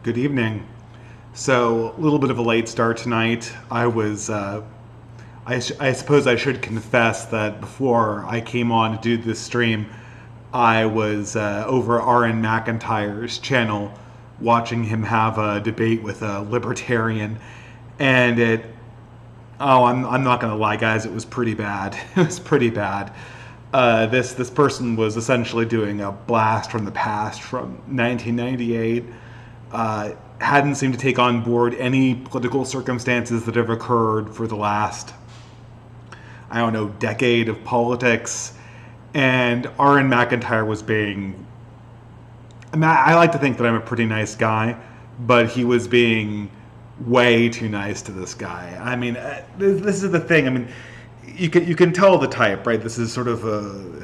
Good evening. So, a little bit of a late start tonight. I suppose I should confess that before I came on to do this stream, I was over R.N. McIntyre's channel watching him have a debate with a libertarian. And I'm not going to lie, guys, it was pretty bad. It was pretty bad. This person was essentially doing a blast from the past from 1998. Hadn't seemed to take on board any political circumstances that have occurred for the last, I don't know, decade of politics. And R.N. McIntyre was being... I like to think that I'm a pretty nice guy, but he was being way too nice to this guy. I mean, this is the thing. I mean, you can tell the type, right? This is sort of a,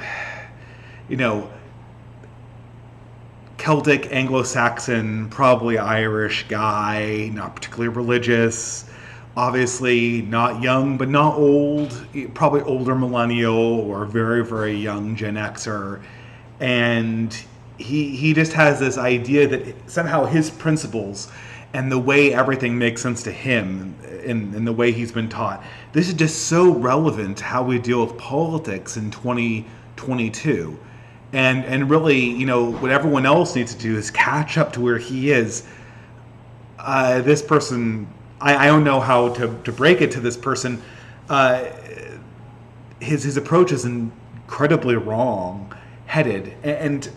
Celtic, Anglo-Saxon, probably Irish guy, not particularly religious, obviously not young, but not old, probably older millennial or very, very young Gen Xer. And he just has this idea that somehow his principles and the way everything makes sense to him in the way he's been taught, this is just so relevant to how we deal with politics in 2022. And really, what everyone else needs to do is catch up to where he is. This person, I don't know how to break it to this person. His approach is incredibly wrong-headed. And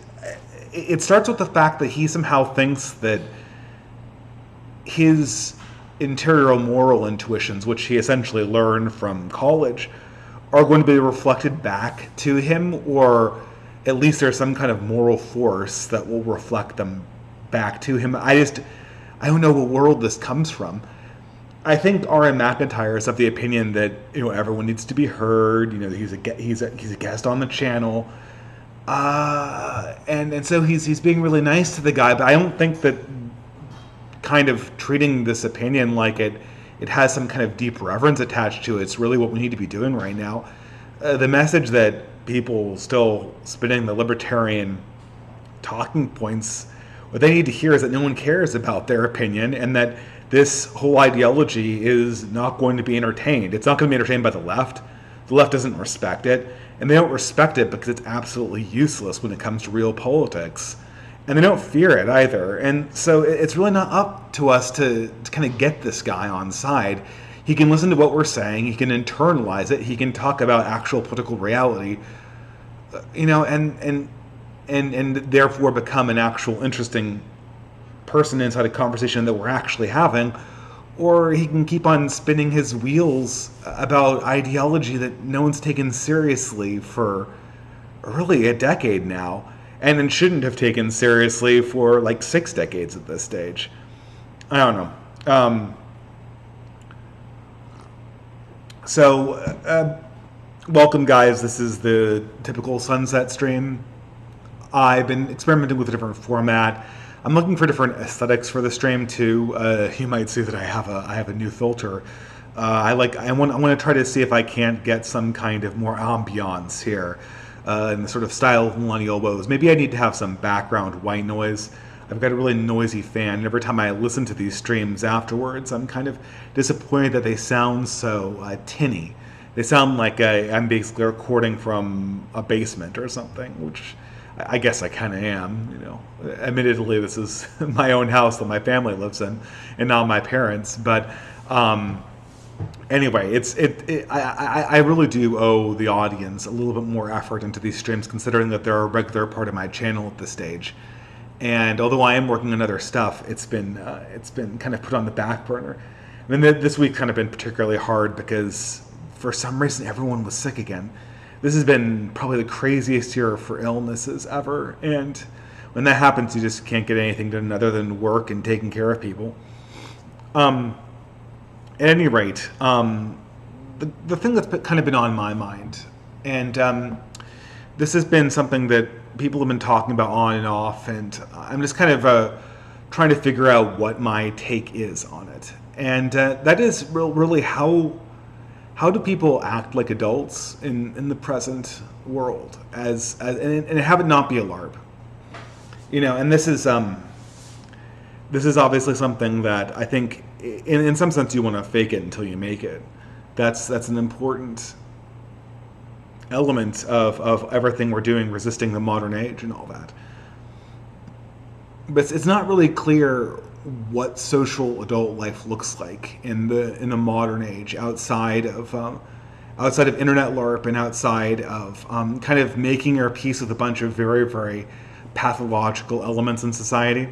it starts with the fact that he somehow thinks that his interior moral intuitions, which he essentially learned from college, are going to be reflected back to him, or at least there's some kind of moral force that will reflect them back to him. I don't know what world this comes from. I think R.M. McIntyre is of the opinion that everyone needs to be heard. He's a guest on the channel, and so he's being really nice to the guy. But I don't think that kind of treating this opinion like it has some kind of deep reverence attached to it. It's really what we need to be doing right now. The message that people still spinning the libertarian talking points, what they need to hear is that no one cares about their opinion, and that this whole ideology is not going to be entertained. It's not going to be entertained by the left. The left doesn't respect it, and they don't respect it because it's absolutely useless when it comes to real politics. And they don't fear it either. And so it's really not up to us to kind of get this guy on side. He can listen to what we're saying. He can internalize it. He can talk about actual political reality, and therefore become an actual interesting person inside a conversation that we're actually having. Or he can keep on spinning his wheels about ideology that no one's taken seriously for really a decade now, and it shouldn't have taken seriously for like 6 decades at this stage. I don't know. Welcome, guys. This is the typical sunset stream. I've been experimenting with a different format. I'm looking for different aesthetics for the stream too. You might see that I have a new filter. I want to try to see if I can't get some kind of more ambiance here, in the sort of style of millennial woes. Maybe I need to have some background white noise. I've got a really noisy fan, and every time I listen to these streams afterwards, I'm kind of disappointed that they sound so tinny. They sound like I'm basically recording from a basement or something, which I guess I kind of am. Admittedly, this is my own house that my family lives in, and not my parents. But anyway, I really do owe the audience a little bit more effort into these streams, considering that they're a regular part of my channel at this stage. And although I am working on other stuff, it's been kind of put on the back burner. I mean, this week's kind of been particularly hard because for some reason everyone was sick again. This has been probably the craziest year for illnesses ever, and when that happens, you just can't get anything done other than work and taking care of people. At any rate, the thing that's kind of been on my mind, and this has been something that people have been talking about on and off, and I'm just kind of trying to figure out what my take is on it. And that is really how do people act like adults in the present world and have it not be a LARP? And this is this is obviously something that I think, in some sense, you want to fake it until you make it. That's an important element of everything we're doing, resisting the modern age and all that. But it's not really clear what social adult life looks like in the modern age, outside of internet LARP, and outside of kind of making your peace with a bunch of very, very pathological elements in society.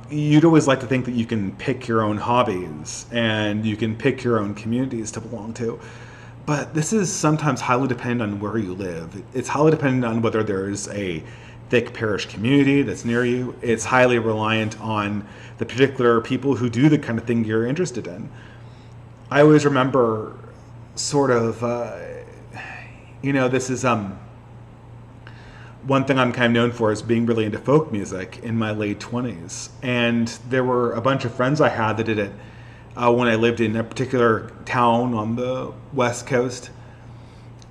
You'd always like to think that you can pick your own hobbies and you can pick your own communities to belong to. But this is sometimes highly dependent on where you live. It's highly dependent on whether there's a thick parish community that's near you. It's highly reliant on the particular people who do the kind of thing you're interested in. I always remember sort of, this is one thing I'm kind of known for is being really into folk music in my late 20s. And there were a bunch of friends I had that did it when I lived in a particular town on the West Coast.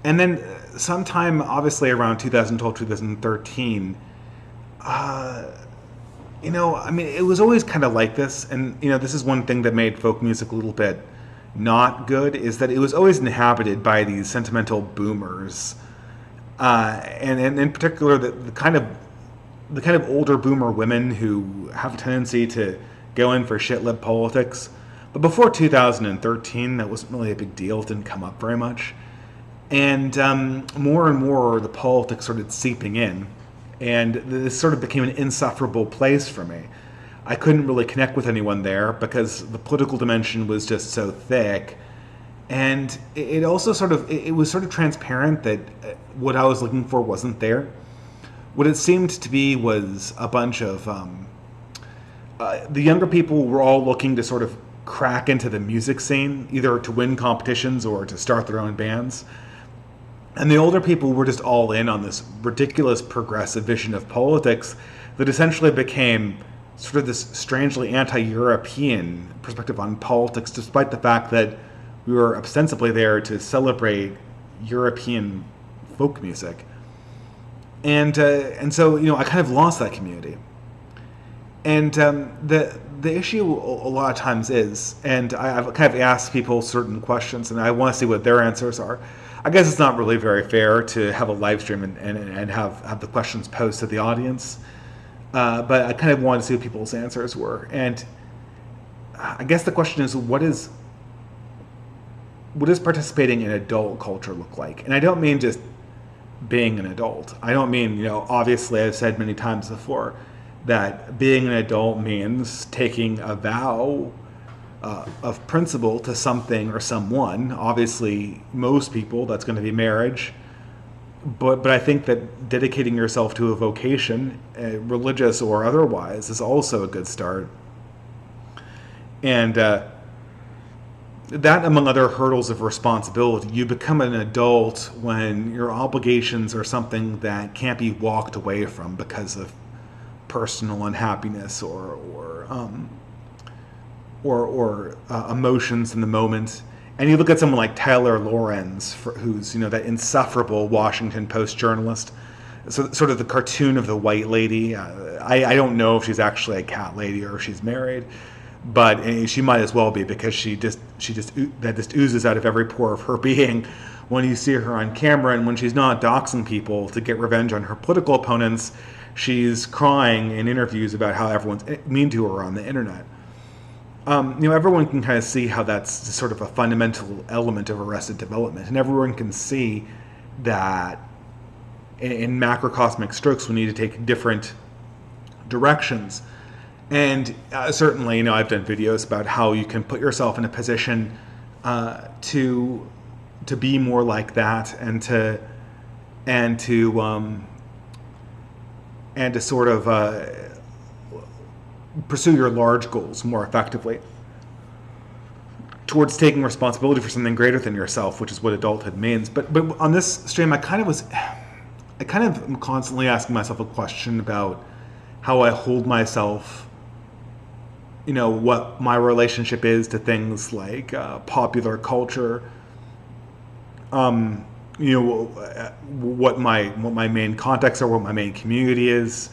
And then sometime, obviously around 2012, 2013, it was always kind of like this. And, this is one thing that made folk music a little bit not good, is that it was always inhabited by these sentimental boomers. And in particular, the kind of older boomer women who have a tendency to go in for shit-lib politics. But before 2013, that wasn't really a big deal. It didn't come up very much. And more and more, the politics started seeping in. And this sort of became an insufferable place for me. I couldn't really connect with anyone there because the political dimension was just so thick. And it also it was sort of transparent that what I was looking for wasn't there. What it seemed to be was a bunch of, the younger people were all looking to sort of crack into the music scene, either to win competitions or to start their own bands. And the older people were just all in on this ridiculous progressive vision of politics that essentially became sort of this strangely anti-European perspective on politics, despite the fact that we were ostensibly there to celebrate European folk music. And so, I kind of lost that community. And the issue a lot of times is, and I've kind of asked people certain questions, and I want to see what their answers are. I guess it's not really very fair to have a live stream and have the questions posed to the audience. But I kind of wanted to see what people's answers were. And I guess the question is, what does participating in adult culture look like? And I don't mean just being an adult. I don't mean, obviously I've said many times before that being an adult means taking a vow of principle to something or someone. Obviously, most people, that's going to be marriage. But I think that dedicating yourself to a vocation, religious or otherwise, is also a good start. And that, among other hurdles of responsibility, you become an adult when your obligations are something that can't be walked away from because of personal unhappiness or emotions in the moment. And you look at someone like Tyler Lorenz, who's that insufferable Washington Post journalist, so sort of the cartoon of the white lady. I don't know if she's actually a cat lady or if she's married, but she might as well be, because that just oozes out of every pore of her being when you see her on camera. And when she's not doxing people to get revenge on her political opponents, she's crying in interviews about how everyone's mean to her on the internet. Everyone can kind of see how that's sort of a fundamental element of Arrested Development, and everyone can see that in macrocosmic strokes we need to take different directions. And certainly, I've done videos about how you can put yourself in a position to be more like that, and to sort of pursue your large goals more effectively towards taking responsibility for something greater than yourself, which is what adulthood means. But on this stream, I kind of am constantly asking myself a question about how I hold myself, what my relationship is to things like popular culture, what my main context are, what my main community is.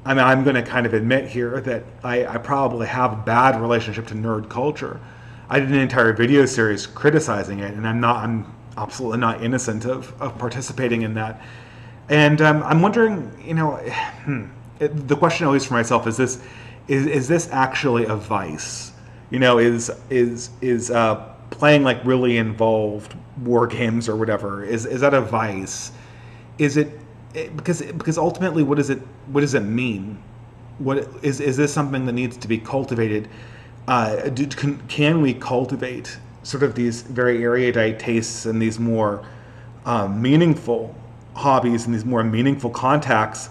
I mean, I'm going to kind of admit here that I probably have a bad relationship to nerd culture. I did an entire video series criticizing it, and I'm absolutely not innocent of participating in that. And I'm wondering, the question always for myself is this: is this actually a vice? Is playing like really involved war games or whatever, is that a vice? Is it because ultimately what does it mean? What is this something that needs to be cultivated? Can we cultivate sort of these very erudite tastes and these more meaningful hobbies and these more meaningful contacts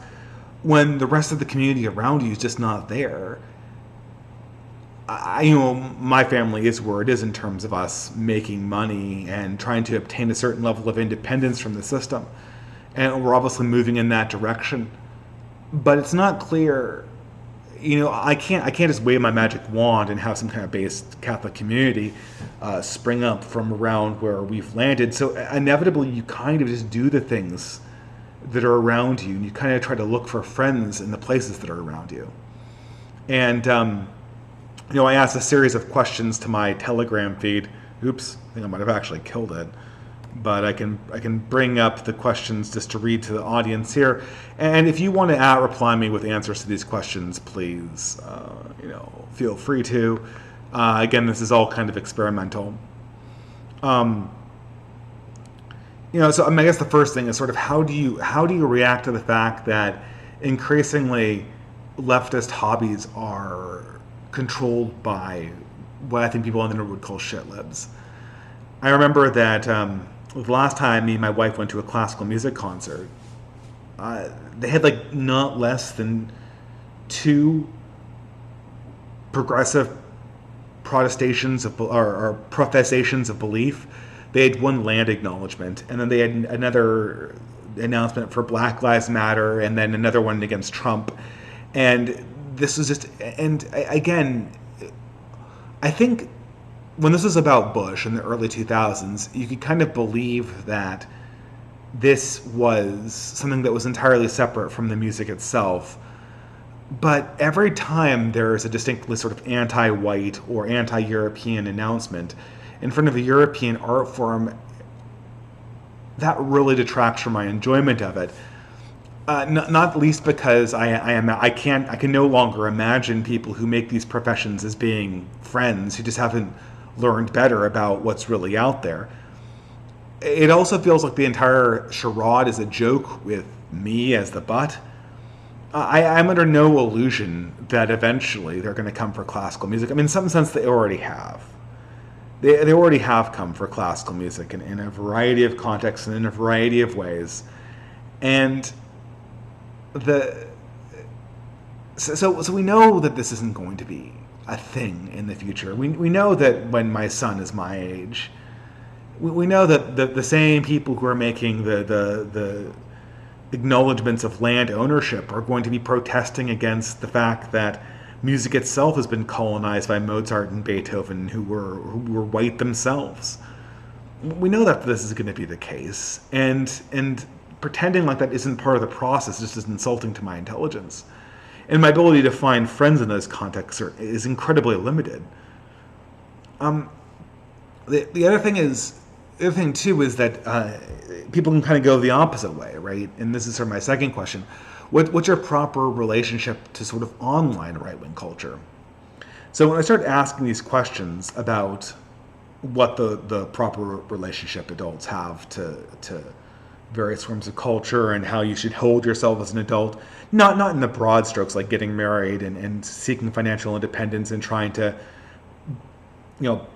when the rest of the community around you is just not there? My family is where it is in terms of us making money and trying to obtain a certain level of independence from the system. And we're obviously moving in that direction. But it's not clear, I can't just wave my magic wand and have some kind of based Catholic community spring up from around where we've landed. So inevitably you kind of just do the things that are around you, and you kind of try to look for friends in the places that are around you. And I asked a series of questions to my Telegram feed. Oops, I think I might have actually killed it. But I can bring up the questions just to read to the audience here. And if you want to reply me with answers to these questions, please, feel free to. Again, this is all kind of experimental. So I guess the first thing is sort of how do you react to the fact that increasingly leftist hobbies are controlled by what I think people on the internet would call shit libs. I remember that the last time me and my wife went to a classical music concert, they had like not less than 2 progressive protestations or professations of belief. They had one land acknowledgement, and then they had another announcement for Black Lives Matter, and then another one against Trump. And this was just, and again, I think when this was about Bush in the early 2000s, you could kind of believe that this was something that was entirely separate from the music itself. But every time there is a distinctly sort of anti-white or anti-European announcement in front of a European art form, that really detracts from my enjoyment of it. Not least because I can no longer imagine people who make these professions as being friends who just haven't learned better about what's really out there. It also feels like the entire charade is a joke with me as the butt. I'm under no illusion that eventually they're going to come for classical music. I mean, in some sense, they already have. They already have come for classical music in a variety of contexts and in a variety of ways. And so we know that this isn't going to be a thing in the future. We know that when my son is my age, we know that the same people who are making the acknowledgments of land ownership are going to be protesting against the fact that music itself has been colonized by Mozart and Beethoven, who were white themselves. We know that this is going to be the case, and pretending like that isn't part of the process just is insulting to my intelligence. And my ability to find friends in those contexts is incredibly limited. The other thing too is that people can kind of go the opposite way, right? And this is sort of my second question. What's your proper relationship to sort of online right-wing culture? So when I started asking these questions about what the proper relationship adults have to various forms of culture and how you should hold yourself as an adult, not in the broad strokes like getting married and seeking financial independence and trying to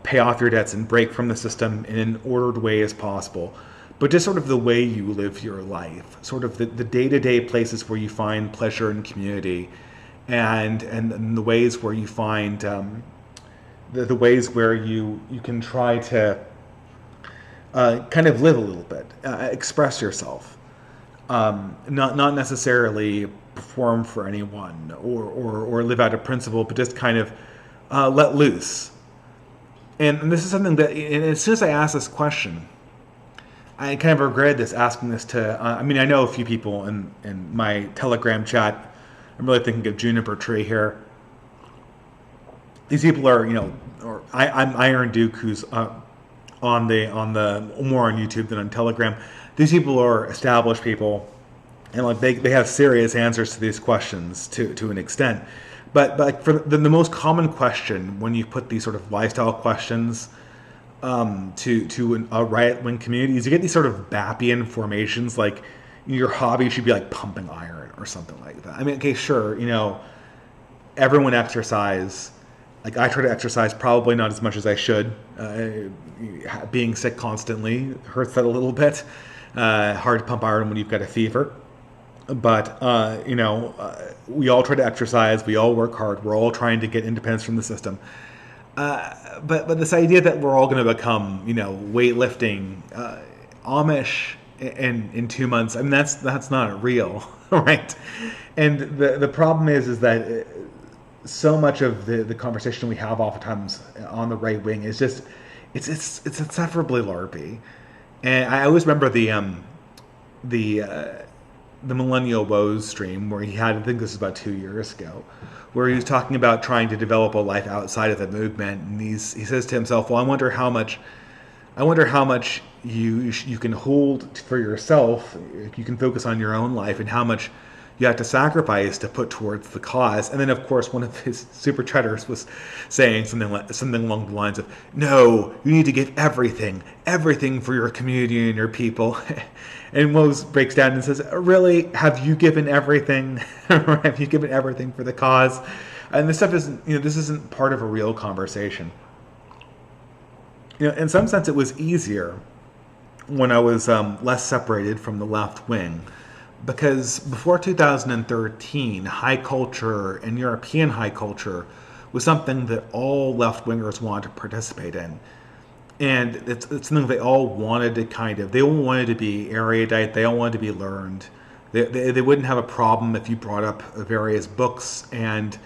pay off your debts and break from the system in an ordered way as possible, but just sort of the way you live your life, sort of the day-to-day places where you find pleasure and community, and the ways where you find the ways where you can try to kind of live a little bit, express yourself, not necessarily perform for anyone or live out a principle, but just kind of let loose. And this is something that, and as soon as I asked this question, I kind of regretted asking this to, I know a few people in my Telegram chat I'm really thinking of Juniper Tree here. These people are, or I'm Iron Duke, who's on the more on YouTube than on Telegram. These people are established people, and like they have serious answers to these questions to an extent. But like for the most common question when you put these sort of lifestyle questions to a right wing community is you get these sort of Bappian formations like your hobby should be like pumping iron or something like that. I mean, okay, sure, everyone exercise. Like I try to exercise, probably not as much as I should. Being sick constantly hurts that a little bit. Hard to pump iron when you've got a fever. But we all try to exercise. We all work hard. We're all trying to get independence from the system. But this idea that we're all going to become weightlifting Amish in 2 months. I mean that's not real, right? And the problem is that so much of the conversation we have oftentimes on the right wing is just it's insufferably LARPy. And I always remember the Millennial Woes stream where he had, I think this was about 2 years ago, where he was talking about trying to develop a life outside of the movement, and he says to himself, well, I wonder how much you can hold for yourself, you can focus on your own life, and how much you have to sacrifice to put towards the cause. And then, of course, one of his super chatters was saying something along the lines of, no, you need to give everything for your community and your people. And Woes breaks down and says, really, have you given everything? Have you given everything for the cause? And this stuff isn't, this isn't part of a real conversation. In some sense, it was easier when I was less separated from the left wing. Because before 2013, high culture and European high culture was something that all left-wingers wanted to participate in. And it's something they all wanted to they all wanted to be erudite, they all wanted to be learned. They wouldn't have a problem if you brought up various books and,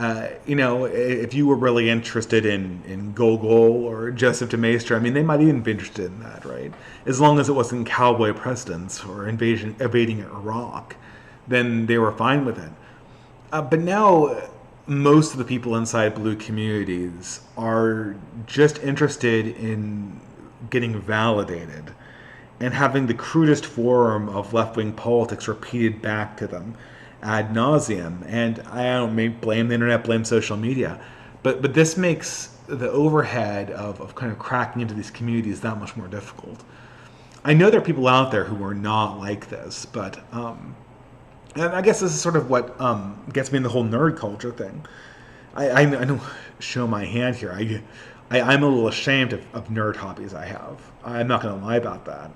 if you were really interested in Gogol or Joseph de Maistre, I mean, they might even be interested in that, right? As long as it wasn't cowboy presidents or invading Iraq, then they were fine with it. But now, most of the people inside blue communities are just interested in getting validated and having the crudest form of left-wing politics repeated back to them ad nauseum. And I don't blame the internet, blame social media, but this makes the overhead of kind of cracking into these communities that much more difficult. I know there are people out there who are not like this, but and I guess this is sort of what gets me in the whole nerd culture thing. I don't show my hand here. I'm a little ashamed of nerd hobbies I have. I'm not going to lie about that.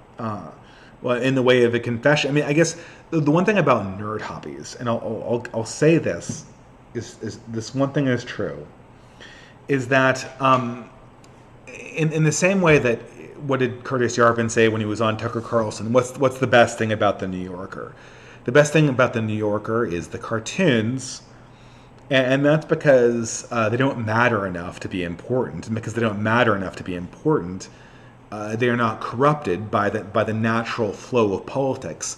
Well, in the way of a confession, I mean, I guess the one thing about nerd hobbies, and I'll say this, is this one thing is true, is that in the same way that, what did Curtis Yarvin say when he was on Tucker Carlson? What's the best thing about the New Yorker? The best thing about the New Yorker is the cartoons, and that's because they don't matter enough to be important. And because they don't matter enough to be important, they are not corrupted by the natural flow of politics.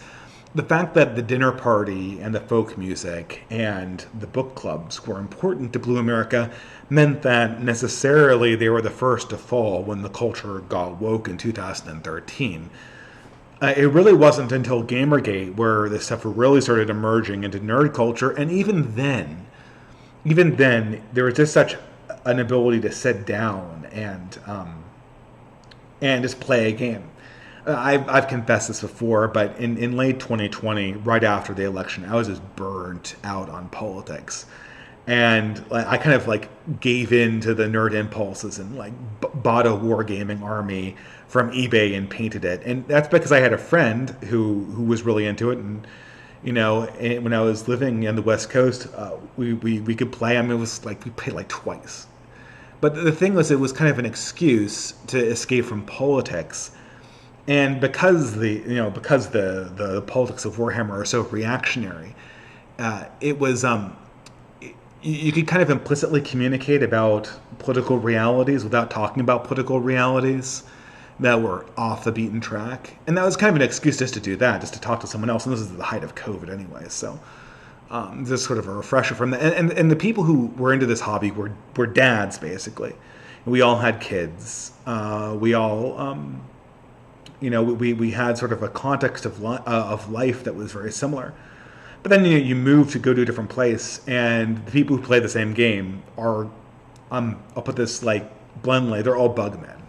The fact that the dinner party and the folk music and the book clubs were important to Blue America meant that necessarily they were the first to fall when the culture got woke in 2013. It really wasn't until Gamergate where this stuff really started emerging into nerd culture, and even then, there was just such an ability to sit down and just play a game. I've confessed this before, but in late 2020, right after the election, I was just burnt out on politics. And I kind of gave in to the nerd impulses and bought a wargaming army from eBay and painted it. And that's because I had a friend who was really into it. And, when I was living on the West Coast, we could play. I mean, it was we played twice. But the thing was, it was kind of an excuse to escape from politics. And because the politics of Warhammer are so reactionary, it was you could kind of implicitly communicate about political realities without talking about political realities that were off the beaten track. And that was kind of an excuse just to do that, just to talk to someone else. And this is the height of COVID anyway, so Just sort of a refresher from that. And the people who were into this hobby were dads, basically. We all had kids. We all, we had sort of a context of life that was very similar. But then you move to go to a different place, and the people who play the same game are, I'll put this like bluntly, they're all bugmen.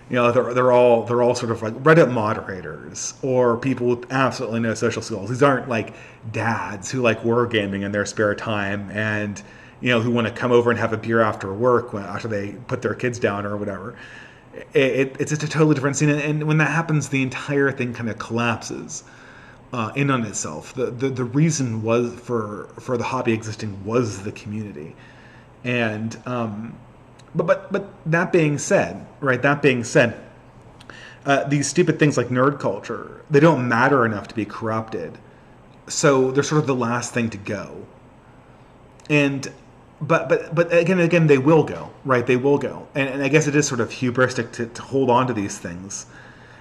They're all sort of like Reddit moderators or people with absolutely no social skills. These aren't like dads who like wargaming in their spare time and who want to come over and have a beer after work after they put their kids down or whatever. It's just a totally different scene, and when that happens, the entire thing kind of collapses in on itself. The reason was for the hobby existing was the community, and but that being said, right? That being said, these stupid things like nerd culture, they don't matter enough to be corrupted, so they're sort of the last thing to go. And but again they will go, right? They will go, and I guess it is sort of hubristic to hold on to these things.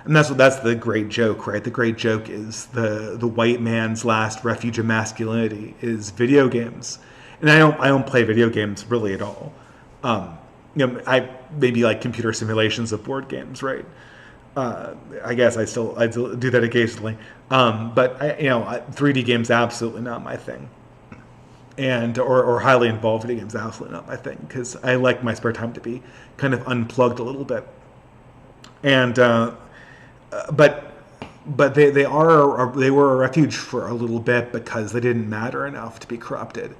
And that's the great joke, right? The great joke is the white man's last refuge of masculinity is video games, and I don't play video games really at all. I maybe like computer simulations of board games, right? I guess I do that occasionally, but 3D games absolutely not my thing, and or highly involved video games absolutely not my thing, because I like my spare time to be kind of unplugged a little bit, and. But they were a refuge for a little bit because they didn't matter enough to be corrupted.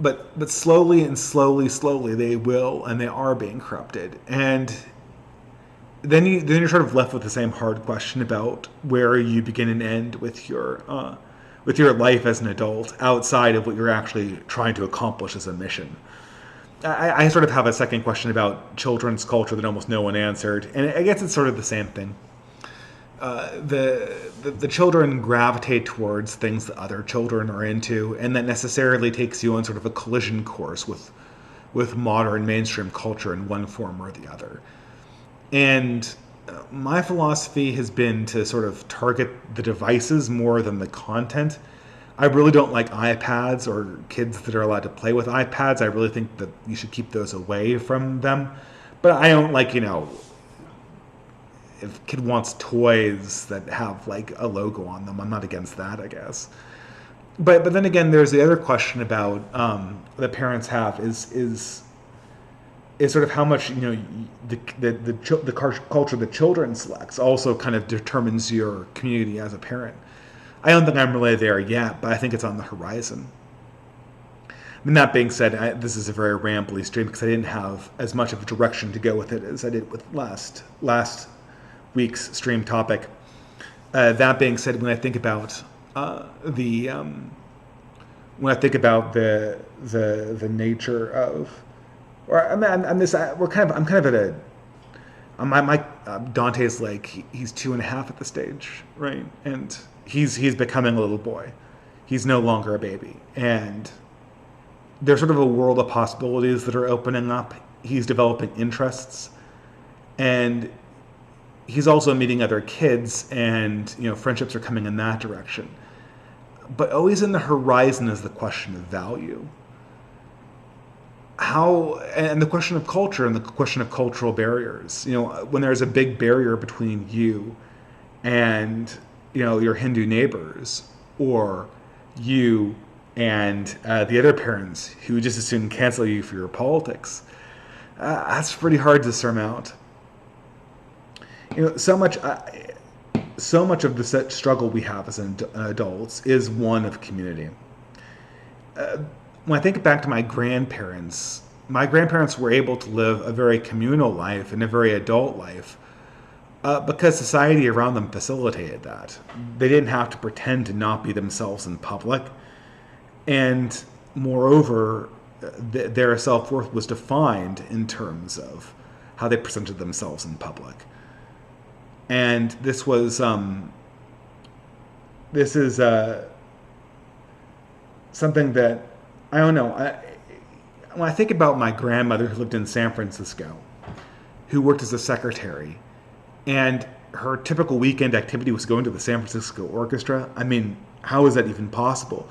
But slowly they will, and they are being corrupted. And then you're sort of left with the same hard question about where you begin and end with your life as an adult outside of what you're actually trying to accomplish as a mission. I sort of have a second question about children's culture that almost no one answered, and I guess it's sort of the same thing. The children gravitate towards things that other children are into, and that necessarily takes you on sort of a collision course with modern mainstream culture in one form or the other. And my philosophy has been to sort of target the devices more than the content. I really don't like iPads or kids that are allowed to play with iPads. I really think that you should keep those away from them. But I don't like, if a kid wants toys that have like a logo on them, I'm not against that, I guess. But then again, there's the other question about that parents have is sort of how much the culture the children selects also kind of determines your community as a parent. I don't think I'm really there yet, but I think it's on the horizon. And that being said, this is a very rambly stream because I didn't have as much of a direction to go with it as I did with last week's stream topic. That being said, when I think about the nature of, Dante's like he's 2.5 at the stage, right? And he's becoming a little boy. He's no longer a baby, and there's sort of a world of possibilities that are opening up. He's developing interests, and he's also meeting other kids, and friendships are coming in that direction. But always in the horizon is the question of value. And the question of culture and the question of cultural barriers. When there's a big barrier between you and your Hindu neighbors, or you and the other parents who just as soon cancel you for your politics, that's pretty hard to surmount. So much of the struggle we have as adults is one of community. When I think back to my grandparents were able to live a very communal life and a very adult life because society around them facilitated that. They didn't have to pretend to not be themselves in public. And moreover, their self-worth was defined in terms of how they presented themselves in public. And this is something that, I don't know, when I think about my grandmother who lived in San Francisco, who worked as a secretary, and her typical weekend activity was going to the San Francisco Orchestra. I mean, how is that even possible?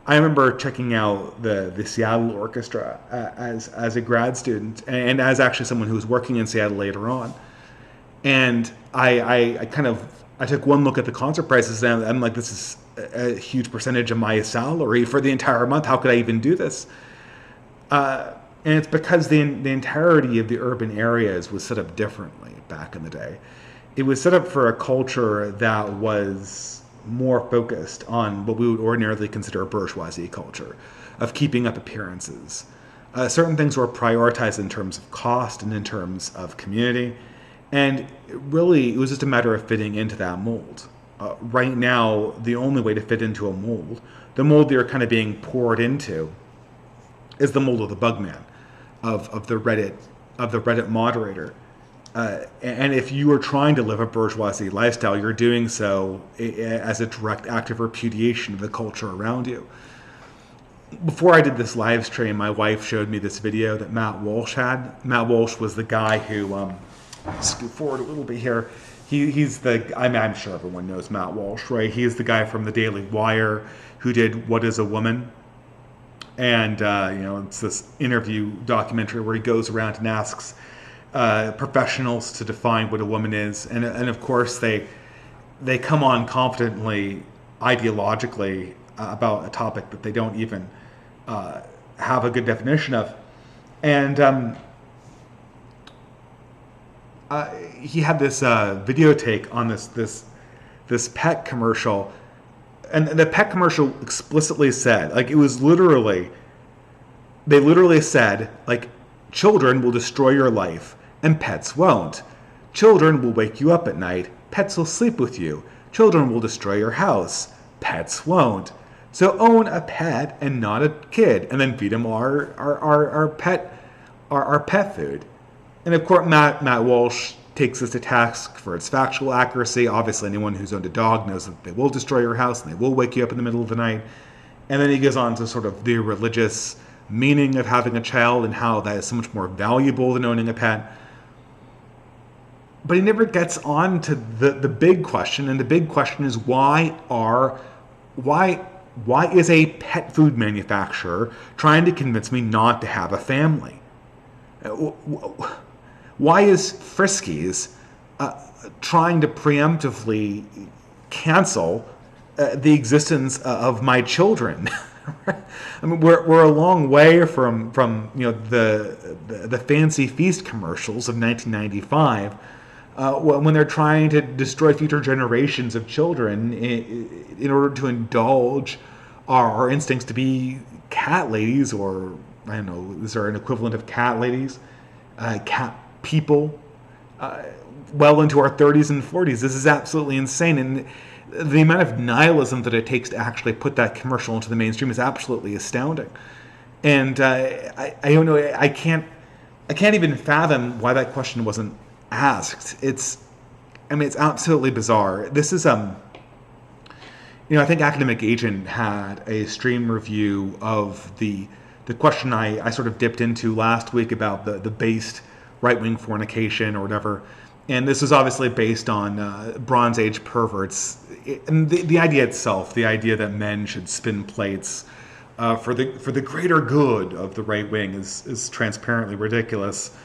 I remember checking out the Seattle Orchestra as a grad student, and as actually someone who was working in Seattle later on. And I took one look at the concert prices, and I'm like, this is a huge percentage of my salary for the entire month. How could I even do this? And it's because the entirety of the urban areas was set up differently back in the day. It was set up for a culture that was more focused on what we would ordinarily consider a bourgeoisie culture, of keeping up appearances. Certain things were prioritized in terms of cost and in terms of community, and really it was just a matter of fitting into that mold. Right now, the only way to fit into a mold, the mold that you're kind of being poured into, is the mold of the bugman, of the Reddit moderator. And if you are trying to live a bourgeoisie lifestyle, you're doing so as a direct act of repudiation of the culture around you. Before I did this live stream, my wife showed me this video that Matt Walsh had. Matt Walsh was the guy who, scoot forward a little bit here. He's the, I'm sure everyone knows Matt Walsh, right? He's the guy from the Daily Wire who did What is a Woman? And, it's this interview documentary where he goes around and asks professionals to define what a woman is. And of course, they come on confidently, ideologically, about a topic that they don't even have a good definition of. And he had this video take on this pet commercial. And the pet commercial explicitly said, like, it was literally, they literally said, like, children will destroy your life and pets won't. Children will wake you up at night. Pets will sleep with you. Children will destroy your house. Pets won't. So own a pet and not a kid, and then feed them our pet food. And of course, Matt Walsh takes this to task for its factual accuracy. Obviously, anyone who's owned a dog knows that they will destroy your house and they will wake you up in the middle of the night. And then he goes on to sort of the religious meaning of having a child and how that is so much more valuable than owning a pet. But he never gets on to the big question, and the big question is why is a pet food manufacturer trying to convince me not to have a family? Why is Friskies trying to preemptively cancel the existence of my children? I mean, we're a long way from the Fancy Feast commercials of 1995, when they're trying to destroy future generations of children in order to indulge our instincts to be cat ladies, or I don't know, is there an equivalent of cat ladies? Cat people, well into our 30s and 40s. This is absolutely insane, and the amount of nihilism that it takes to actually put that commercial into the mainstream is absolutely astounding. And I don't know, I can't even fathom why that question wasn't asked. It's absolutely bizarre. This is I think Academic Agent had a stream review of the question I sort of dipped into last week about the based right-wing fornication or whatever. And this was obviously based on Bronze Age perverts. And the idea itself, the idea that men should spin plates for the greater good of the right wing is transparently ridiculous.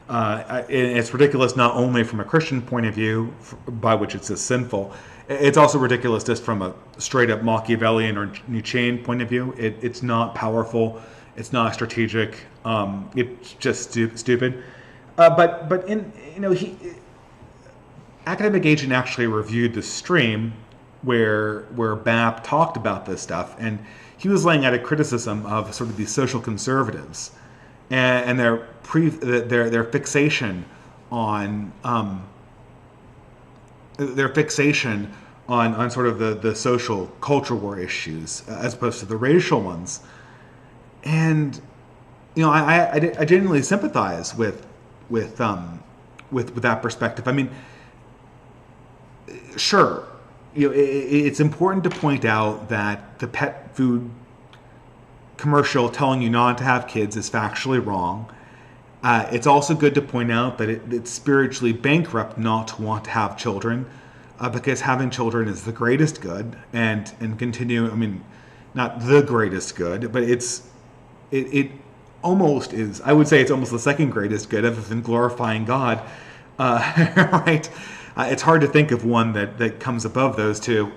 It's ridiculous not only from a Christian point of view, by which it's just sinful, it's also ridiculous just from a straight-up Machiavellian or Nietzschean point of view. It's not powerful. It's not strategic. It's just stupid. But Academic Agent actually reviewed the stream where BAP talked about this stuff, and he was laying out a criticism of sort of these social conservatives and their fixation on on sort of the social culture war issues as opposed to the racial ones. And I genuinely sympathize with that perspective. I mean, sure, it's important to point out that the pet food commercial telling you not to have kids is factually wrong. It's also good to point out that it's spiritually bankrupt not to want to have children, because having children is the greatest good, and continue. I mean, not the greatest good, but it almost is. I would say it's almost the second greatest good, other than glorifying God. Right? It's hard to think of one that comes above those two.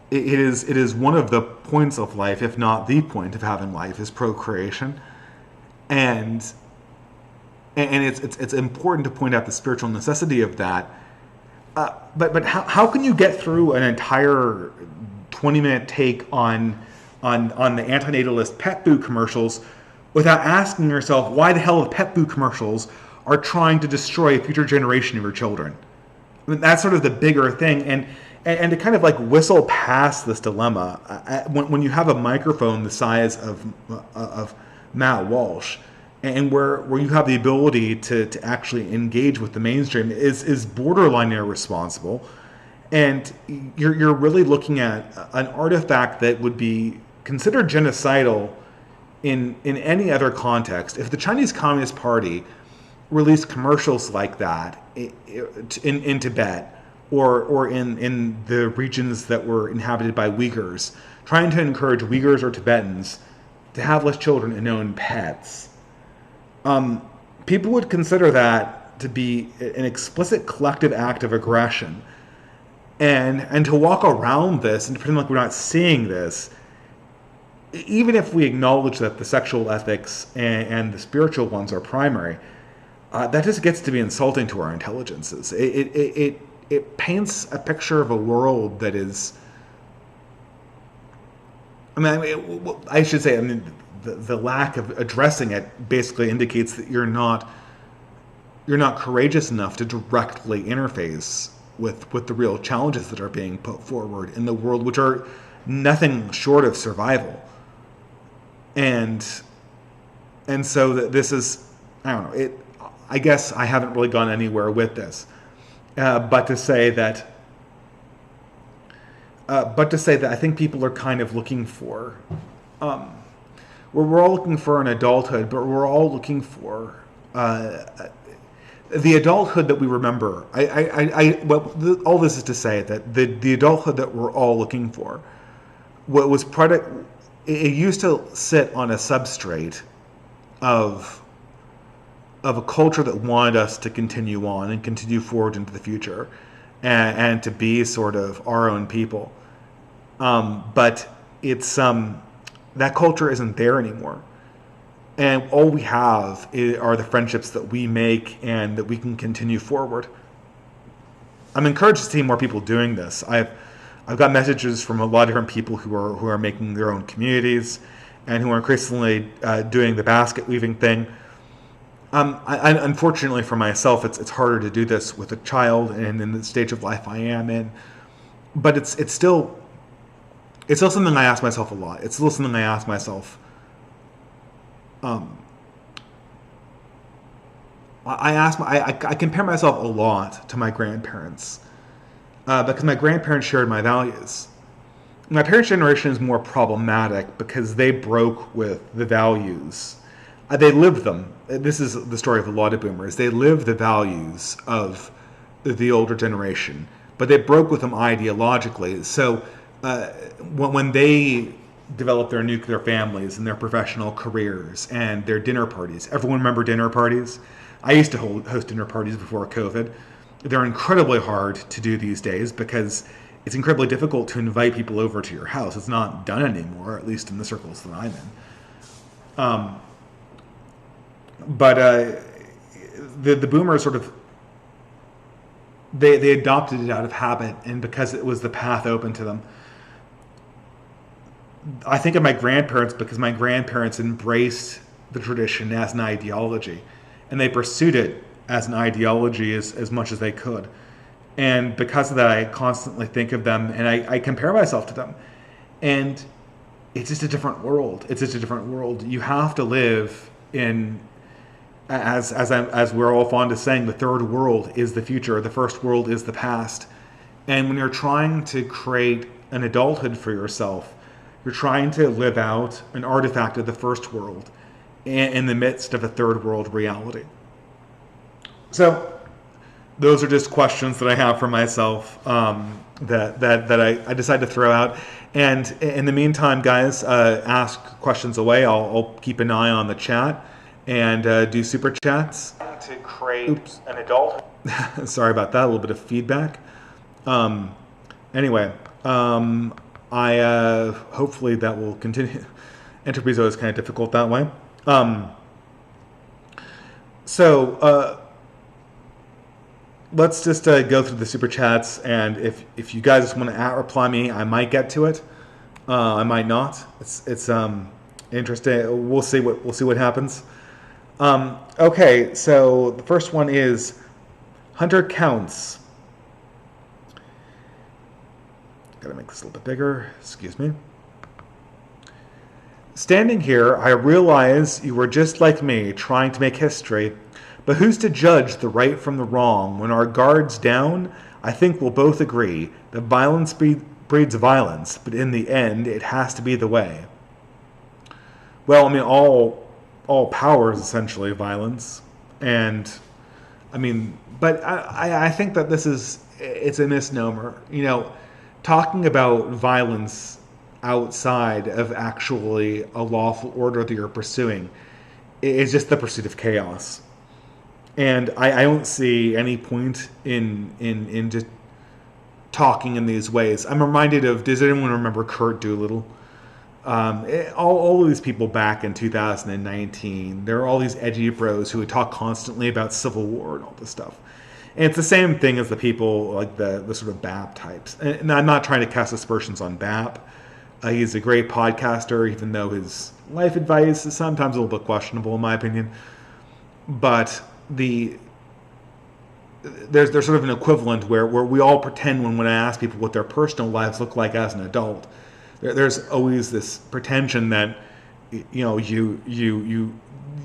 It is one of the points of life, if not the point of having life, is procreation, and it's important to point out the spiritual necessity of that. But how can you get through an entire 20-minute take on the antinatalist pet food commercials without asking yourself why the hell the pet food commercials are trying to destroy a future generation of your children? I mean, that's sort of the bigger thing, and to kind of like whistle past this dilemma, when you have a microphone the size of Matt Walsh, and where you have the ability to actually engage with the mainstream is borderline irresponsible, and you're really looking at an artifact that would be considered genocidal in any other context. If the Chinese Communist Party released commercials like that in Tibet or in the regions that were inhabited by Uyghurs, trying to encourage Uyghurs or Tibetans to have less children and own pets, people would consider that to be an explicit collective act of aggression. And to walk around this and pretend like we're not seeing this, even if we acknowledge that the sexual ethics and the spiritual ones are primary, that just gets to be insulting to our intelligences. It paints a picture of a world that is, I should say, the lack of addressing it basically indicates that you're not courageous enough to directly interface with the real challenges that are being put forward in the world, which are nothing short of survival. And so that this is, I don't know, I guess I haven't really gone anywhere with this, but to say that I think people are kind of looking for, we're all looking for an adulthood, but we're all looking for the adulthood that we remember. All this is to say that the adulthood that we're all looking for, what was it used to sit on a substrate of a culture that wanted us to continue on and continue forward into the future, and to be sort of our own people. But it's that culture isn't there anymore. And all we have are the friendships that we make and that we can continue forward. I'm encouraged to see more people doing this. I've got messages from a lot of different people who are making their own communities and who are increasingly doing the basket weaving thing. Unfortunately for myself, it's harder to do this with a child and in the stage of life I am in. But it's still something I ask myself a lot. It's still something I ask myself. I compare myself a lot to my grandparents because my grandparents shared my values. My parents' generation is more problematic because they broke with the values. They lived them. This is the story of a lot of boomers. They lived the values of the older generation, but they broke with them ideologically. So when they developed their nuclear families and their professional careers and their dinner parties. Everyone remember dinner parties? I used to host dinner parties before COVID. They're incredibly hard to do these days because it's incredibly difficult to invite people over to your house. It's not done anymore, at least in the circles that I'm in. But the boomers sort of, they adopted it out of habit and because it was the path open to them. I think of my grandparents because my grandparents embraced the tradition as an ideology, and they pursued it as an ideology as much as they could. And because of that, I constantly think of them, and I compare myself to them. And it's just a different world. It's just a different world. You have to live in, as we're all fond of saying, the third world is the future. The first world is the past. And when you're trying to create an adulthood for yourself, you're trying to live out an artifact of the first world in the midst of a third world reality. So those are just questions that I have for myself, that I decided to throw out. And in the meantime, guys, ask questions away. I'll keep an eye on the chat and do super chats. To create an adult. Sorry about that. A little bit of feedback. Anyway, I hopefully that will continue. Entropy is always kind of difficult that way. So let's just go through the super chats, and if you guys just want to reply me, I might get to it. I might not. It's interesting. We'll see what happens. Okay, so the first one is Hunter Counts. Gotta make this a little bit bigger. Excuse me. Standing here, I realize you were just like me, trying to make history. But who's to judge the right from the wrong? When our guard's down, I think we'll both agree that violence breeds violence, but in the end, it has to be the way. Well, I mean, all power is essentially violence, and I mean, but I think that it's a misnomer. You know, talking about violence outside of actually a lawful order that you're pursuing is just the pursuit of chaos. And I don't see any point in just talking in these ways. I'm reminded of, does anyone remember Kurt Doolittle? All of these people back in 2019, there are all these edgy bros who would talk constantly about Civil War and all this stuff. And it's the same thing as the people like the sort of BAP types. And I'm not trying to cast aspersions on BAP. He's a great podcaster, even though his life advice is sometimes a little bit questionable, in my opinion. But there's sort of an equivalent where we all pretend when I ask people what their personal lives look like as an adult. There's always this pretension that you know you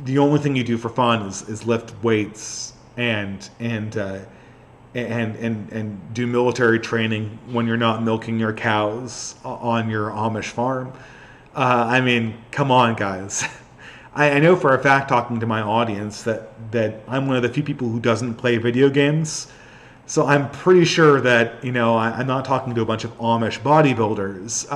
the only thing you do for fun is lift weights and do military training when you're not milking your cows on your Amish farm. I mean, come on, guys. I know for a fact, talking to my audience, that I'm one of the few people who doesn't play video games. So I'm pretty sure that, you know, I'm not talking to a bunch of Amish bodybuilders.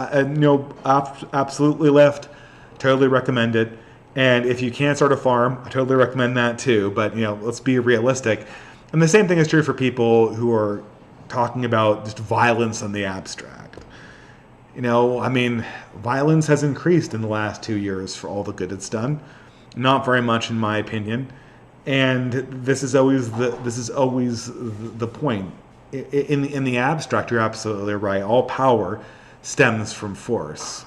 Absolutely lift. Totally recommend it. And if you can't start a farm, I totally recommend that too. But, you know, let's be realistic. And the same thing is true for people who are talking about just violence in the abstract. You know, I mean, violence has increased in the last 2 years for all the good it's done. Not very much, in my opinion. And this is always the point. In the abstract, you're absolutely right. All power stems from force,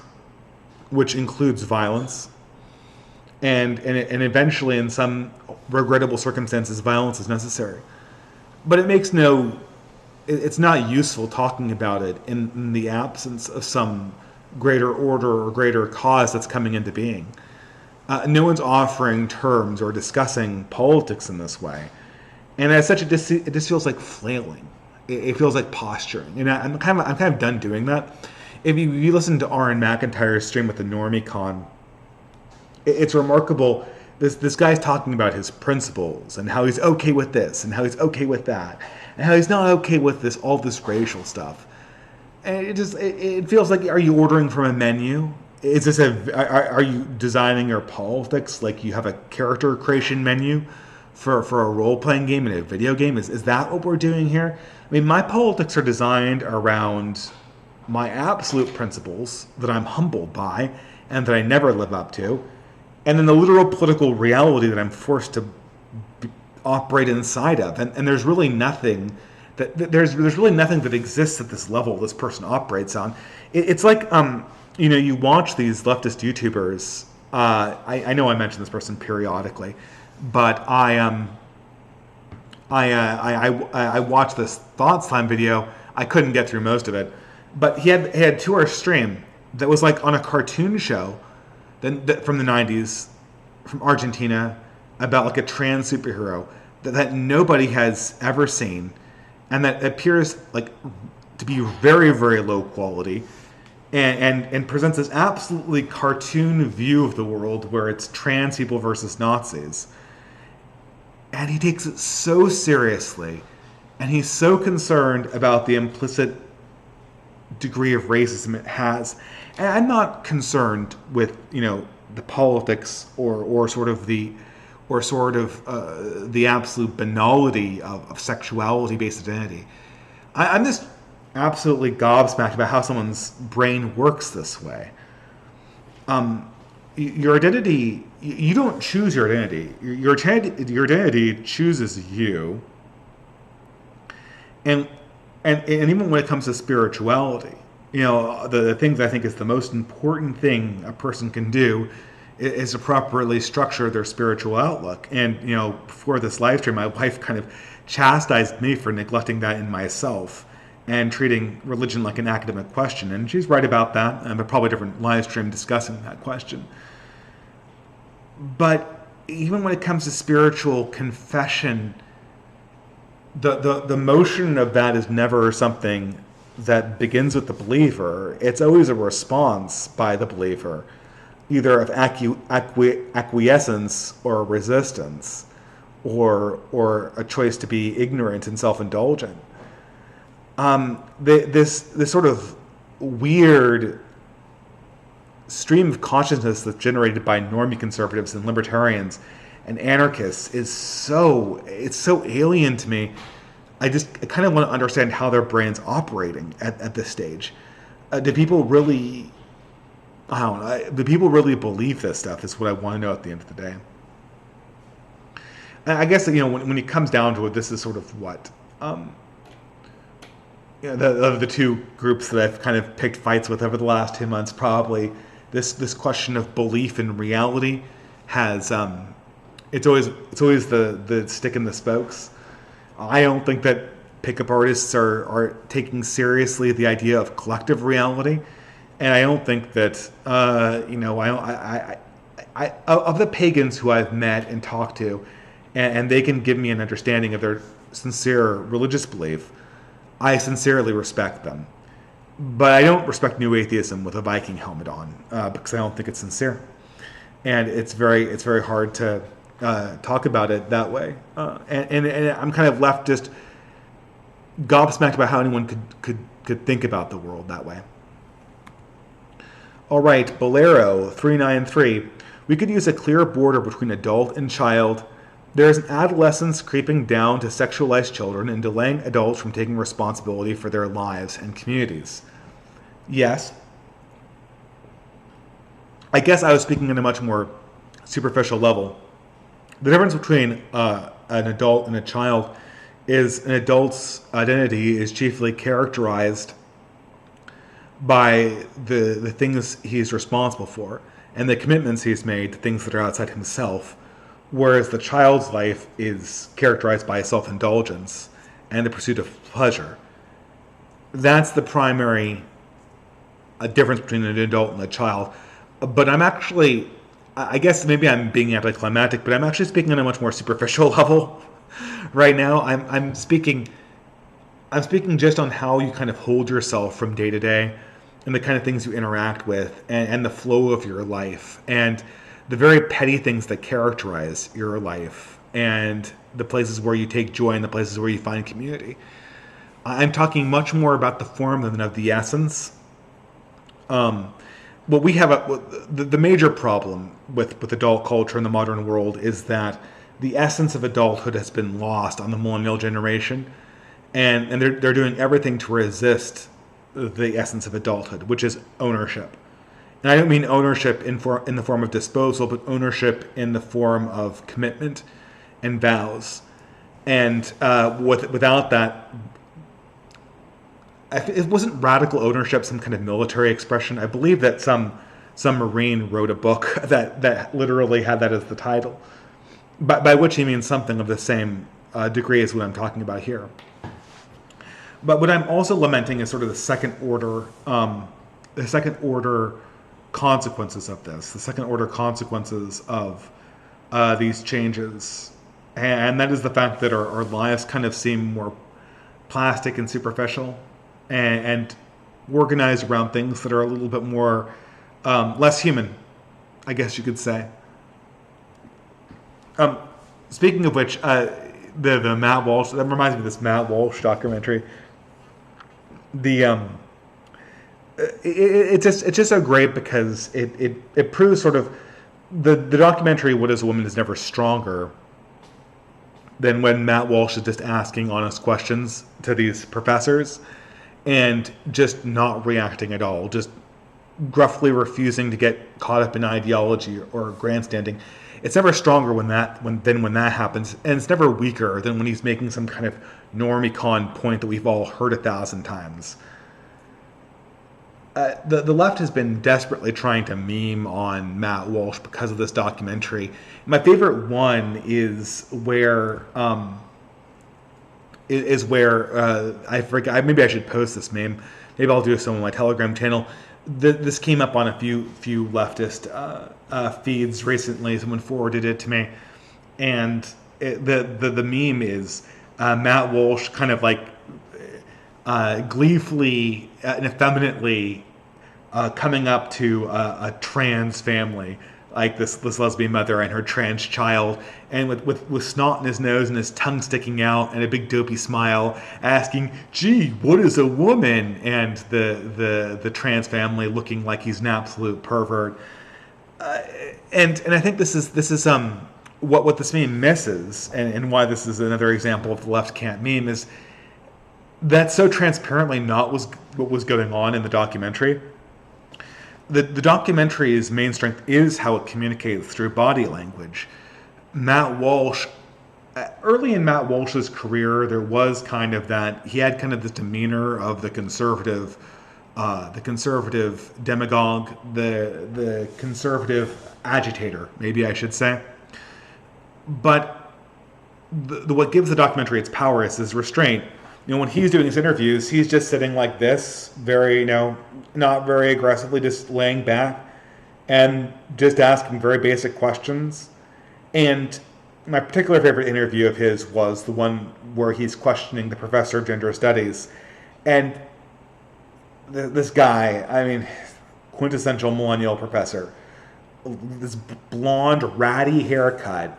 which includes violence. And eventually, in some regrettable circumstances, violence is necessary. But it's not useful talking about it in the absence of some greater order or greater cause that's coming into being. No one's offering terms or discussing politics in this way. And as such, it just feels like flailing. It feels like posturing. And I'm kind of done doing that. If you listen to Aaron McIntyre's stream with the NormieCon, it's remarkable. This guy's talking about his principles and how he's okay with this and how he's okay with that and how he's not okay with all this racial stuff. And it feels like, are you ordering from a menu? Is this are you designing your politics like you have a character creation menu for a role-playing game and a video game? Is that what we're doing here? I mean, my politics are designed around my absolute principles that I'm humbled by and that I never live up to, and then the literal political reality that I'm forced to operate inside of. And there's really nothing there's really nothing that exists at this level this person operates on. It's like you watch these leftist YouTubers. I know I mention this person periodically, but I watched this Thoughts Time video. I couldn't get through most of it, but he had 2-hour stream that was like on a cartoon show from the 90s, from Argentina, about like a trans superhero that nobody has ever seen, and that appears like to be very, very low quality, and presents this absolutely cartoon view of the world where it's trans people versus Nazis. And he takes it so seriously, and he's so concerned about the implicit degree of racism it has. And I'm not concerned with, the politics or sort of the absolute banality of sexuality-based identity. I'm just absolutely gobsmacked about how someone's brain works this way. Your identity, you don't choose your identity. Your identity chooses you. And even when it comes to spirituality, the things I think is the most important thing a person can do is to properly structure their spiritual outlook. And, before this live stream, my wife kind of chastised me for neglecting that in myself and treating religion like an academic question. And she's right about that. And probably a different live stream discussing that question. But even when it comes to spiritual confession, the motion of that is never something that begins with the believer. It's always a response by the believer, either of acquiescence or resistance, or a choice to be ignorant and self-indulgent. This sort of weird stream of consciousness that's generated by normie conservatives and libertarians and anarchists is so alien to me. I kind of want to understand how their brain's operating at this stage. Do people really believe this stuff is what I want to know at the end of the day. And I guess, when it comes down to it, this is sort of what, the two groups that I've kind of picked fights with over the last 2 months, probably this question of belief in reality has, it's always the stick in the spokes. I don't think that pickup artists are taking seriously the idea of collective reality, and I don't think that I of the pagans who I've met and talked to, and they can give me an understanding of their sincere religious belief. I sincerely respect them, but I don't respect New Atheism with a Viking helmet on because I don't think it's sincere, and it's very hard to talk about it that way, and I'm kind of left just gobsmacked about how anyone could think about the world that way. All right, Bolero 393. We could use a clear border between adult and child. There is an adolescence creeping down to sexualized children and delaying adults from taking responsibility for their lives and communities. Yes. I guess I was speaking on a much more superficial level. The difference between an adult and a child is an adult's identity is chiefly characterized by the things he's responsible for and the commitments he's made to things that are outside himself, whereas the child's life is characterized by self-indulgence and the pursuit of pleasure. That's the primary difference between an adult and a child. But I'm actually, I guess maybe I'm being anticlimactic, but I'm actually speaking on a much more superficial level right now. I'm speaking just on how you kind of hold yourself from day to day and the kind of things you interact with and the flow of your life and the very petty things that characterize your life and the places where you take joy and the places where you find community. I'm talking much more about the form than of the essence. What we have, the major problem with adult culture in the modern world is that the essence of adulthood has been lost on the millennial generation, and they're doing everything to resist the essence of adulthood, which is ownership. And I don't mean ownership in the form of disposal, but ownership in the form of commitment and vows. And without that, it wasn't radical ownership some kind of military expression. I believe that some Marine wrote a book that literally had that as the title, by which he means something of the same degree as what I'm talking about here. But what I'm also lamenting is sort of the second order consequences of this, the second order consequences of these changes, and that is the fact that our lives kind of seem more plastic and superficial, and organized around things that are a little bit more less human, I guess you could say. Speaking of which, the Matt Walsh, that reminds me of this Matt Walsh documentary. The it's just so great because it proves sort of the documentary What Is a Woman is never stronger than when Matt Walsh is just asking honest questions to these professors and just not reacting at all, just gruffly refusing to get caught up in ideology or grandstanding. It's never stronger than when that happens, and it's never weaker than when he's making some kind of normicon point that we've all heard 1,000 times. The left has been desperately trying to meme on Matt Walsh because of this documentary. My favorite one is where I forget. Maybe I should post this meme. Maybe I'll do so on my Telegram channel. This came up on a few leftist feeds recently. Someone forwarded it to me, and the meme is Matt Walsh kind of like gleefully and effeminately coming up to a trans family, like this lesbian mother and her trans child, and with snot in his nose and his tongue sticking out and a big dopey smile, asking, "Gee, what is a woman?" And the trans family looking like he's an absolute pervert. And I think this is what this meme misses, and why this is another example of the left can't meme, is that's so transparently not what was going on in the documentary. The documentary's main strength is how it communicates through body language. Matt Walsh, early in Matt Walsh's career, there was kind of that, he had kind of this demeanor of the conservative demagogue, the conservative agitator, maybe I should say. But what gives the documentary its power is his restraint. When he's doing his interviews, he's just sitting like this, very, not very aggressively, just laying back and just asking very basic questions. And my particular favorite interview of his was the one where he's questioning the professor of gender studies. And this guy, I mean, quintessential millennial professor, this blonde, ratty haircut,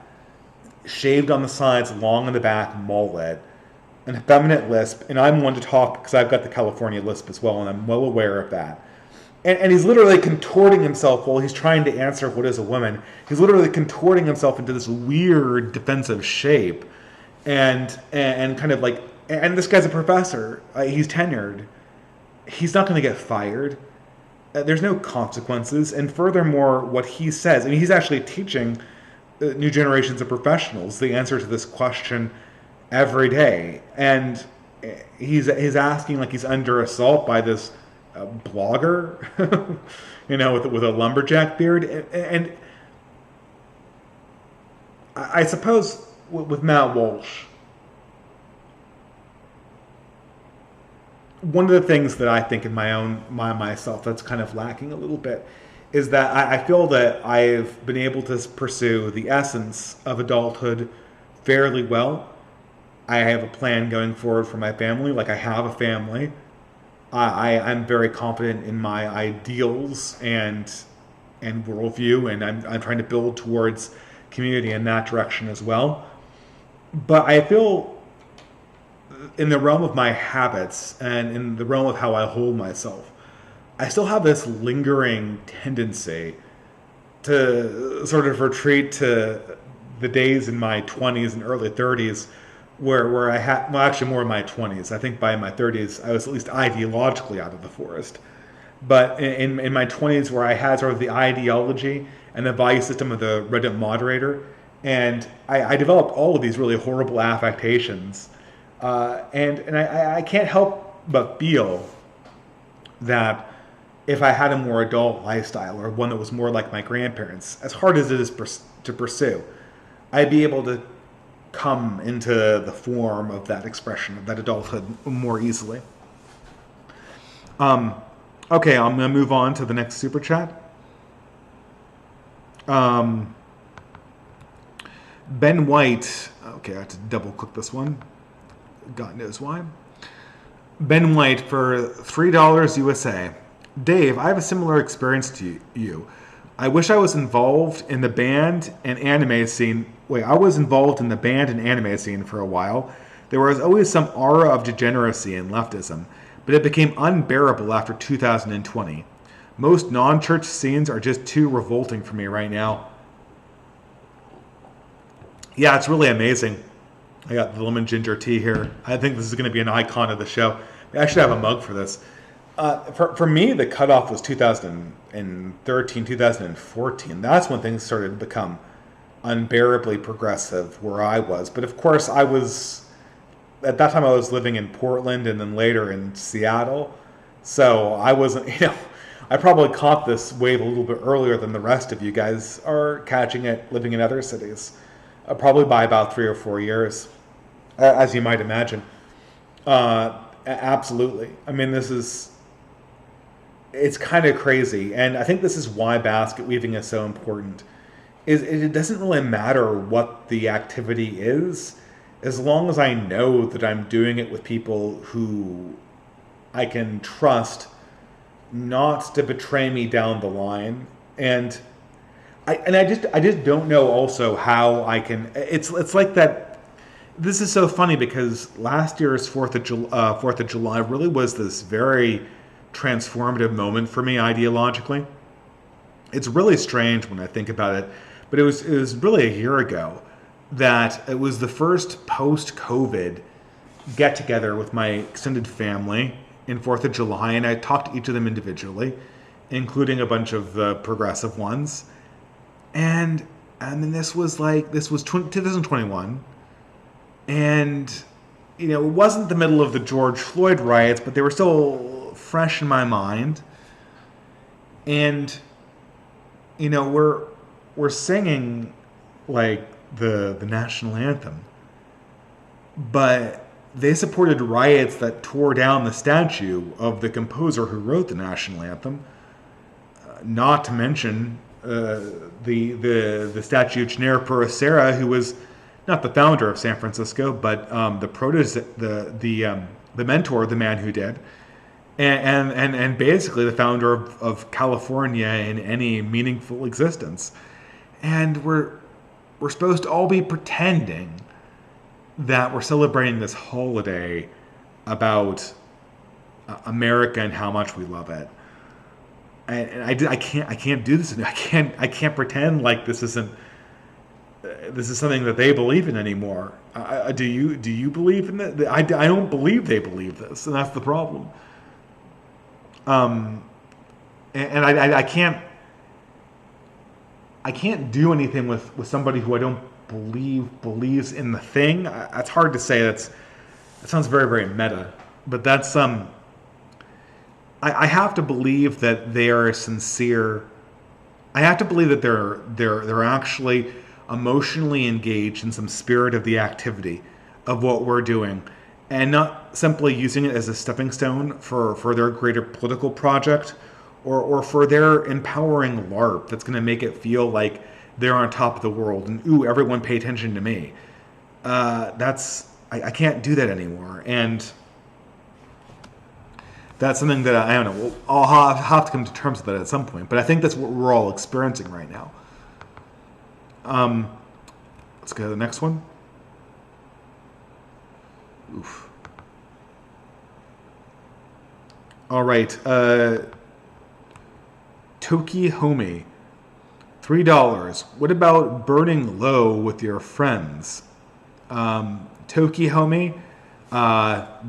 shaved on the sides, long in the back, mullet, an effeminate lisp, and I'm one to talk because I've got the California lisp as well, and I'm well aware of that. And he's literally contorting himself while he's trying to answer what is a woman. He's literally contorting himself into this weird defensive shape, and kind of like, and this guy's a professor. He's tenured. He's not going to get fired. There's no consequences. And furthermore, what he says, I mean, he's actually teaching new generations of professionals the answer to this question every day, and he's asking like he's under assault by this blogger, with a lumberjack beard, and I suppose with Matt Walsh, one of the things that I think in myself that's kind of lacking a little bit is that I feel that I've been able to pursue the essence of adulthood fairly well. I have a plan going forward for my family. Like, I have a family. I'm very confident in my ideals and worldview, and I'm trying to build towards community in that direction as well. But I feel in the realm of my habits and in the realm of how I hold myself, I still have this lingering tendency to sort of retreat to the days in my 20s and early 30s where I had, well, actually more in my 20s. I think by my 30s, I was at least ideologically out of the forest. But in my 20s, where I had sort of the ideology and the value system of the Reddit moderator, and I developed all of these really horrible affectations. And I can't help but feel that if I had a more adult lifestyle, or one that was more like my grandparents, as hard as it is to pursue, I'd be able to come into the form of that expression of that adulthood more easily. Okay, I'm going to move on to the next super chat. Ben White, okay, I have to double click this one. God knows why. Ben White for $3 USA. Dave, I have a similar experience to you. I wish I was involved in the band and anime scene I was involved in the band and anime scene for a while. There was always some aura of degeneracy and leftism, but it became unbearable after 2020. Most non-church scenes are just too revolting for me right now. Yeah, it's really amazing. I got the lemon ginger tea here. I think this is going to be an icon of the show. I should have a mug for this. For me, the cutoff was 2013, 2014. That's when things started to become unbearably progressive where I was. But of course, at that time I was living in Portland and then later in Seattle. So I wasn't, I probably caught this wave a little bit earlier than the rest of you guys are catching it living in other cities. Probably by about 3 or 4 years, as you might imagine. Absolutely. I mean, it's kind of crazy. And I think this is why basket weaving is so important. It doesn't really matter what the activity is, as long as I know that I'm doing it with people who I can trust not to betray me down the line. And I just don't know also how I can. It's like that. This is so funny because last year's 4th of July really was this very transformative moment for me ideologically. It's really strange when I think about it, but it was really a year ago that it was the first post-COVID get-together with my extended family in 4th of July, and I talked to each of them individually, including a bunch of the progressive ones. And I mean, this was 2021, and it wasn't the middle of the George Floyd riots, but they were still fresh in my mind. And we're singing like the national anthem, but they supported riots that tore down the statue of the composer who wrote the national anthem. Not to mention the statue of Chinera Puracera, who was not the founder of San Francisco, but the mentor of the man who did, and basically the founder of California in any meaningful existence. And we're supposed to all be pretending that we're celebrating this holiday about America and how much we love it. And I can't do this. I can't pretend like this is something that they believe in anymore. Do you believe in that? I don't believe they believe this, and that's the problem. And I can't do anything with somebody who I don't believes in the thing. That's hard to say. That sounds very, very meta, but that's I have to believe that they are sincere. I have to believe that they're actually emotionally engaged in some spirit of the activity of what we're doing, and not simply using it as a stepping stone for their greater political project or for their empowering LARP that's going to make it feel like they're on top of the world and ooh, everyone pay attention to me. I can't do that anymore, and that's something that I don't know. I'll have to come to terms with that at some point. But I think that's what we're all experiencing right now. Let's go to the next one. Oof. All right. Toki Homie, $3. What about burning low with your friends? Toki Homie.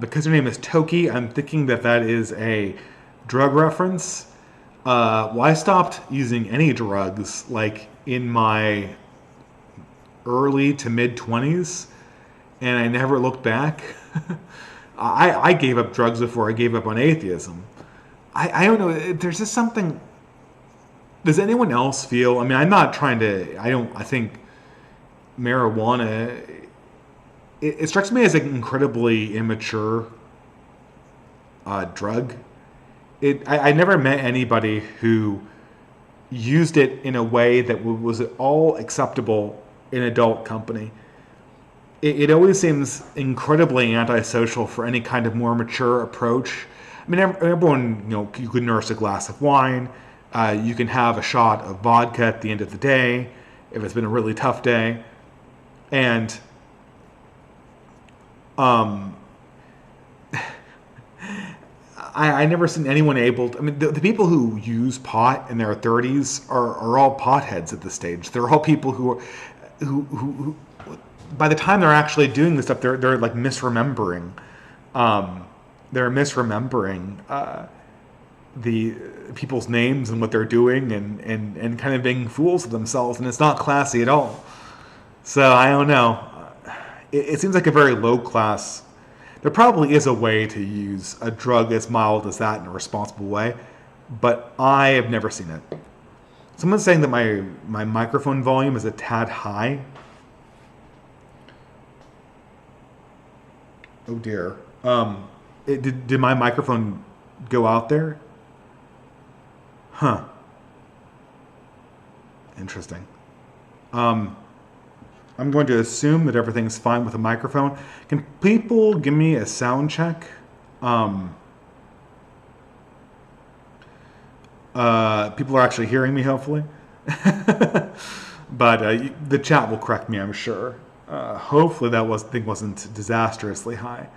Because her name is Toki, I'm thinking that is a drug reference. Well, I stopped using any drugs like in my early to mid 20s, and I never looked back. I gave up drugs before I gave up on atheism. I don't know. There's just something. Does anyone else feel? I mean, I'm not trying to. I think marijuana. It strikes me as an incredibly immature drug. I never met anybody who used it in a way that was at all acceptable in adult company. It always seems incredibly antisocial for any kind of more mature approach. I mean, everyone, you could nurse a glass of wine. You can have a shot of vodka at the end of the day if it's been a really tough day. And um, I never seen anyone able to, I mean, the people who use pot in their 30s are all potheads at this stage. They're all people who by the time they're actually doing this stuff, they're like misremembering. They're misrembering the people's names and what they're doing, and kind of being fools of themselves, and it's not classy at all. So I don't know. It seems like a very low class. There probably is a way to use a drug as mild as that in a responsible way, but I have never seen it. Someone's saying that my microphone volume is a tad high. Oh dear. Did my microphone go out there? Huh. Interesting. I'm going to assume that everything's fine with the microphone. Can people give me a sound check? People are actually hearing me, hopefully. But the chat will correct me, I'm sure. Hopefully that thing wasn't disastrously high.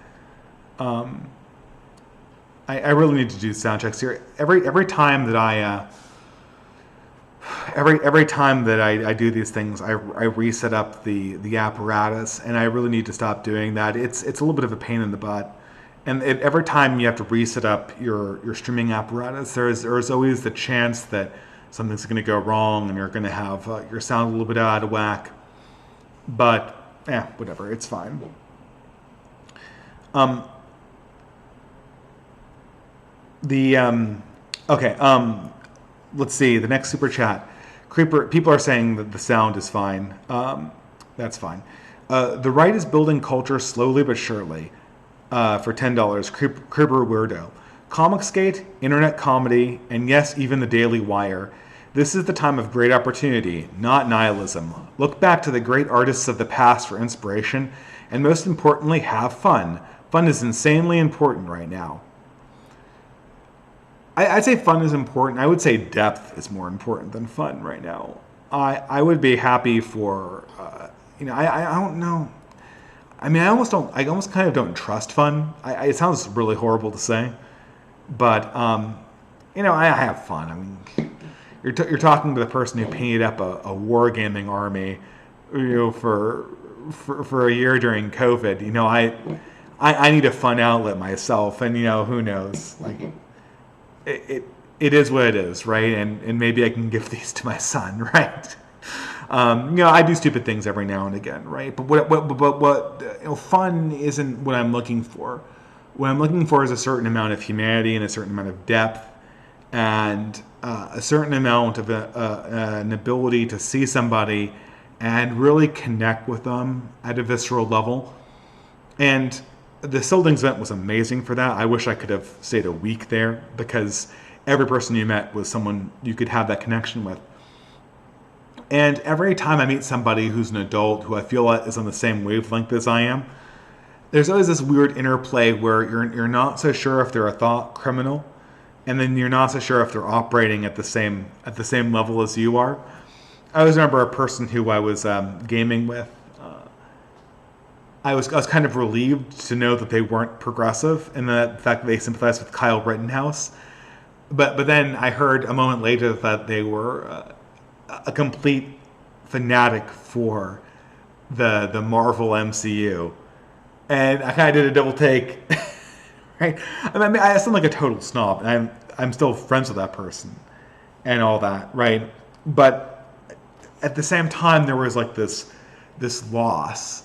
I really need to do sound checks here. Every time that I do these things, I reset up the apparatus, and I really need to stop doing that. It's a little bit of a pain in the butt, and every time you have to reset up your streaming apparatus, there's always the chance that something's going to go wrong, and you're going to have your sound a little bit out of whack. But whatever, it's fine. Let's see, the next super chat. Creeper, people are saying that the sound is fine. That's fine. The right is building culture slowly but surely. For $10, Creeper Weirdo. Comicsgate, internet comedy, and yes, even the Daily Wire. This is the time of great opportunity, not nihilism. Look back to the great artists of the past for inspiration, and most importantly, have fun. Fun is insanely important right now. I'd say fun is important. I would say depth is more important than fun right now. I would be happy for, I don't know. I mean, I almost kind of don't trust fun. It sounds really horrible to say, but, I have fun. I mean, you're talking to the person who painted up a wargaming army, for a year during COVID. I need a fun outlet myself, and, who knows, like, it is what it is, right? And maybe I can give these to my son, right? I do stupid things every now and again, right? But what fun isn't what I'm looking for. What I'm looking for is a certain amount of humanity and a certain amount of depth, and a certain amount of an ability to see somebody and really connect with them at a visceral level. And the Sildings event was amazing for that. I wish I could have stayed a week there, because every person you met was someone you could have that connection with. And every time I meet somebody who's an adult who I feel is on the same wavelength as I am, there's always this weird interplay where you're not so sure if they're a thought criminal, and then you're not so sure if they're operating at the same level as you are. I always remember a person who I was gaming with. I was kind of relieved to know that they weren't progressive, and the fact that they sympathized with Kyle Rittenhouse. But then I heard a moment later that they were a complete fanatic for the Marvel MCU, and I kind of did a double take. Right? I mean, I sound like a total snob, and I'm still friends with that person, and all that, right? But at the same time, there was like this loss.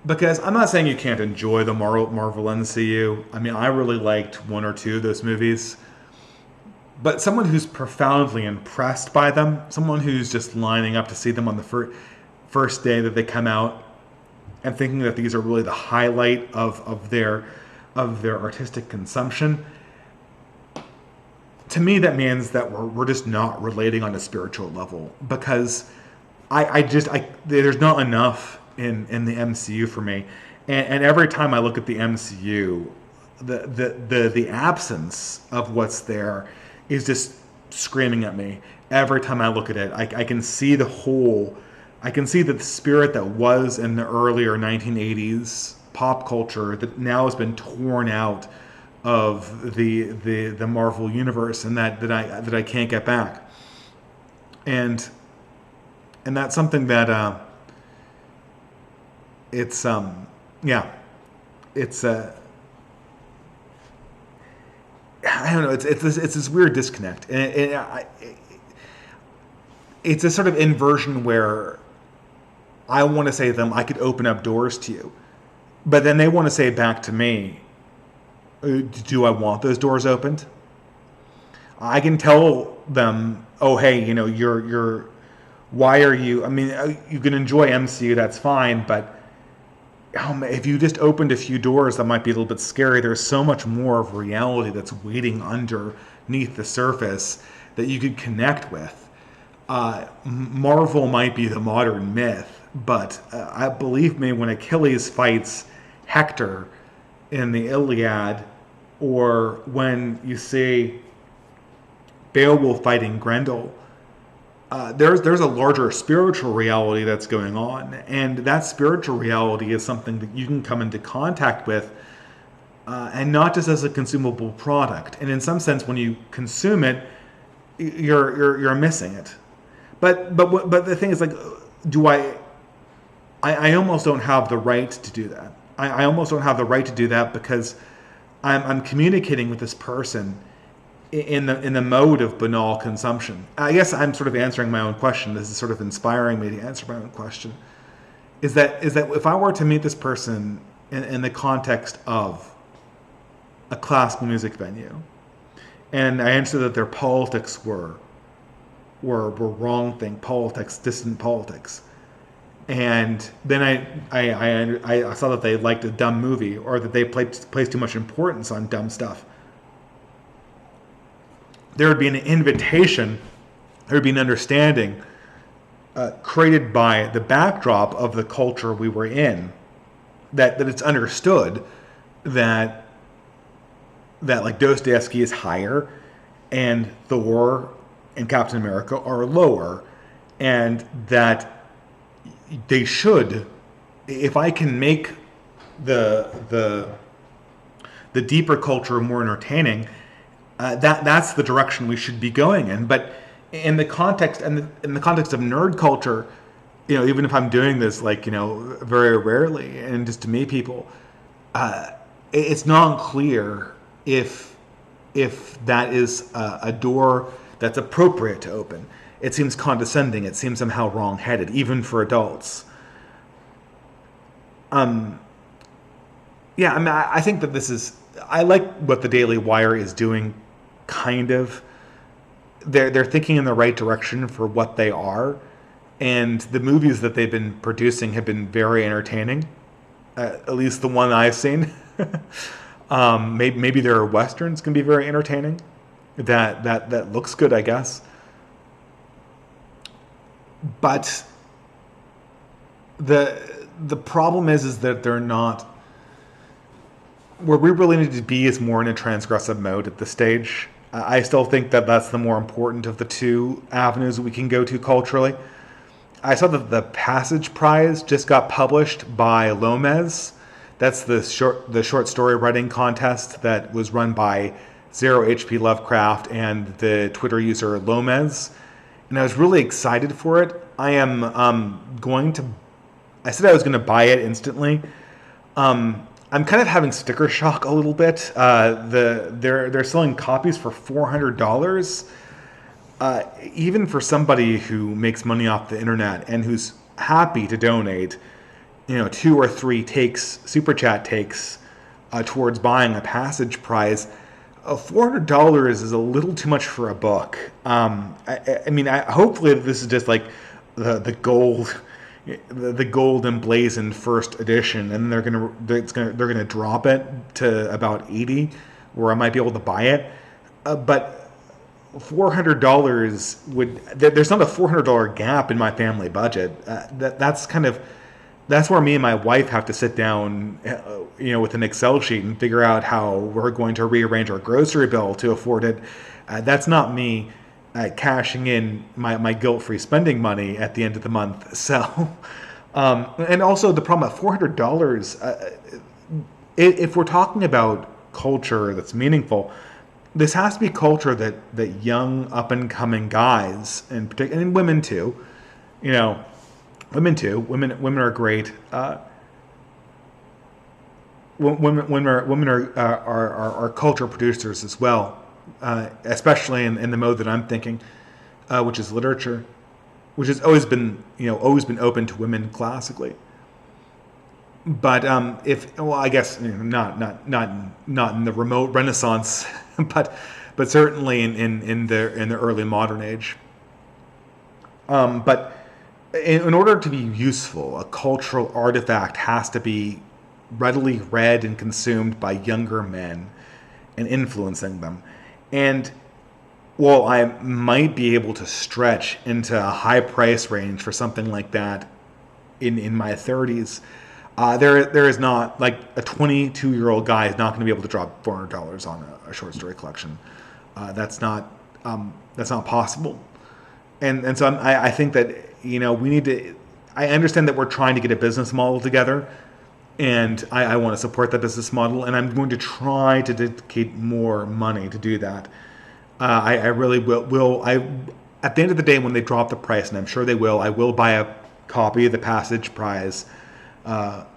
Because I'm not saying you can't enjoy the Marvel MCU. I mean, I really liked one or two of those movies. But someone who's profoundly impressed by them, someone who's just lining up to see them on the first day that they come out, and thinking that these are really the highlight of their artistic consumption, to me that means that we're just not relating on a spiritual level. Because there's not enough in the MCU for me, and every time I look at the MCU, the absence of what's there is just screaming at me. Every time I look at it, I can see the hole I can see that the spirit that was in the earlier 1980s pop culture that now has been torn out of the Marvel universe, and that I can't get back. And that's something that it's yeah, it's I don't know, it's this weird disconnect, and it's a sort of inversion where I want to say to them, I could open up doors to you, but then they want to say back to me, do I want those doors opened? I can tell them, oh hey, you're why are you? I mean, you can enjoy MCU, that's fine, but if you just opened a few doors, that might be a little bit scary. There's so much more of reality that's waiting underneath the surface that you could connect with. Marvel might be the modern myth, but I believe me, when Achilles fights Hector in the Iliad, or when you see Beowulf fighting Grendel, there's a larger spiritual reality that's going on, and that spiritual reality is something that you can come into contact with, and not just as a consumable product. And in some sense, when you consume it, you're missing it. But the thing is, like, do I almost don't have the right to do that. I almost don't have the right to do that because I'm communicating with this person in the mode of banal consumption. I guess I'm sort of answering my own question. This is sort of inspiring me to answer my own question. Is that if I were to meet this person in the context of a classical music venue, and I understood that their politics were wrong thing, politics, distant politics, and then I saw that they liked a dumb movie, or that they placed too much importance on dumb stuff, there would be an invitation, there would be an understanding created by the backdrop of the culture we were in, that it's understood that like Dostoevsky is higher and Thor and Captain America are lower, and that they should, if I can make the deeper culture more entertaining, that's the direction we should be going in. But in the context of nerd culture, even if I'm doing this, like, very rarely and just to meet people, it's not clear if that is a door that's appropriate to open. It seems condescending. It seems somehow wrong-headed, even for adults. Yeah, I mean, I think that this is. I like what the Daily Wire is doing. Kind of, they're thinking in the right direction for what they are, and the movies that they've been producing have been very entertaining. At least the one I've seen. Maybe their westerns can be very entertaining. That looks good, I guess. But the problem is that they're not. Where we really need to be is more in a transgressive mode at this stage. I still think that that's the more important of the two avenues we can go to culturally. I saw that the Passage Prize just got published by Lomez. That's the short story writing contest that was run by Zero HP Lovecraft and the Twitter user Lomez. And I was really excited for it. I am I said I was going to buy it instantly. I'm kind of having sticker shock a little bit. They're selling copies for $400. Even for somebody who makes money off the internet and who's happy to donate, 2 or 3 super chat takes towards buying a Passage Prize, $400 is a little too much for a book. I mean, hopefully this is just like the gold. The gold emblazoned first edition, and they're gonna drop it to about $80, where I might be able to buy it. But $400 there's not a $400 gap in my family budget. That's where me and my wife have to sit down, with an Excel sheet and figure out how we're going to rearrange our grocery bill to afford it. That's not me cashing in my guilt-free spending money at the end of the month. So, and also the problem at $400, if we're talking about culture that's meaningful, this has to be culture that young up-and-coming guys, and women too, you know, women are great. Women are culture producers as well, especially in the mode that I'm thinking, which is literature, which has always been open to women classically. But I guess not in the remote Renaissance, but certainly in the early modern age. But in order to be useful, a cultural artifact has to be readily read and consumed by younger men and influencing them. And while I might be able to stretch into a high price range for something like that in my 30s, there is not, like, a 22-year-old guy is not going to be able to drop $400 on a short story collection. That's not possible. And so I think that, we need to. I understand that we're trying to get a business model together, and I want to support that business model, and I'm going to try to dedicate more money to do that. I really will. At the end of the day, when they drop the price, and I'm sure they will, I will buy a copy of the Passage Prize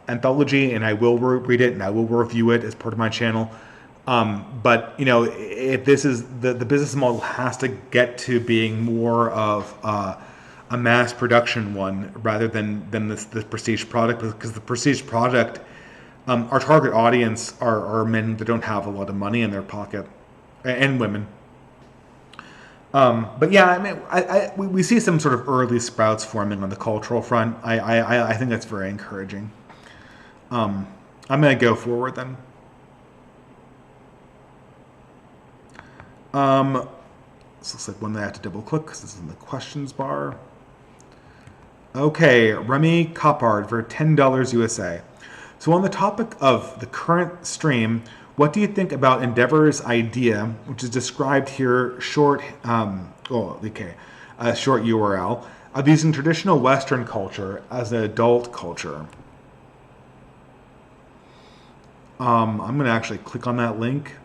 anthology, and I will read it, and I will review it as part of my channel. But if this is the business model, has to get to being more of a mass production one rather than this prestige product, because the prestige product, our target audience are men that don't have a lot of money in their pocket, and women. But yeah, I mean, we see some sort of early sprouts forming on the cultural front. I think that's very encouraging. I'm gonna go forward then. This looks like one that I have to double click because this is in the questions bar. Okay, Remy Coppard for $10 USA. So on the topic of the current stream, what do you think about Endeavor's idea, which is described here, short URL, of using traditional Western culture as an adult culture? I'm going to actually click on that link.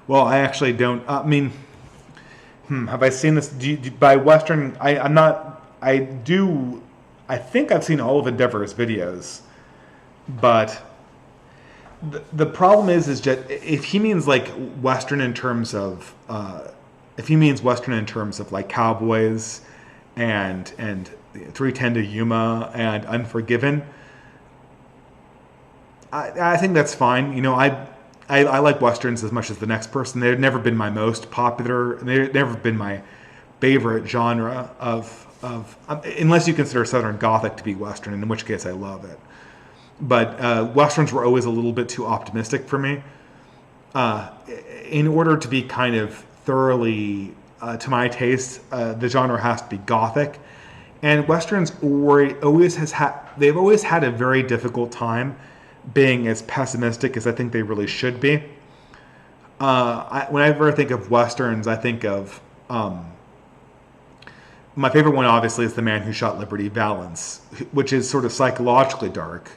Well, I actually don't. Have I seen this? By Western, I'm not. I do. I think I've seen all of Endeavor's videos, but the problem is that if he means like Western in terms of, like Cowboys and 310 to Yuma and Unforgiven, I think that's fine. I like Westerns as much as the next person. They've never been my most popular. They've never been my favorite genre of unless you consider Southern Gothic to be Western, in which case I love it. But Westerns were always a little bit too optimistic for me. In order to be kind of thoroughly to my taste, the genre has to be Gothic. And Westerns they've always had a very difficult time being as pessimistic as I think they really should be. Whenever I think of Westerns, I think of my favorite one, obviously, is The Man Who Shot Liberty Valance, which is sort of psychologically dark,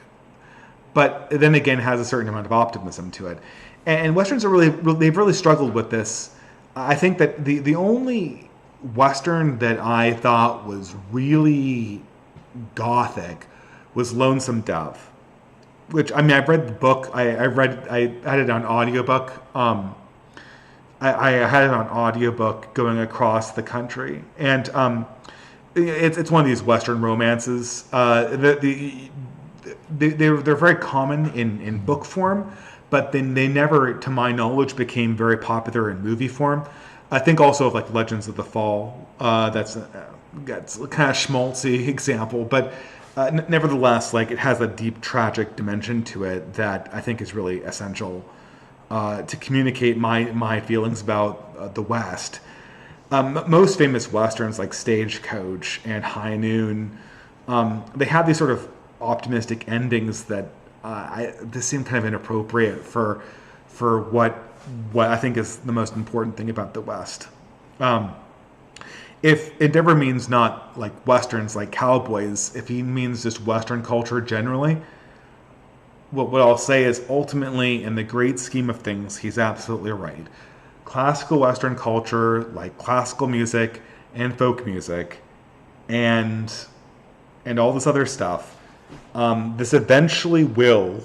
but then again has a certain amount of optimism to it. And Westerns they've really struggled with this. I think that the only Western that I thought was really Gothic was Lonesome Dove, which, I mean, I've read the book. I had it on audiobook. I had it on audiobook going across the country, and it's one of these Western romances. They're very common in book form, but then they never, to my knowledge, became very popular in movie form. I think also of like Legends of the Fall. That's a kind of schmaltzy example, but nevertheless, like, it has a deep tragic dimension to it that I think is really essential to communicate my feelings about the West. Most famous Westerns like Stagecoach and High Noon, they have these sort of optimistic endings that this seem kind of inappropriate for what I think is the most important thing about the West. Um, if Endeavor means not like westerns like cowboys, if he means just Western culture generally, what I'll say is ultimately, in the great scheme of things, he's absolutely right. Classical Western culture, like classical music and folk music, and all this other stuff, this eventually will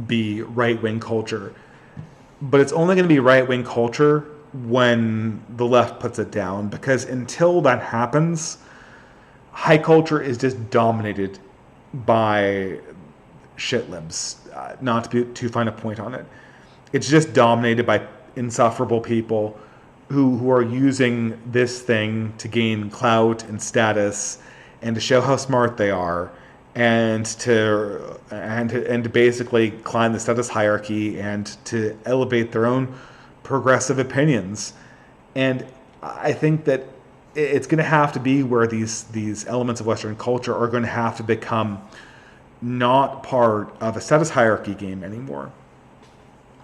be right wing culture, but it's only going to be right wing culture when the left puts it down. Because until that happens, high culture is just dominated by shit libs. Not to be too fine a point on it, it's just dominated by insufferable people who are using this thing to gain clout and status and to show how smart they are, and to basically climb the status hierarchy and to elevate their own progressive opinions. And I think that it's going to have to be where these elements of Western culture are going to have to become not part of a status hierarchy game anymore.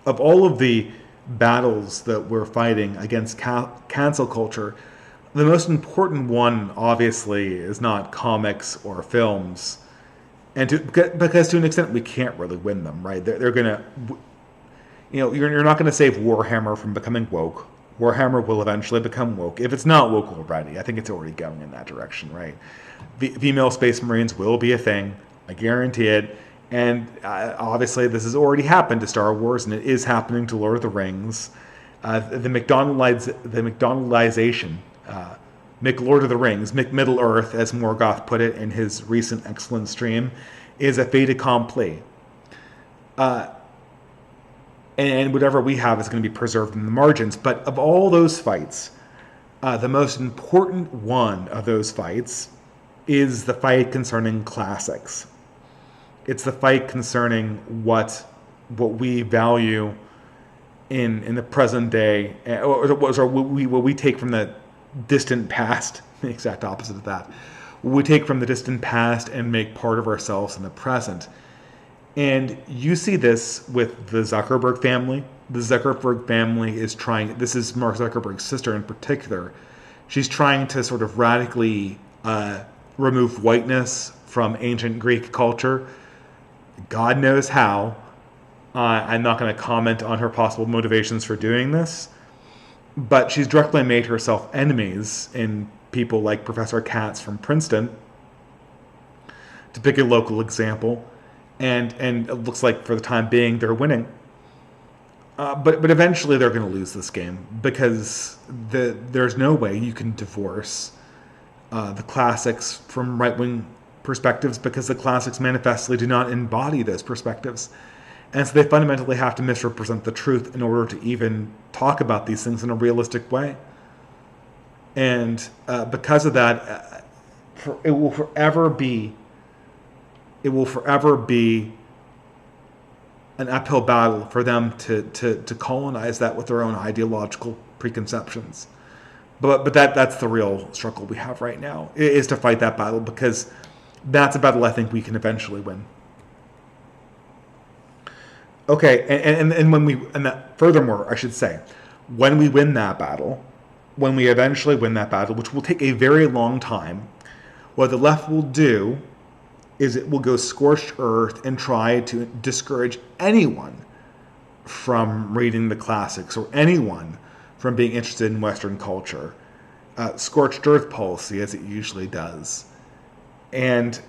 Of all of the battles that we're fighting against cancel culture, the most important one, obviously, is not comics or films, and because to an extent we can't really win them, right? They're gonna, you're not going to save Warhammer from becoming woke. Warhammer will eventually become woke if it's not woke already. I think it's already going in that direction, right? Female Space Marines will be a thing. I guarantee it. And obviously, this has already happened to Star Wars, and it is happening to Lord of the Rings. The McDonaldization, Lord of the Rings, Middle Earth, as Morgoth put it in his recent excellent stream, is a fait accompli. And whatever we have is going to be preserved in the margins. But of all those fights, the most important one of those fights is the fight concerning classics. It's the fight concerning what we value in the present day, or what we take from the distant past, the exact opposite of that. What we take from the distant past and make part of ourselves in the present. And you see this with the Zuckerberg family. The Zuckerberg family is trying, this is Mark Zuckerberg's sister in particular, she's trying to sort of radically remove whiteness from ancient Greek culture. God knows how. I'm not going to comment on her possible motivations for doing this, but she's directly made herself enemies in people like Professor Katz from Princeton, to pick a local example, and it looks like for the time being they're winning. But eventually they're going to lose this game, because there's no way you can divorce the classics from right-wing perspectives, because the classics manifestly do not embody those perspectives. And so they fundamentally have to misrepresent the truth in order to even talk about these things in a realistic way. And because of that, it will forever be an uphill battle for them to colonize that with their own ideological preconceptions. But that's the real struggle we have right now, is to fight that battle, because that's a battle I think we can eventually win. Okay, furthermore, I should say, when we win that battle, when we eventually win that battle, which will take a very long time, what the left will do is it will go scorched earth and try to discourage anyone from reading the classics, or anyone from being interested in Western culture. Scorched earth policy, as it usually does. And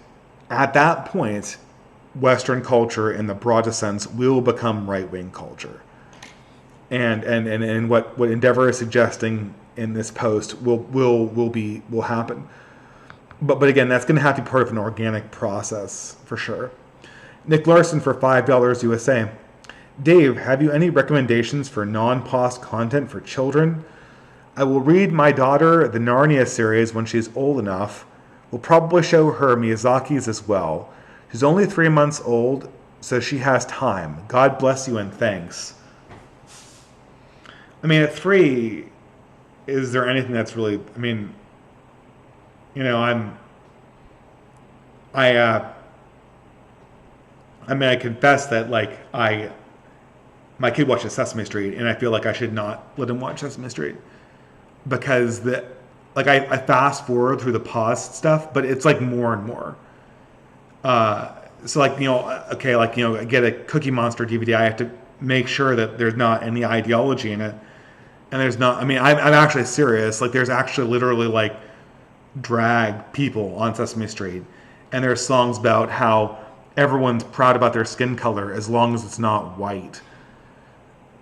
at that point, Western culture, in the broadest sense, will become right-wing culture. And what Endeavor is suggesting in this post will happen. But again, that's going to have to be part of an organic process, for sure. Nick Larson for $5 USA. Dave, have you any recommendations for non-POS content for children? I will read my daughter the Narnia series when she's old enough. We'll probably show her Miyazaki's as well. She's only 3 months old, so she has time. God bless you and thanks. I mean, at 3, is there anything that's really... I mean, I confess that, my kid watches Sesame Street, and I feel like I should not let him watch Sesame Street. because I fast forward through the paused stuff, but it's like more and more. So like, okay, like, I get a Cookie Monster DVD. I have to make sure that there's not any ideology in it. And there's not, I mean, I'm actually serious. Like, there's actually literally like drag people on Sesame Street. And there's songs about how everyone's proud about their skin color as long as it's not white.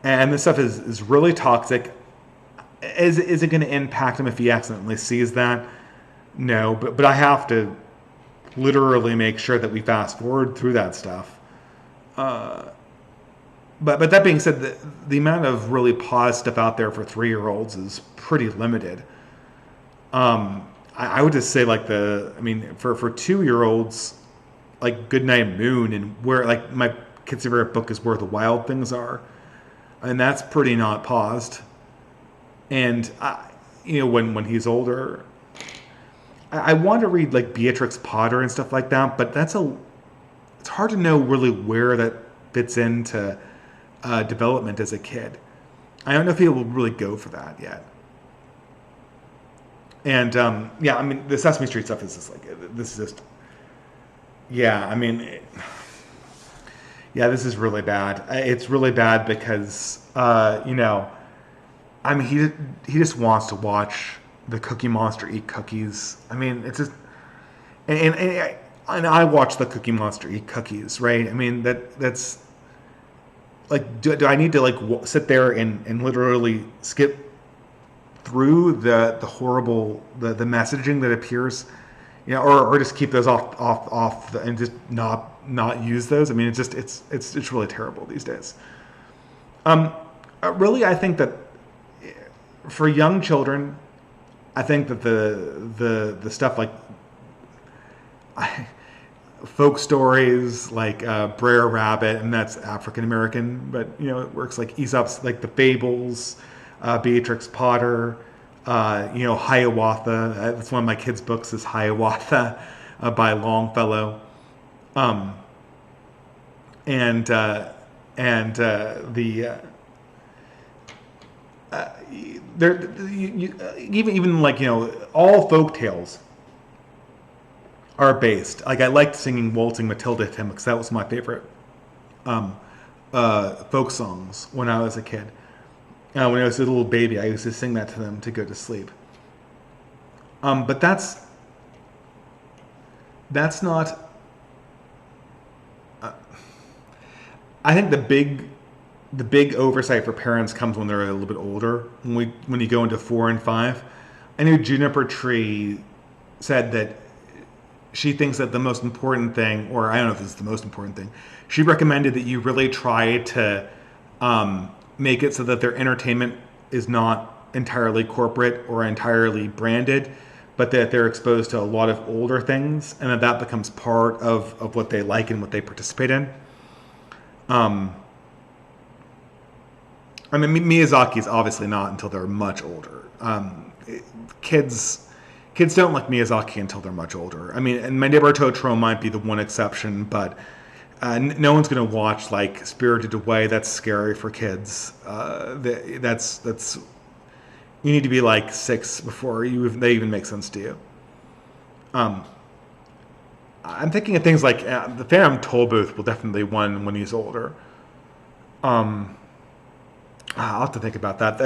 And this stuff is really toxic. Is it going to impact him if he accidentally sees that? No, but I have to literally make sure that we fast forward through that stuff. But that being said, the amount of really paused stuff out there for 3-year-olds is pretty limited. I would just say like for 2-year-olds, like Goodnight Moon, and where like my kid's favorite book is Where the Wild Things Are, and that's pretty not paused. And when he's older, I want to read like Beatrix Potter and stuff like that, but it's hard to know really where that fits into development as a kid. I don't know if he will really go for that yet. And the Sesame Street stuff is just like, this is just, this is really bad. It's really bad because he just wants to watch the Cookie Monster eat cookies. I mean, it's just, and I watch the Cookie Monster eat cookies, right? I mean, that's like, do I need to like sit there and literally skip through the horrible the messaging that appears, or just keep those off and just not use those? I mean, it's really terrible these days. Really, I think that for young children, I think that the stuff like folk stories like Brer Rabbit, and that's African American, but it works, like Aesop's, like the fables, Beatrix Potter, Hiawatha. That's one of my kids' books, is Hiawatha by Longfellow, even like all folk tales are based. Like, I liked singing Waltzing Matilda to him because that was my favorite folk songs when I was a kid. When I was a little baby, I used to sing that to them to go to sleep. But that's not. I think the big oversight for parents comes when they're a little bit older. When you go into 4 and 5, I knew Juniper Tree said that she thinks that the most important thing, or I don't know if this is the most important thing, she recommended that you really try to make it so that their entertainment is not entirely corporate or entirely branded, but that they're exposed to a lot of older things, and that becomes part of what they like and what they participate in. Miyazaki's obviously not until they're much older. Kids don't like Miyazaki until they're much older. And My Neighbor Totoro might be the one exception, but no one's going to watch like Spirited Away. That's scary for kids. That's you need to be like 6 before they even make sense to you. I'm thinking of things like the Phantom Tollbooth will definitely win when he's older. I'll have to think about that.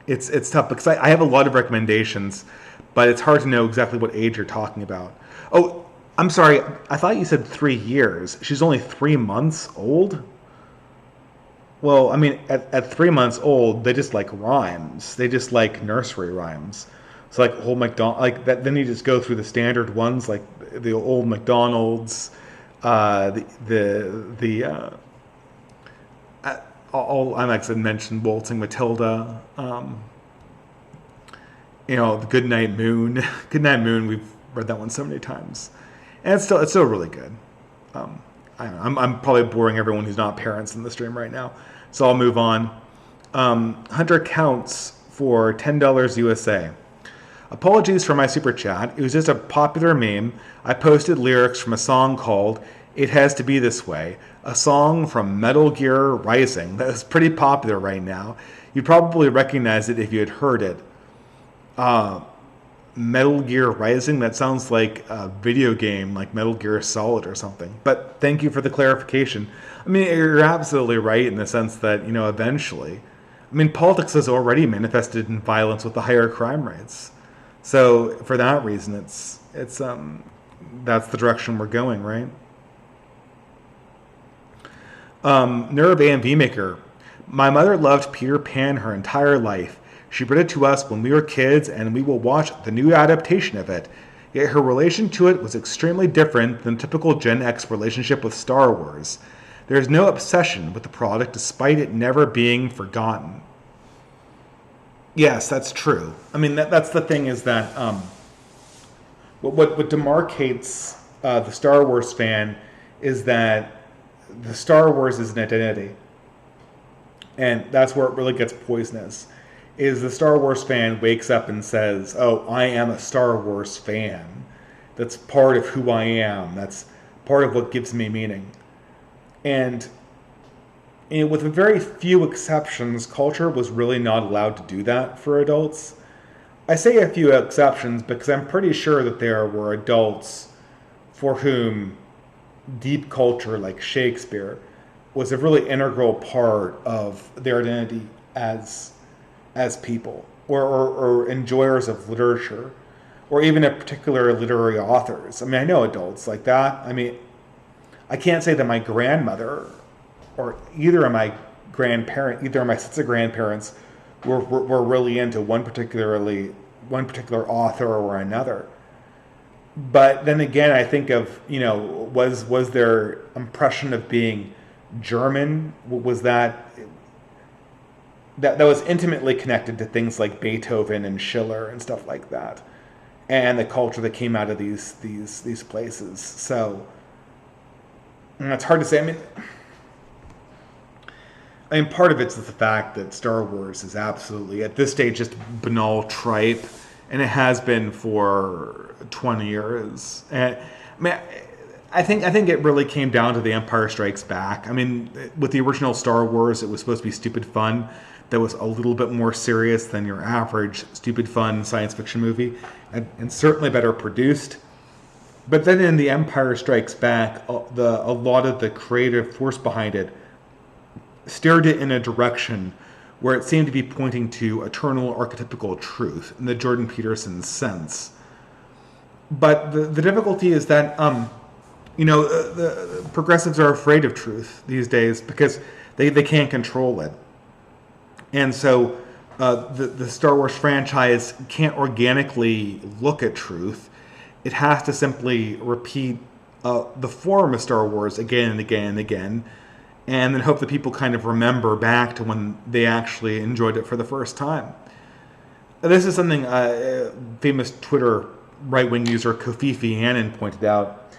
It's tough because I have a lot of recommendations, but it's hard to know exactly what age you're talking about. Oh, I'm sorry. I thought you said 3 years. She's only 3 months old? Well, at 3 months old, they just like rhymes. They just like nursery rhymes. So like old MacDonald, like that. Then you just go through the standard ones, like the old McDonald's, I like I mentioned Waltzing Matilda, the Goodnight Moon. Goodnight Moon, we've read that one so many times, and it's still really good. I'm probably boring everyone who's not parents in the stream right now, so I'll move on. Hunter Counts for $10 USA. Apologies for my super chat. It was just a popular meme. I posted lyrics from a song called It Has to Be This Way, a song from Metal Gear Rising that is pretty popular right now. You'd probably recognize it if you had heard it. Metal Gear Rising, that sounds like a video game like Metal Gear Solid or something. But thank you for the clarification. I mean, you're absolutely right in the sense that, eventually, I mean, politics has already manifested in violence with the higher crime rates. So for that reason, it's that's the direction we're going, right? Nerve AMV Maker. My mother loved Peter Pan her entire life. She read it to us when we were kids, and we will watch the new adaptation of it. Yet her relation to it was extremely different than typical Gen X relationship with Star Wars. There is no obsession with the product despite it never being forgotten. Yes, that's true. I mean, that's the thing is that what demarcates the Star Wars fan is that the Star Wars is an identity. And that's where it really gets poisonous. Is the Star Wars fan wakes up and says, oh, I am a Star Wars fan. That's part of who I am. That's part of what gives me meaning. And with very few exceptions, culture was really not allowed to do that for adults. I say a few exceptions because I'm pretty sure that there were adults for whom deep culture, like Shakespeare, was a really integral part of their identity as people, or enjoyers of literature, or even a particular literary authors. I mean, I know adults like that. I mean, I can't say that my grandmother or either of my sets of grandparents were really into one particular author or another. But then again, I think of, was their impression of being German, was that was intimately connected to things like Beethoven and Schiller and stuff like that, and the culture that came out of these places. So it's hard to say. I mean, part of it's the fact that Star Wars is absolutely at this stage just banal tripe, and it has been for 20 years. And I think it really came down to The Empire Strikes Back. I mean, with the original Star Wars, it was supposed to be stupid fun. That was a little bit more serious than your average stupid fun science fiction movie, and certainly better produced. But then in The Empire Strikes Back, a lot of the creative force behind it steered it in a direction where it seemed to be pointing to eternal archetypical truth in the Jordan Peterson sense. But the difficulty is that the progressives are afraid of truth these days because they can't control it. And so the Star Wars franchise can't organically look at truth. It has to simply repeat the form of Star Wars again and again and again, and then hope that people kind of remember back to when they actually enjoyed it for the first time. This is something famous Twitter right-wing user Kofifi Annan pointed out.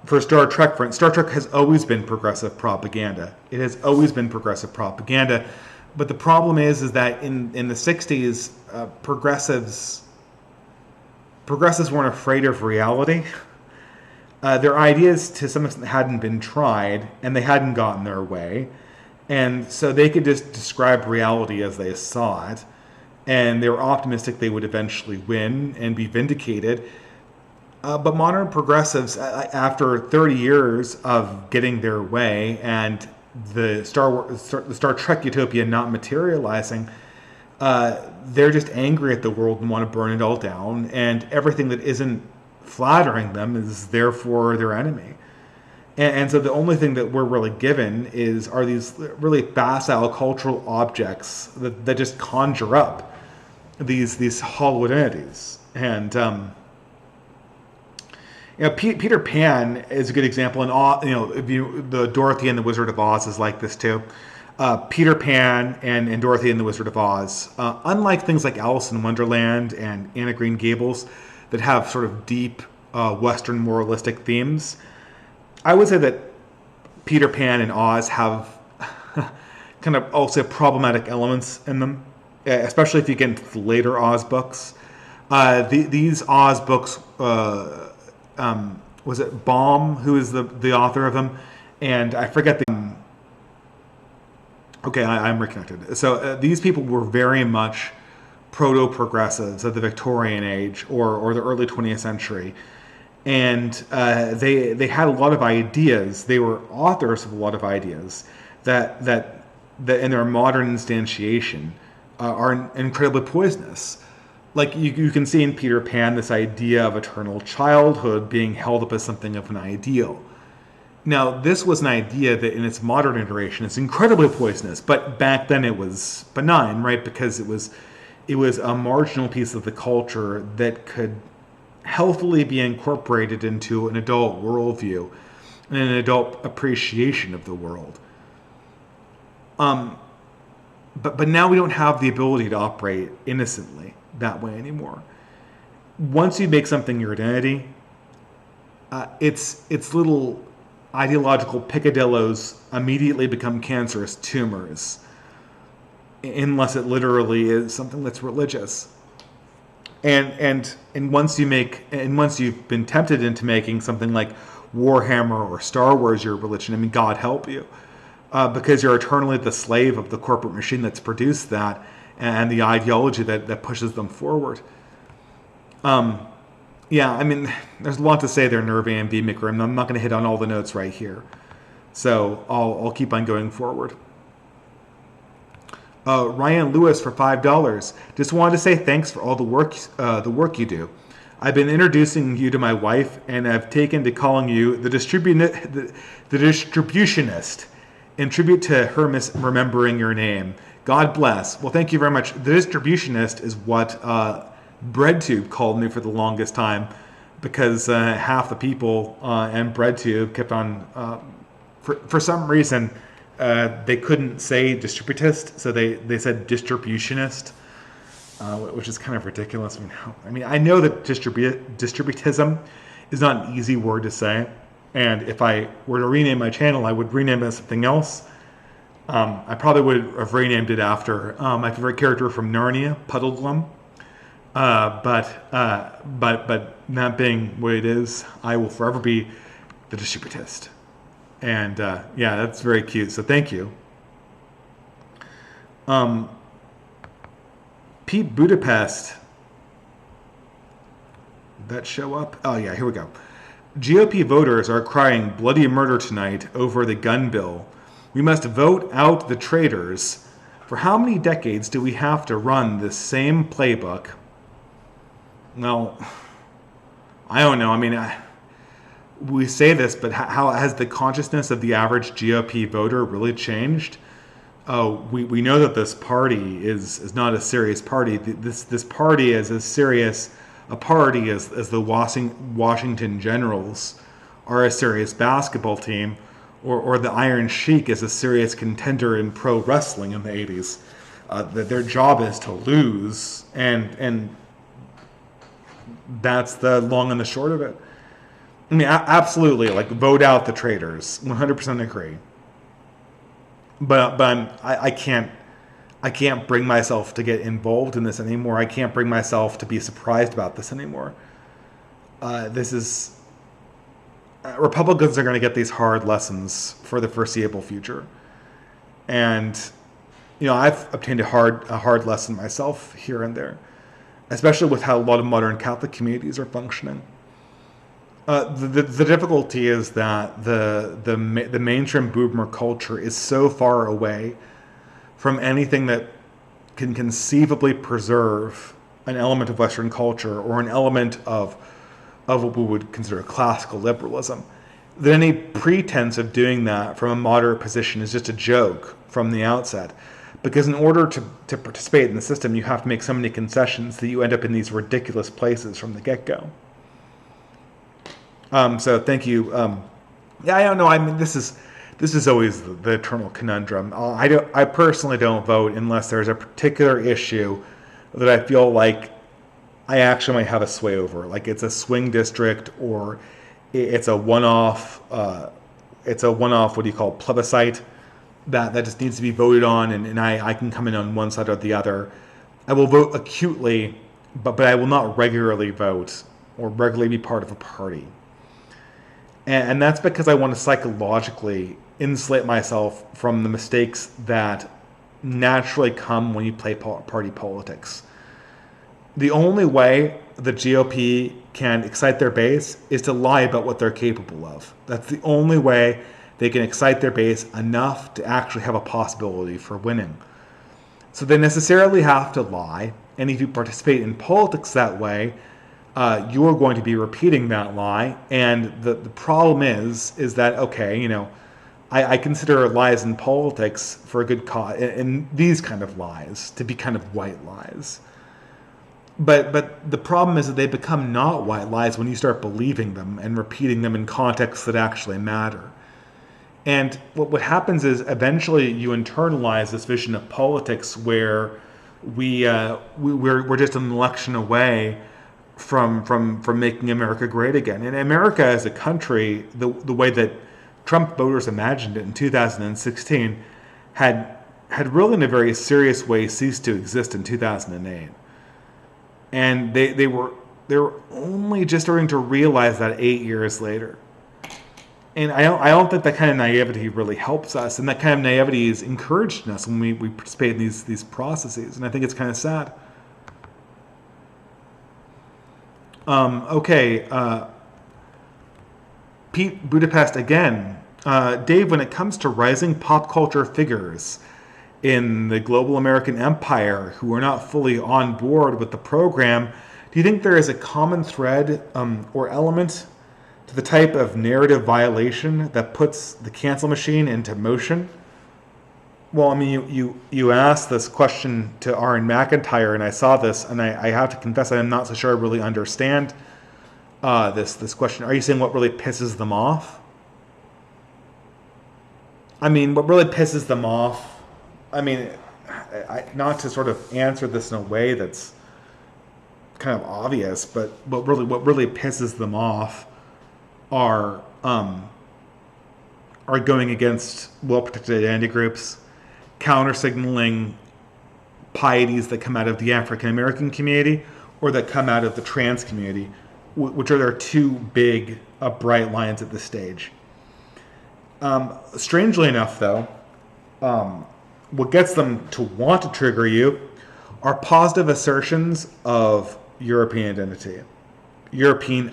For Star Trek has always been progressive propaganda. It has always been progressive propaganda. But the problem is that in the 60s, progressives weren't afraid of reality. Their ideas, to some extent, hadn't been tried, and they hadn't gotten their way. And so they could just describe reality as they saw it. And they were optimistic they would eventually win and be vindicated. But modern progressives, after 30 years of getting their way and the Star Trek utopia not materializing, they're just angry at the world and want to burn it all down, and everything that isn't flattering them is therefore their enemy. And so the only thing that we're really given are these really facile cultural objects that just conjure up these hollow entities. And Peter Pan is a good example, and the Dorothy and the Wizard of Oz is like this too. Peter Pan and Dorothy and the Wizard of Oz, unlike things like Alice in Wonderland and Anne of Green Gables that have sort of deep Western moralistic themes, I would say that Peter Pan and Oz have kind of also problematic elements in them, especially if you get into the later Oz books. These Oz books was it Baum, who is the author of them, and I forget the. Okay, I'm reconnected. So these people were very much proto-progressives of the Victorian age or the early 20th century, and they had a lot of ideas. They were authors of a lot of ideas that in their modern instantiation are incredibly poisonous. Like you can see in Peter Pan this idea of eternal childhood being held up as something of an ideal. Now, this was an idea that in its modern iteration is incredibly poisonous, but back then it was benign, right? Because it was a marginal piece of the culture that could healthily be incorporated into an adult worldview and an adult appreciation of the world. But now we don't have the ability to operate innocently that way anymore. Once you make something your identity, its little ideological picadillos immediately become cancerous tumors, unless it literally is something that's religious. And once you've been tempted into making something like Warhammer or Star Wars your religion, I mean, God help you, because you're eternally the slave of the corporate machine that's produced that and the ideology that pushes them forward. Yeah, I mean, there's a lot to say there, Nerve and Beemaker, and I'm not going to hit on all the notes right here. So I'll keep on going forward. Ryan Lewis for $5. Just wanted to say thanks for all the work you do. I've been introducing you to my wife, and I've taken to calling you the distributionist in tribute to her misremembering your name. God bless. Well, thank you very much. The distributionist is what BreadTube called me for the longest time, because half the people and BreadTube kept on, for some reason, they couldn't say distributist, so they said distributionist, which is kind of ridiculous. I mean, I know that distributism is not an easy word to say, and if I were to rename my channel, I would rename it as something else. I probably would have renamed it after my favorite character from Narnia, Puddleglum. But that being what it is, I will forever be the distributist. And yeah, that's very cute. So thank you. Pete Budapest. Did that show up? Oh yeah, here we go. GOP voters are crying bloody murder tonight over the gun bill. We must vote out the traitors. For how many decades do we have to run this same playbook? Well, I don't know. I mean, we say this, but how has the consciousness of the average GOP voter really changed? We know that this party is not a serious party. This party is as serious a party as the Washington Generals are a serious basketball team, or the Iron Sheik is a serious contender in pro wrestling in the 80s. That their job is to lose, and that's the long and the short of it. I mean, absolutely, like, vote out the traitors. 100% agree. But I can't bring myself to get involved in this anymore. I can't bring myself to be surprised about this anymore. Republicans are going to get these hard lessons for the foreseeable future. And, you know, I've obtained a hard lesson myself here and there, especially with how a lot of modern Catholic communities are functioning. The difficulty is that the mainstream boomer culture is so far away from anything that can conceivably preserve an element of Western culture or an element of what we would consider classical liberalism, that any pretense of doing that from a moderate position is just a joke from the outset. Because in order to participate in the system, you have to make so many concessions that you end up in these ridiculous places from the get-go. So thank you. Yeah, I don't know. I mean, this is always the eternal conundrum. I personally don't vote unless there's a particular issue that I feel like I actually might have a sway over. Like it's a swing district, or it's a one-off. What do you call it, plebiscite that just needs to be voted on, and I can come in on one side or the other. I will vote acutely, but I will not regularly vote or regularly be part of a party. And that's because I want to psychologically insulate myself from the mistakes that naturally come when you play party politics. The only way the GOP can excite their base is to lie about what they're capable of. That's the only way they can excite their base enough to actually have a possibility for winning. So they necessarily have to lie, and if you participate in politics that way, you're going to be repeating that lie. And the problem is that, okay, I consider lies in politics for a good cause, and these kind of lies to be kind of white lies. But the problem is that they become not white lies when you start believing them and repeating them in contexts that actually matter. And what happens is eventually you internalize this vision of politics where we're just an election away from making America great again. And America as a country, the way that Trump voters imagined it in 2016, had really in a very serious way ceased to exist in 2008. And they were only just starting to realize that 8 years later. And I don't think that kind of naivety really helps us, and that kind of naivety is encouraged in us when we participate in these processes, and I think it's kind of sad. Pete Budapest again. Dave, when it comes to rising pop culture figures in the global American empire who are not fully on board with the program, do you think there is a common thread or element to the type of narrative violation that puts the cancel machine into motion? Well, I mean, you asked this question to Aaron McIntyre, and I saw this, and I have to confess I'm not so sure I really understand this question. Are you saying what really pisses them off? I mean, what really pisses them off, I mean, not to sort of answer this in a way that's kind of obvious, but what really pisses them off are going against well-protected identity groups, counter-signaling pieties that come out of the African-American community or that come out of the trans community, which are their two big bright lines at this stage. Strangely enough, though, what gets them to want to trigger you are positive assertions of European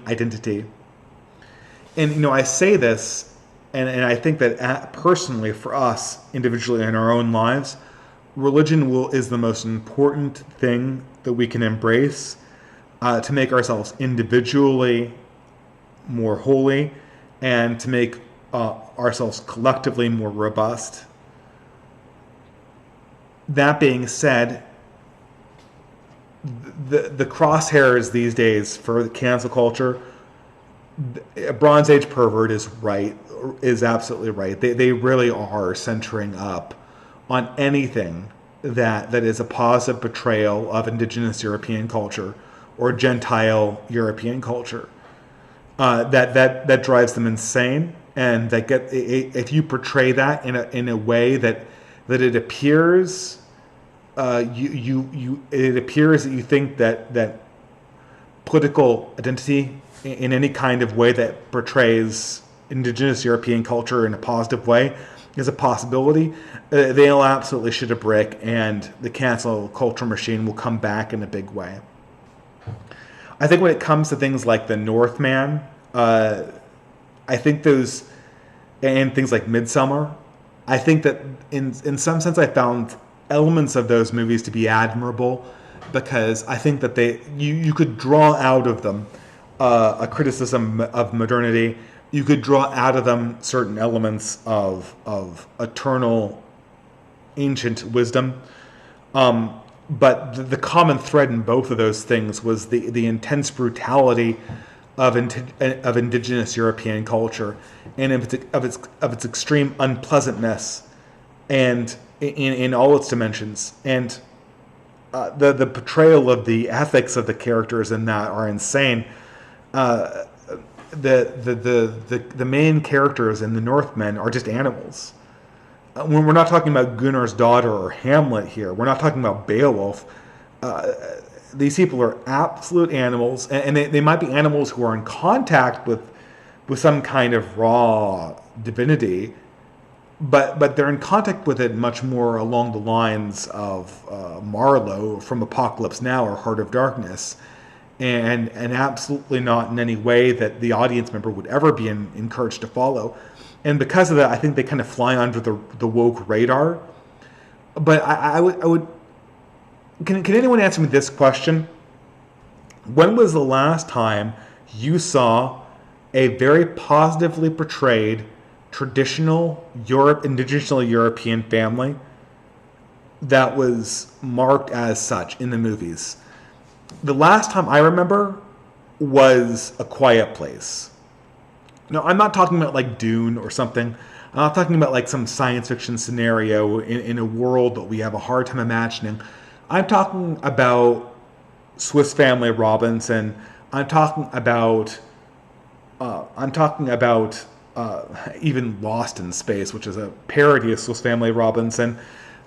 identity. And, I say this, and I think that personally for us, individually in our own lives, religion is the most important thing that we can embrace to make ourselves individually more holy and to make ourselves collectively more robust. That being said, the crosshairs these days for the cancel culture, a Bronze Age pervert is absolutely right. They really are centering up on anything that is a positive portrayal of indigenous European culture or Gentile European culture. That drives them insane, and if you portray that in a way that it appears it appears that you think that political identity in any kind of way that portrays indigenous European culture in a positive way is a possibility, they'll absolutely shit a brick, and the cancel culture machine will come back in a big way. I think when it comes to things like the Northman, I think those, and things like Midsummer, I think that in some sense I found elements of those movies to be admirable, because I think that you could draw out of them a criticism of modernity. You could draw out of them certain elements of eternal ancient wisdom. But the common thread in both of those things was the intense brutality of indigenous European culture and of its extreme unpleasantness, and in all its dimensions. And the portrayal of the ethics of the characters in that are insane. The main characters in the Northmen are just animals. When we're not talking about Gunnar's daughter or Hamlet here, we're not talking about Beowulf. These people are absolute animals, and they might be animals who are in contact with with some kind of raw divinity, but they're in contact with it much more along the lines of Marlowe from Apocalypse Now or Heart of Darkness, and absolutely not in any way that the audience member would ever be encouraged to follow. And because of that, I think they kind of fly under the woke radar. But I would can anyone answer me this question? When was the last time you saw a very positively portrayed traditional indigenous European family that was marked as such in the movies? The last time I remember was A Quiet Place. No, I'm not talking about like Dune or something. I'm not talking about like some science fiction scenario in a world that we have a hard time imagining. I'm talking about Swiss Family Robinson. I'm talking about even Lost in Space, which is a parody of Swiss Family Robinson.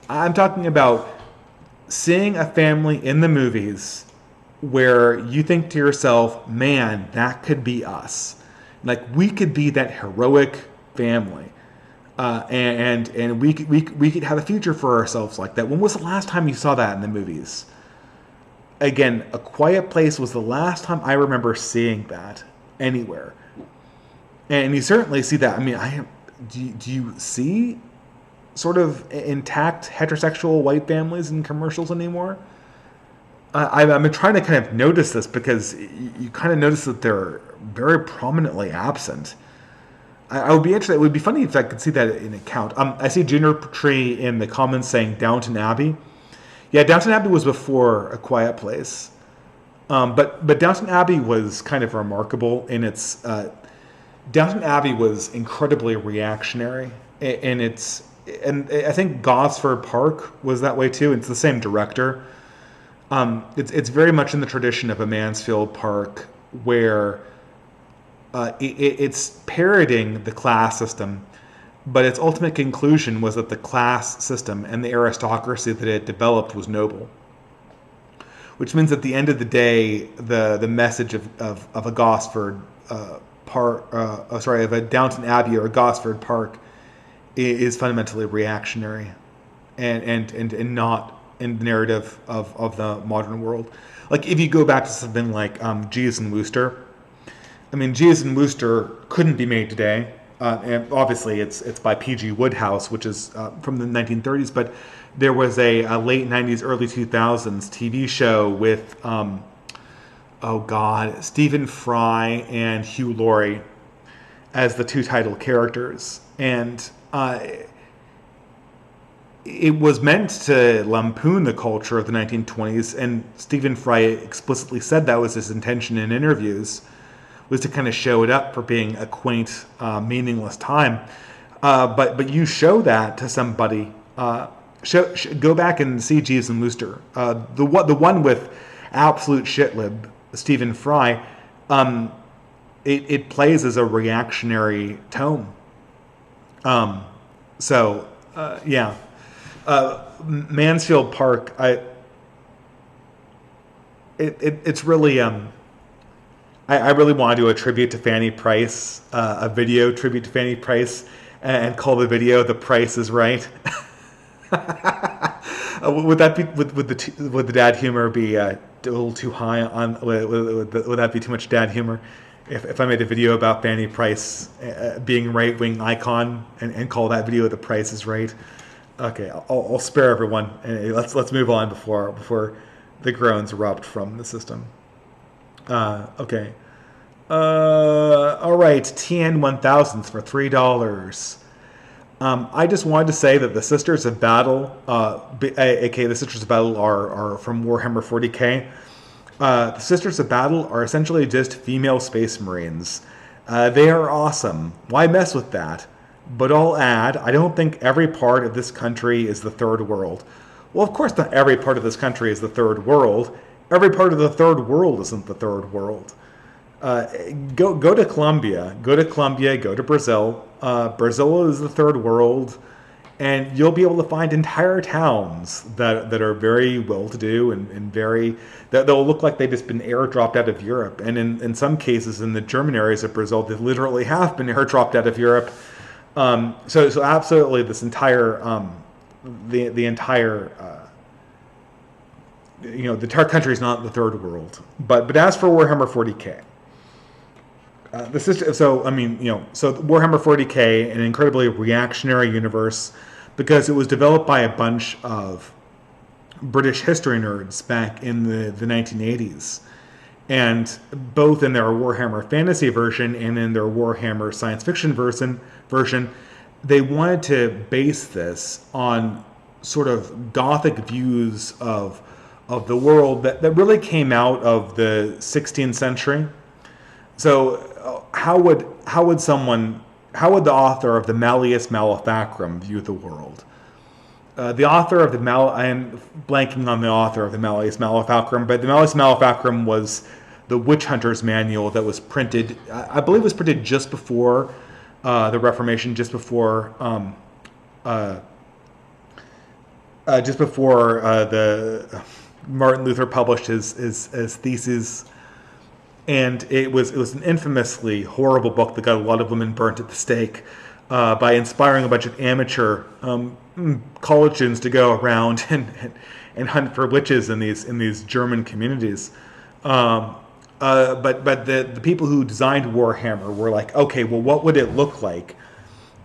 I'm talking about seeing a family in the movies where you think to yourself, man, that could be us. Like, we could be that heroic family. And we could have a future for ourselves like that. When was the last time you saw that in the movies? Again, A Quiet Place was the last time I remember seeing that anywhere. And you certainly see that. I mean, do you see sort of intact heterosexual white families in commercials anymore? I've been trying to kind of notice this because you kind of notice that they're very prominently absent. I would be interested. It would be funny if I could see that in a count. I see Junior Petrie in the comments saying Downton Abbey. Yeah, Downton Abbey was before A Quiet Place. But Downton Abbey was kind of remarkable in its... Downton Abbey was incredibly reactionary in its... And I think Gosford Park was that way too. It's the same director. It's very much in the tradition of a Mansfield Park where it's parroting the class system, but its ultimate conclusion was that the class system and the aristocracy that it developed was noble. Which means at the end of the day, the message of a Gosford Park, of a Downton Abbey or a Gosford Park is fundamentally reactionary and not in the narrative of the modern world. Like, if you go back to something like Jeeves and Wooster, I mean, Jeeves and Wooster couldn't be made today. And obviously, it's by P.G. Wodehouse, which is from the 1930s. But there was a late 90s, early 2000s TV show with, Stephen Fry and Hugh Laurie as the two title characters. And it was meant to lampoon the culture of the 1920s. And Stephen Fry explicitly said that was his intention in interviews, was to kind of show it up for being a quaint, meaningless time. But you show that to somebody. Go back and see Jeeves and Wooster. The one with absolute shitlib, Stephen Fry, it plays as a reactionary tone. Mansfield Park, it's really... I really want to do a tribute to Fanny Price, a video tribute to Fanny Price, and call the video "The Price Is Right." Would that be would the dad humor be a little too high on? Would that be too much dad humor? If I made a video about Fanny Price being right wing icon and call that video "The Price Is Right"? Okay, I'll spare everyone. Let's move on before the groans erupt from the system. Okay. All right. TN 1000s for $3. I just wanted to say that the Sisters of Battle, aka the Sisters of Battle, are from Warhammer 40k. The Sisters of Battle are essentially just female space marines. They are awesome. Why mess with that? But I'll add, I don't think every part of this country is the third world. Well, of course not every part of this country is the third world. Every part of the third world isn't the third world. Go to Colombia. Go to Brazil. Brazil is the third world. And you'll be able to find entire towns that are very well-to-do and very that they'll look like they've just been airdropped out of Europe. And in some cases, in the German areas of Brazil, they literally have been airdropped out of Europe. So absolutely, this entire the entire the entire country is not the third world. But as for Warhammer 40K. This is so. So Warhammer 40K, an incredibly reactionary universe, because it was developed by a bunch of British history nerds back in the 1980s, and both in their Warhammer Fantasy version and in their Warhammer Science Fiction version, they wanted to base this on sort of Gothic views of the world that really came out of the 16th century. So how would the author of the Malleus Maleficarum view the world? The author of I am blanking on the author of the Malleus Maleficarum, but the Malleus Maleficarum was the witch hunter's manual that was printed. I believe it was printed just before the Reformation, just before the Martin Luther published his theses. And it was an infamously horrible book that got a lot of women burnt at the stake by inspiring a bunch of amateur college students to go around and hunt for witches in these German communities. But the people who designed Warhammer were like, okay, well, what would it look like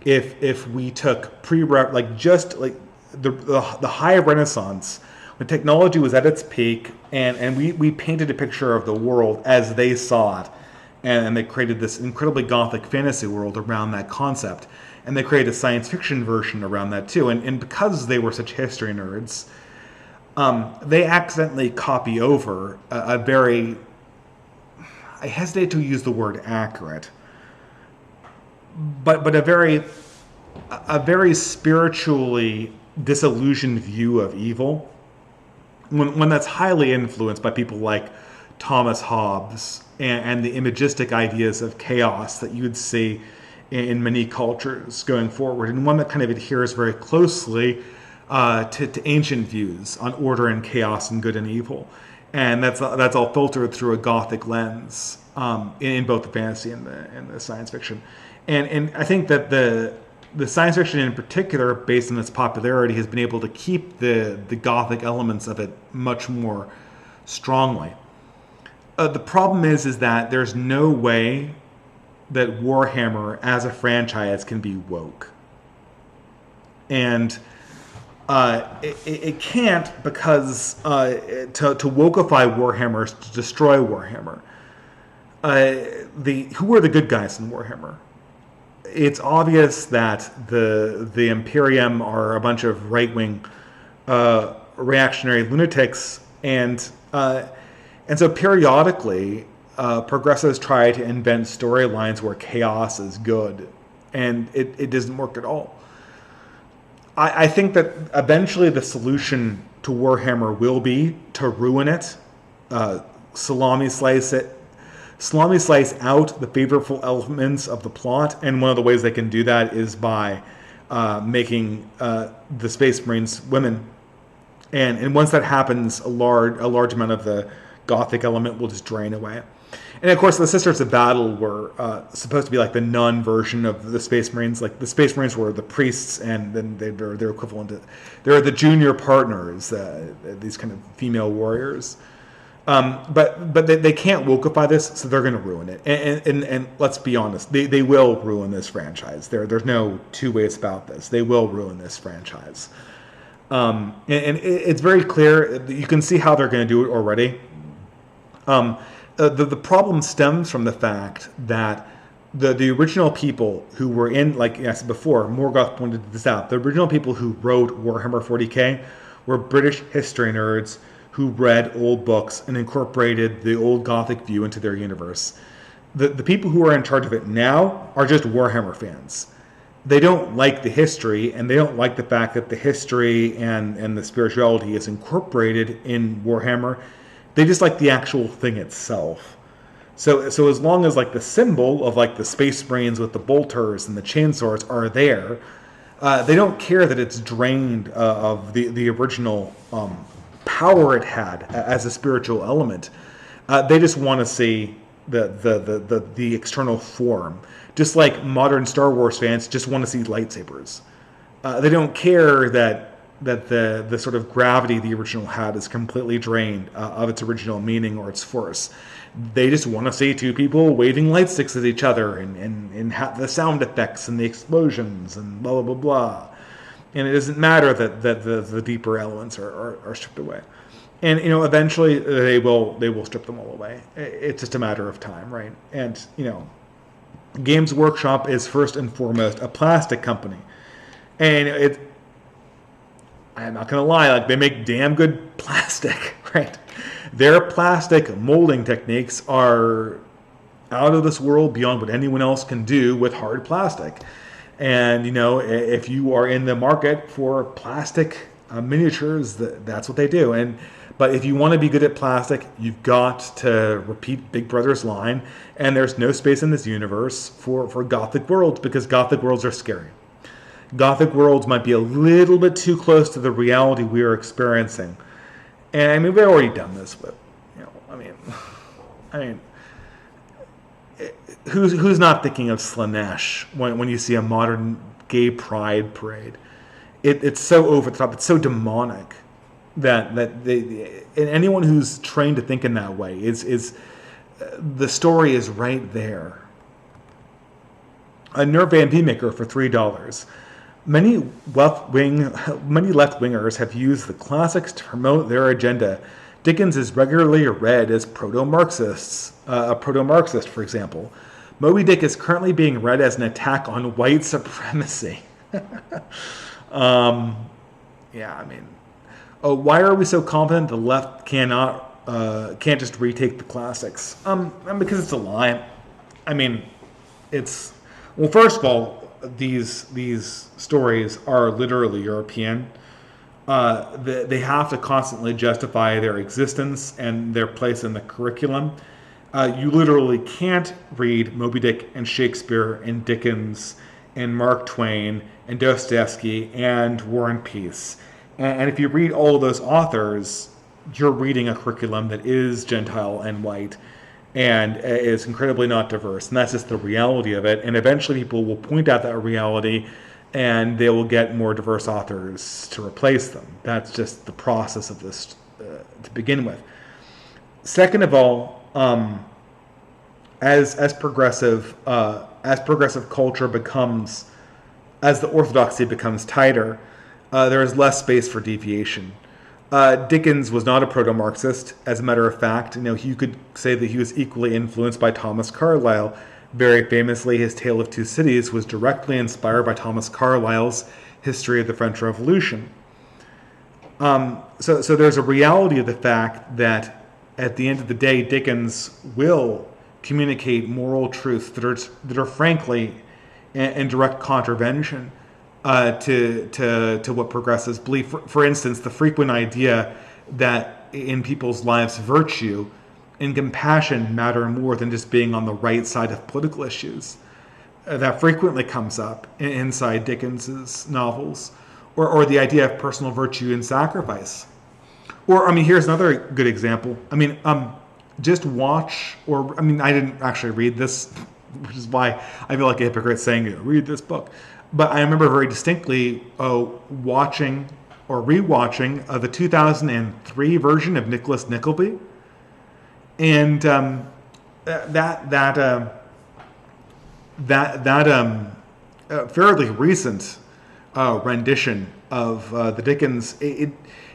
if we took the high Renaissance, when technology was at its peak, and we painted a picture of the world as they saw it, and they created this incredibly Gothic fantasy world around that concept, and they created a science fiction version around that too. And because they were such history nerds, they accidentally copy over a very, I hesitate to use the word accurate, but a very spiritually disillusioned view of evil. When that's highly influenced by people like Thomas Hobbes and the imagistic ideas of chaos that you would see in many cultures going forward, and one that kind of adheres very closely to ancient views on order and chaos and good and evil, and that's all filtered through a Gothic lens in both the fantasy and the science fiction, and I think that the science fiction in particular, based on its popularity, has been able to keep the Gothic elements of it much more strongly. The problem is that there's no way that Warhammer as a franchise can be woke. And it can't, because to wokeify Warhammer is to destroy Warhammer. Who are the good guys in Warhammer? It's obvious that the Imperium are a bunch of right-wing reactionary lunatics, and so periodically progressives try to invent storylines where chaos is good, and it doesn't work at all. I think that eventually the solution to Warhammer will be to ruin it, salami slice out the favorable elements of the plot, and one of the ways they can do that is by making the Space Marines women. And once that happens, a large amount of the Gothic element will just drain away. And of course, the Sisters of Battle were supposed to be like the nun version of the Space Marines. Like the Space Marines were the priests, and then they're equivalent to, they're the junior partners, these kind of female warriors. But they can't wokeify this, so they're going to ruin it. And let's be honest, they will ruin this franchise. There's no two ways about this. They will ruin this franchise. And it's very clear. You can see how they're going to do it already. The problem stems from the fact that the original people who were in, like I said before, Morgoth pointed this out, the original people who wrote Warhammer 40K were British history nerds who read old books and incorporated the old Gothic view into their universe. The people who are in charge of it now are just Warhammer fans. They don't like the history, and they don't like the fact that the history and the spirituality is incorporated in Warhammer. They just like the actual thing itself. So as long as like the symbol of like the Space Marines with the bolters and the chainswords are there, They don't care that it's drained of the original power it had as a spiritual element. They just want to see the external form. Just like modern Star Wars fans just want to see lightsabers. They don't care that the sort of gravity the original had is completely drained of its original meaning or its force. They just want to see two people waving light sticks at each other and the sound effects and the explosions and blah, blah, blah, blah. And it doesn't matter that the deeper elements are stripped away. And, eventually they will strip them all away. It's just a matter of time, right? And, Games Workshop is first and foremost a plastic company. And I'm not going to lie, they make damn good plastic, right? Their plastic molding techniques are out of this world, beyond what anyone else can do with hard plastic. And, if you are in the market for plastic miniatures, that's what they do. But if you want to be good at plastic, you've got to repeat Big Brother's line, and there's no space in this universe for Gothic worlds, because Gothic worlds are scary. Gothic worlds might be a little bit too close to the reality we are experiencing. And we've already done this, but who's not thinking of Slanesh when you see a modern gay pride parade? It's so over the top, it's so demonic that and anyone who's trained to think in that way is the story is right there. A Nerve Van V maker for $3. Many left-wingers have used the classics to promote their agenda. Dickens is regularly read as proto-Marxists. A proto-Marxist, for example. Moby Dick is currently being read as an attack on white supremacy. Why are we so confident the left can't just retake the classics? Because it's a lie. First of all, these stories are literally European. They have to constantly justify their existence and their place in the curriculum. You literally can't read Moby Dick and Shakespeare and Dickens and Mark Twain and Dostoevsky and War and Peace. And if you read all of those authors, you're reading a curriculum that is Gentile and white and is incredibly not diverse. And that's just the reality of it. And eventually people will point out that reality, and they will get more diverse authors to replace them. That's just the process of this to begin with. Second of all, as progressive culture becomes, as the orthodoxy becomes tighter, there is less space for deviation. Dickens was not a proto-Marxist. As a matter of fact, you could say that he was equally influenced by Thomas Carlyle. Very famously, his Tale of Two Cities was directly inspired by Thomas Carlyle's History of the French Revolution. So there's a reality of the fact that at the end of the day, Dickens will communicate moral truths that are frankly in direct contravention to what progressives believe. For instance, the frequent idea that in people's lives virtue and compassion matter more than just being on the right side of political issues. That frequently comes up inside Dickens's novels, or the idea of personal virtue and sacrifice. Or, here's another good example. Just watch, I didn't actually read this, which is why I feel like a hypocrite saying, read this book. But I remember very distinctly watching or rewatching the 2003 version of Nicholas Nickleby, and that fairly recent rendition of the Dickens.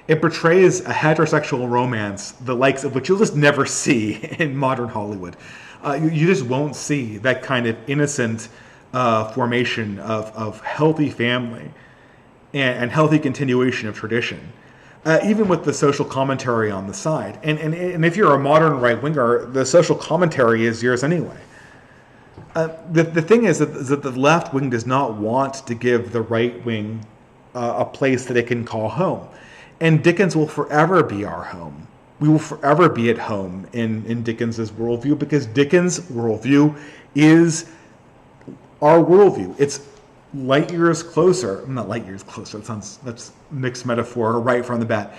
It portrays a heterosexual romance, the likes of which you'll just never see in modern Hollywood. You just won't see that kind of innocent formation of healthy family and healthy continuation of tradition, even with the social commentary on the side. And if you're a modern right-winger, the social commentary is yours anyway. The thing is that the left wing does not want to give the right wing a place that it can call home. And Dickens will forever be our home. We will forever be at home in Dickens's worldview, because Dickens' worldview is our worldview. It's light years closer. Not light years closer. That's mixed metaphor right from the bat.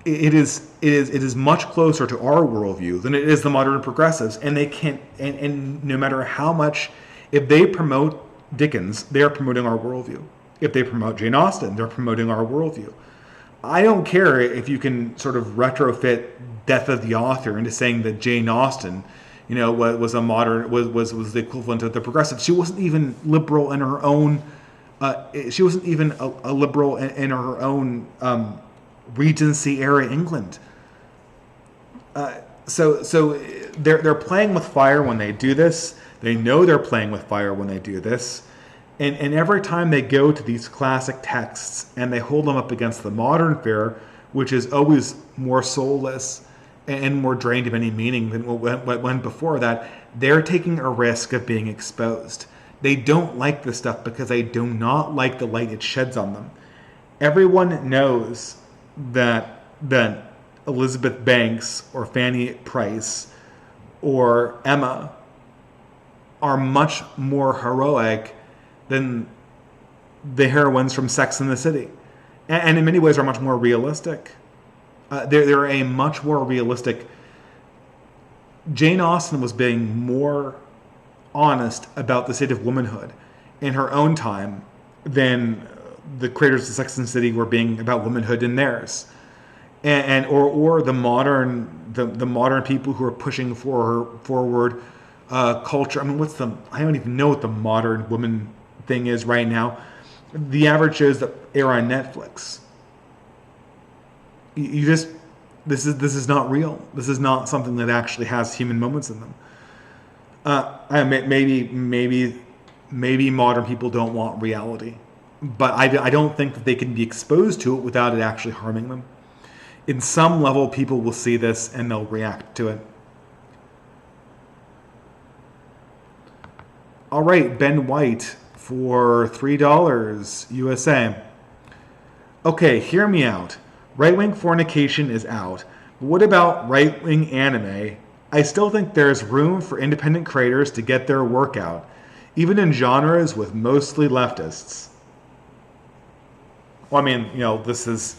It is much closer to our worldview than it is the modern progressives, and they can't. And no matter how much, if they promote Dickens, they are promoting our worldview. If they promote Jane Austen, they're promoting our worldview. I don't care if you can sort of retrofit Death of the Author into saying that Jane Austen, was a modern was the equivalent of the progressive. She wasn't even liberal in her own. She wasn't even a liberal in her own Regency era England. So they're playing with fire when they do this. They know they're playing with fire when they do this. And every time they go to these classic texts and they hold them up against the modern fare, which is always more soulless and more drained of any meaning than what went before that, they're taking a risk of being exposed. They don't like this stuff because they do not like the light it sheds on them. Everyone knows that Elizabeth Banks or Fanny Price or Emma are much more heroic than the heroines from Sex and the City, and in many ways are much more realistic. They're a much more realistic. Jane Austen was being more honest about the state of womanhood in her own time than the creators of Sex and the City were being about womanhood in theirs, or the modern people who are pushing forward culture. I mean, I don't even know what the modern woman thing is right now. The average shows that air on Netflix. This is not real. This is not something that actually has human moments in them. Maybe modern people don't want reality, but I don't think that they can be exposed to it without it actually harming them. In some level, people will see this and they'll react to it. All right, Ben White for $3 USA. Okay, hear me out. Right-wing fornication is out. But what about right-wing anime? I still think there's room for independent creators to get their work out, even in genres with mostly leftists. Well, I mean, this is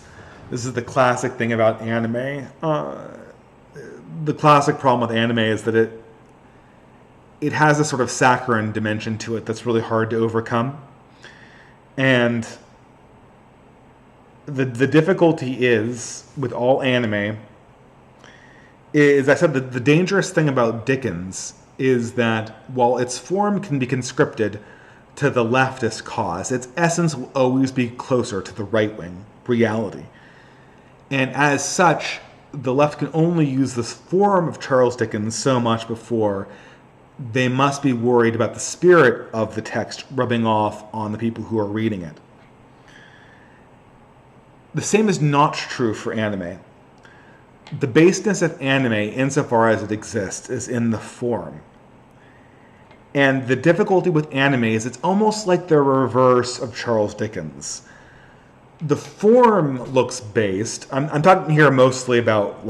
the classic thing about anime. The classic problem with anime is that it has a sort of saccharine dimension to it that's really hard to overcome. And the difficulty is, with all anime, is I said that the dangerous thing about Dickens is that while its form can be conscripted to the leftist cause, its essence will always be closer to the right-wing reality. And as such, the left can only use this form of Charles Dickens so much before they must be worried about the spirit of the text rubbing off on the people who are reading it. The same is not true for anime. The baseness of anime, insofar as it exists, is in the form. And the difficulty with anime is it's almost like the reverse of Charles Dickens. The form looks based. I'm talking here mostly about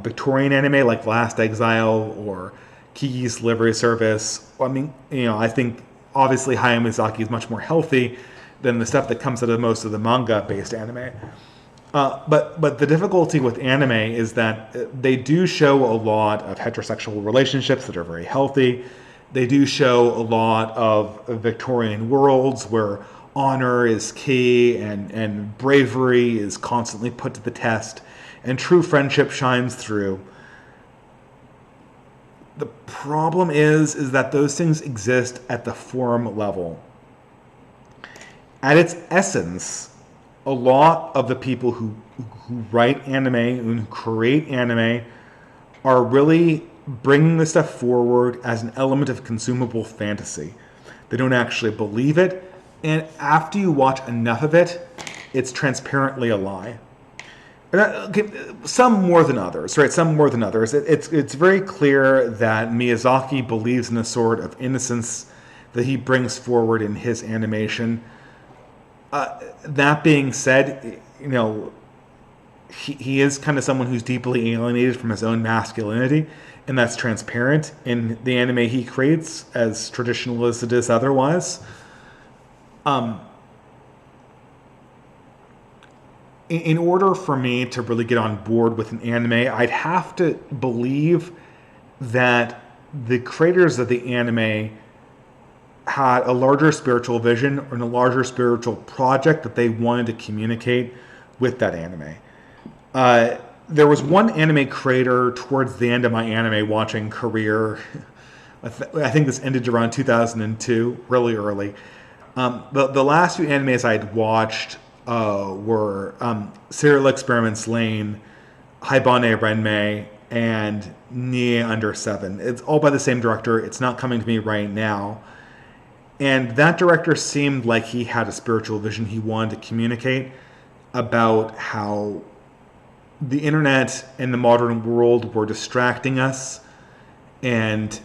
Victorian anime, like Last Exile or Kiki's Delivery Service. I mean, I think obviously Hayao Miyazaki is much more healthy than the stuff that comes out of most of the manga-based anime. But the difficulty with anime is that they do show a lot of heterosexual relationships that are very healthy. They do show a lot of Victorian worlds where honor is key and bravery is constantly put to the test and true friendship shines through. The problem is that those things exist at the form level. At its essence, a lot of the people who write anime and who create anime are really bringing this stuff forward as an element of consumable fantasy. They don't actually believe it, and after you watch enough of it, it's transparently a lie. Some more than others, right? Some more than others. It's very clear that Miyazaki believes in a sort of innocence that he brings forward in his animation. That being said, he is kind of someone who's deeply alienated from his own masculinity, and that's transparent in the anime he creates, as traditional as it is otherwise. In order for me to really get on board with an anime, I'd have to believe that the creators of the anime had a larger spiritual vision and a larger spiritual project that they wanted to communicate with that anime. There was one anime creator towards the end of my anime watching career. I think this ended around 2002, really early. The last few animes I'd watched were Serial Experiments Lane, Haibane Renmei, and Nie Under 7. It's all by the same director. It's not coming to me right now. And that director seemed like he had a spiritual vision he wanted to communicate about how the internet and the modern world were distracting us and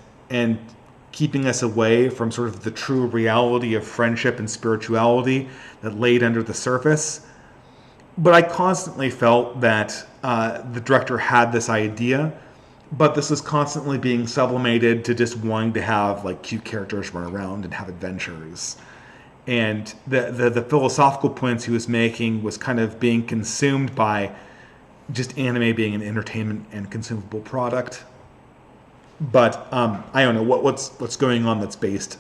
keeping us away from sort of the true reality of friendship and spirituality that laid under the surface. But I constantly felt that the director had this idea, but this was constantly being sublimated to just wanting to have like cute characters run around and have adventures. And the philosophical points he was making was kind of being consumed by just anime being an entertainment and consumable product. But I don't know what's going on that's based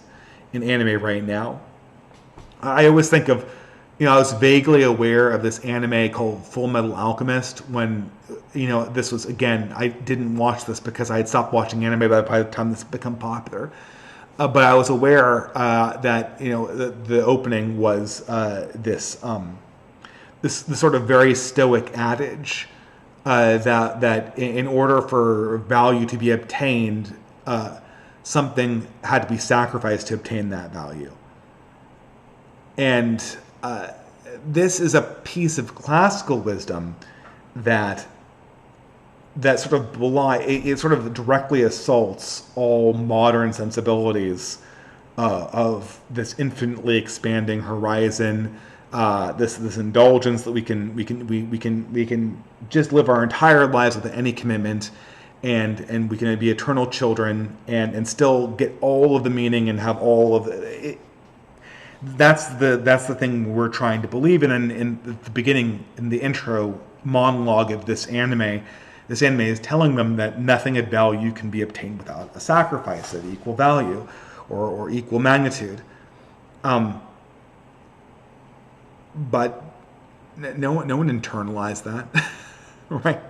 in anime right now. I always think of, I was vaguely aware of this anime called Fullmetal Alchemist when, this was, again, I didn't watch this because I had stopped watching anime by the time this had become popular. But I was aware that, the opening was this sort of very stoic adage that in order for value to be obtained, something had to be sacrificed to obtain that value. And this is a piece of classical wisdom that sort of it sort of directly assaults all modern sensibilities of this infinitely expanding horizon, this indulgence that we can just live our entire lives without any commitment, and we can be eternal children and still get all of the meaning and have all of it. That's the thing we're trying to believe in. And in the beginning, in the intro monologue of this anime is telling them that nothing of value can be obtained without a sacrifice of equal value or equal magnitude. But no one internalized that, right?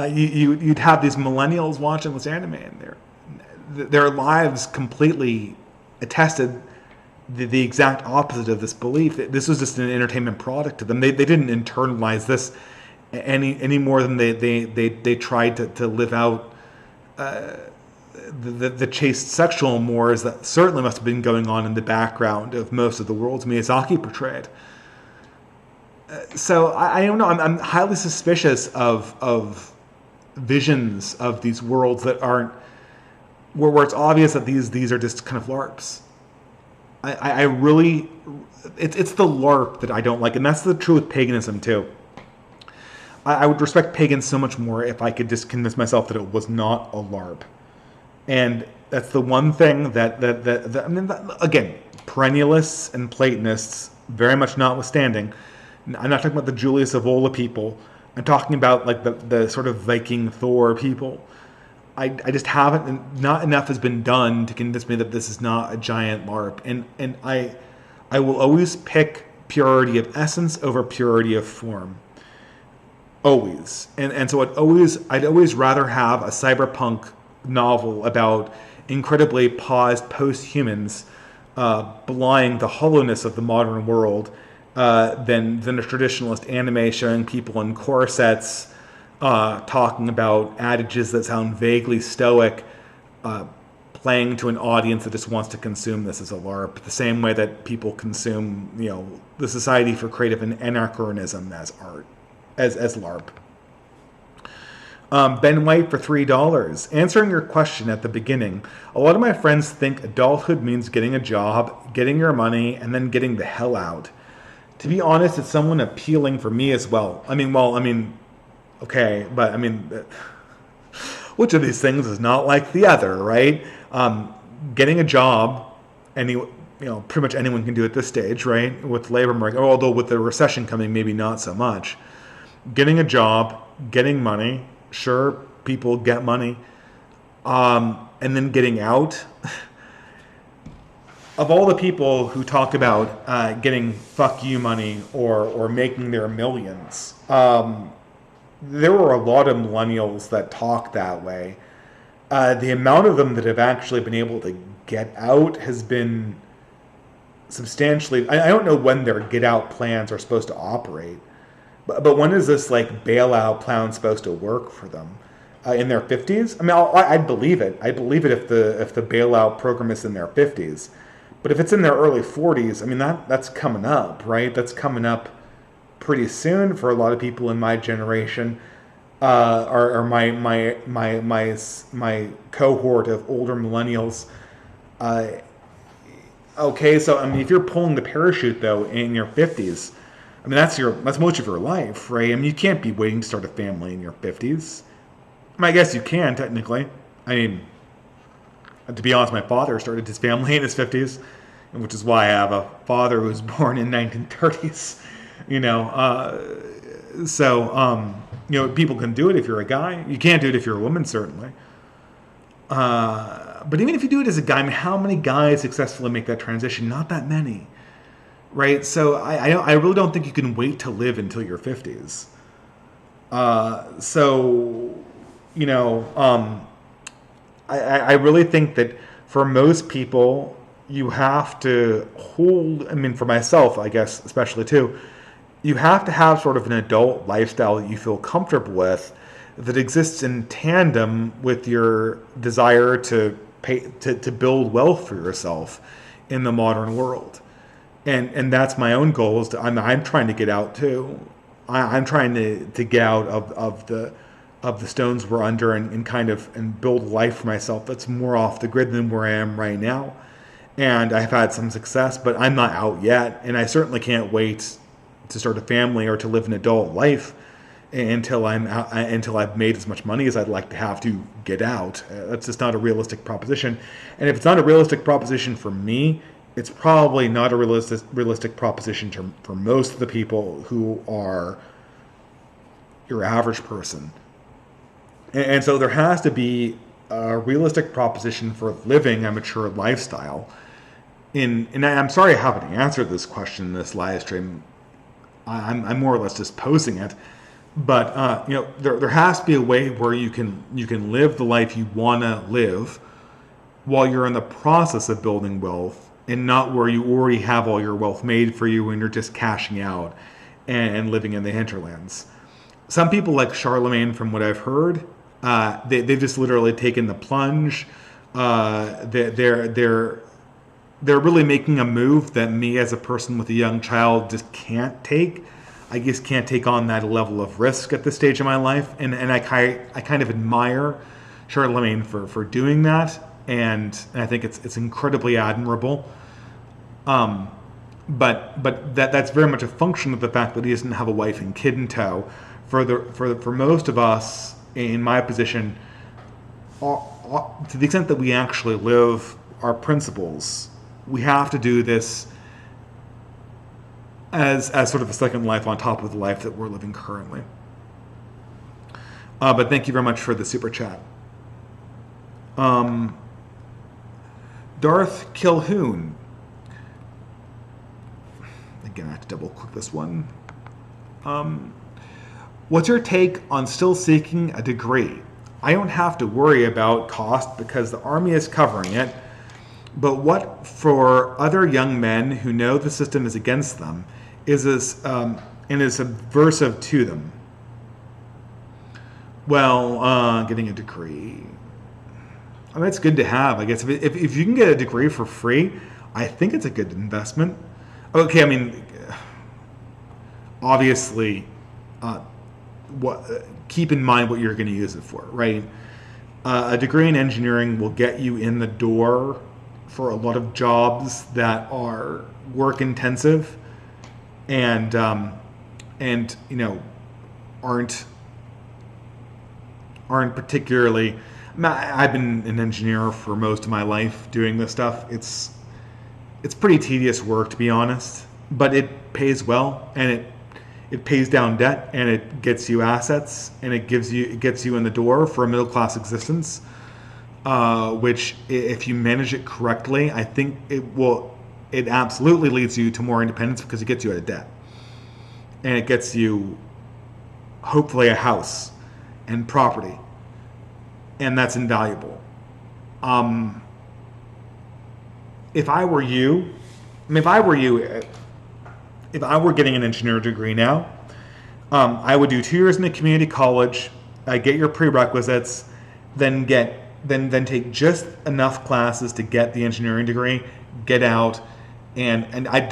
You'd have these millennials watching this anime, and their lives completely attested the exact opposite of this belief. This was just an entertainment product to them. They didn't internalize this any more than they tried to live out the chaste sexual mores that certainly must have been going on in the background of most of the worlds Miyazaki portrayed. So I don't know. I'm highly suspicious of visions of these worlds that aren't where it's obvious that these are just kind of LARPs. I really, it's the LARP that I don't like, and that's the truth with paganism too. I would respect pagans so much more if I could just convince myself that it was not a LARP. And that's the one thing that I mean, again, perennialists and Platonists, very much notwithstanding, I'm not talking about the Julius Evola people. I'm talking about like the sort of Viking Thor people. I just haven't, not enough has been done to convince me that this is not a giant LARP. And I will always pick purity of essence over purity of form. Always. And so I'd always rather have a cyberpunk novel about incredibly paused post-humans belying the hollowness of the modern world than a traditionalist anime showing people in corsets talking about adages that sound vaguely stoic, playing to an audience that just wants to consume this as a LARP, the same way that people consume, the Society for Creative Anachronism as art, as LARP. Ben White for $3. Answering your question at the beginning, a lot of my friends think adulthood means getting a job, getting your money, and then getting the hell out. To be honest, it's somewhat appealing for me as well. Okay, but which of these things is not like the other, right? Getting a job, pretty much anyone can do at this stage, right? With labor market, although with the recession coming, maybe not so much. Getting a job, getting money, sure, people get money, and then getting out. Of all the people who talk about getting fuck you money or making their millions, there were a lot of millennials that talk that way. The amount of them that have actually been able to get out has been substantially. I don't know when their get out plans are supposed to operate, but when is this like bailout plan supposed to work for them? In their 50s? I mean, I'd believe it. I'd believe it if the bailout program is in their 50s. But if it's in their early 40s, I mean that's coming up, right? That's coming up pretty soon for a lot of people in my generation, or my cohort of older millennials. Okay, so I mean, if you're pulling the parachute though in your 50s, I mean that's most of your life, right? I mean, you can't be waiting to start a family in your 50s. I mean, I guess you can technically. I mean, to be honest, my father started his family in his 50s, which is why I have a father who was born in 1930s. People can do it if you're a guy. You can't do it if you're a woman, certainly. But even if you do it as a guy, I mean, how many guys successfully make that transition? Not that many, right? So I really don't think you can wait to live until your 50s. I really think that for most people, you have to hold, I mean, for myself, I guess, especially too, you have to have sort of an adult lifestyle that you feel comfortable with that exists in tandem with your desire to build wealth for yourself in the modern world. And that's my own goal is I'm trying to get out too. I'm trying to get out of the stones we're under and build a life for myself that's more off the grid than where I am right now. And I've had some success, but I'm not out yet. And I certainly can't wait to start a family or to live an adult life until I've made as much money as I'd like to have to get out. That's just not a realistic proposition. And if it's not a realistic proposition for me, it's probably not a realistic proposition for most of the people who are your average person. And so there has to be a realistic proposition for living a mature lifestyle. And I'm sorry I haven't answered this question in this live stream. I'm more or less just posing it. But there has to be a way where you can live the life you want to live while you're in the process of building wealth, and not where you already have all your wealth made for you and you're just cashing out and living in the hinterlands. Some people like Charlemagne, from what I've heard, they've just literally taken the plunge. They're really making a move that me as a person with a young child just can't take. I just can't take on that level of risk at this stage of my life, and I kind of admire Charlemagne for doing that, and I think it's incredibly admirable. But that's very much a function of the fact that he doesn't have a wife and kid in tow. For most of us in my position, to the extent that we actually live our principles, we have to do this as sort of a second life on top of the life that we're living currently. But thank you very much for the super chat. Darth Kilhoun. Again, I have to double click this one. What's your take on still seeking a degree? I don't have to worry about cost because the Army is covering it. But what for other young men who know the system is against them is and is subversive to them? Well, getting a degree. I mean, it's good to have, I guess. If you can get a degree for free, I think it's a good investment. Okay, I mean, obviously, keep in mind what you're going to use it for, right? A degree in engineering will get you in the door for a lot of jobs that are work intensive and aren't particularly. I've been an engineer for most of my life doing this stuff. it's pretty tedious work, to be honest, but it pays well, and it pays down debt, and it gets you assets, and it gets you in the door for a middle class existence. Which, if you manage it correctly, I think it absolutely leads you to more independence because it gets you out of debt, and it gets you hopefully a house and property, and that's invaluable. If I were you, if I were getting an engineering degree now, I would do 2 years in a community college, get your prerequisites, then take just enough classes to get the engineering degree, get out, and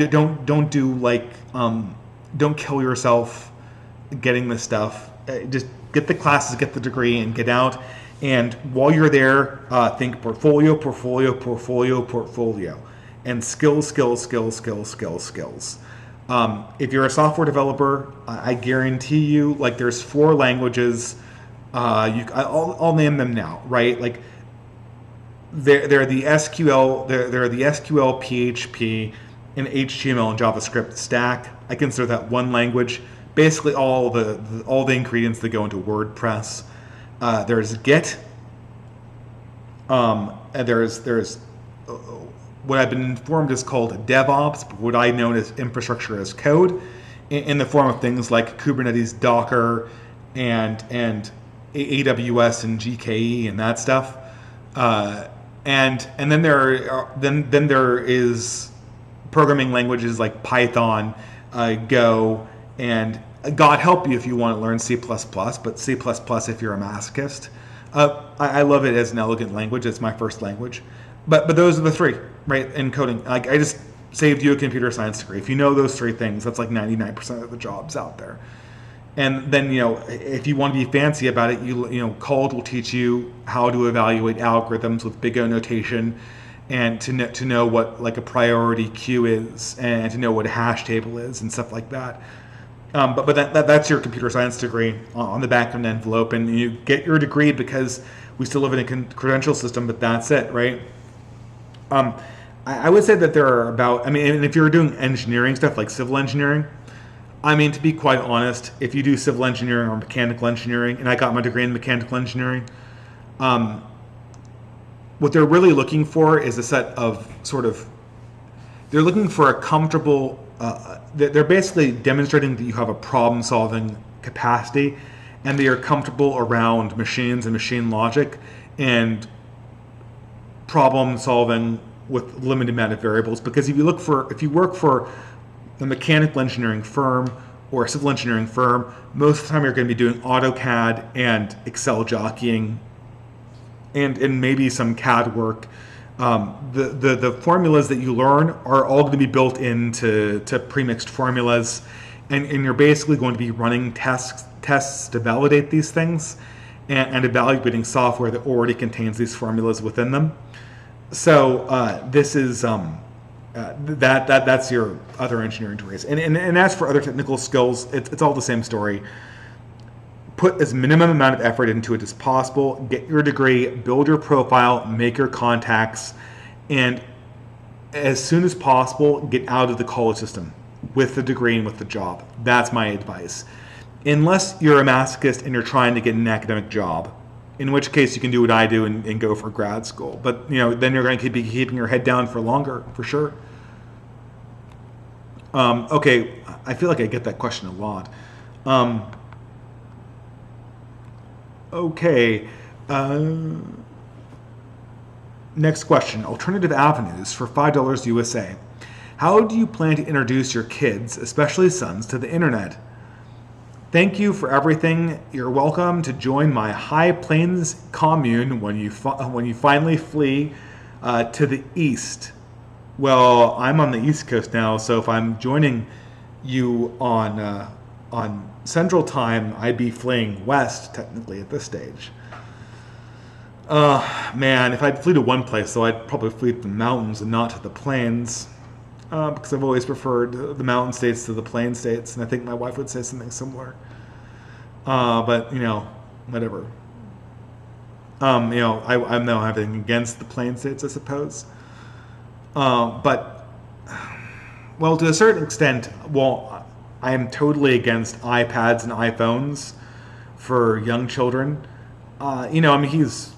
don't do like don't kill yourself getting this stuff. Just get the classes, get the degree, and get out. And while you're there, think portfolio, and skills. If you're a software developer, I guarantee you, like, there's 4 languages. I'll name them now, right? Like, they're the SQL, they're the SQL, PHP, and HTML and JavaScript stack. I consider that one language. Basically, all the ingredients that go into WordPress. There's Git. And there's what I've been informed is called DevOps, but what I know as infrastructure as code, in the form of things like Kubernetes, Docker, and AWS and GKE and that stuff. And then there is programming languages like Python, Go, and God help you if you want to learn C++, but C++ if you're a masochist. I love it as an elegant language. It's my first language. But those are the 3, right, in coding. Like, I just saved you a computer science degree. If you know those 3 things, that's like 99% of the jobs out there. And then, if you want to be fancy about it, Code will teach you how to evaluate algorithms with big O notation, and to know what, like, a priority queue is, and to know what a hash table is and stuff like that. But that's your computer science degree on the back of an envelope, and you get your degree because we still live in a credential system, but that's it, right? I would say that there are about, and if you're doing engineering stuff like civil engineering, to be quite honest, if you do civil engineering or mechanical engineering, and I got my degree in mechanical engineering, what they're really looking for is a set of they're looking for a comfortable, they're basically demonstrating that you have a problem-solving capacity, and they are comfortable around machines and machine logic and problem-solving with limited amount of variables. Because if you work for a mechanical engineering firm or a civil engineering firm, most of the time you're going to be doing AutoCAD and Excel jockeying, and maybe some CAD work. The formulas that you learn are all going to be built into premixed formulas, and you're basically going to be running tests to validate these things, and evaluating software that already contains these formulas within them. So this is that's your other engineering degrees. And as for other technical skills, it's all the same story. Put as minimum amount of effort into it as possible. Get your degree, build your profile, make your contacts, and as soon as possible, get out of the college system with the degree and with the job. That's my advice. Unless you're a masochist and you're trying to get an academic job, in which case you can do what I do and go for grad school. But then you're going to be keeping your head down for longer, for sure. Okay, I feel like I get that question a lot. Okay. Next question. Alternative avenues for $5 USA. How do you plan to introduce your kids, especially sons, to the internet? Thank you for everything. You're welcome to join my High Plains commune when you finally flee to the east. Well, I'm on the East Coast now, so if I'm joining you on Central Time, I'd be fleeing west, technically, at this stage. Man, if I'd flee to one place, though, I'd probably flee to the mountains and not to the plains, because I've always preferred the mountain states to the plain states, and I think my wife would say something similar. But, whatever. I'm now having against the plain states, I suppose. But Well, to a certain extent, well, I am totally against iPads and iPhones for young children. I mean, he's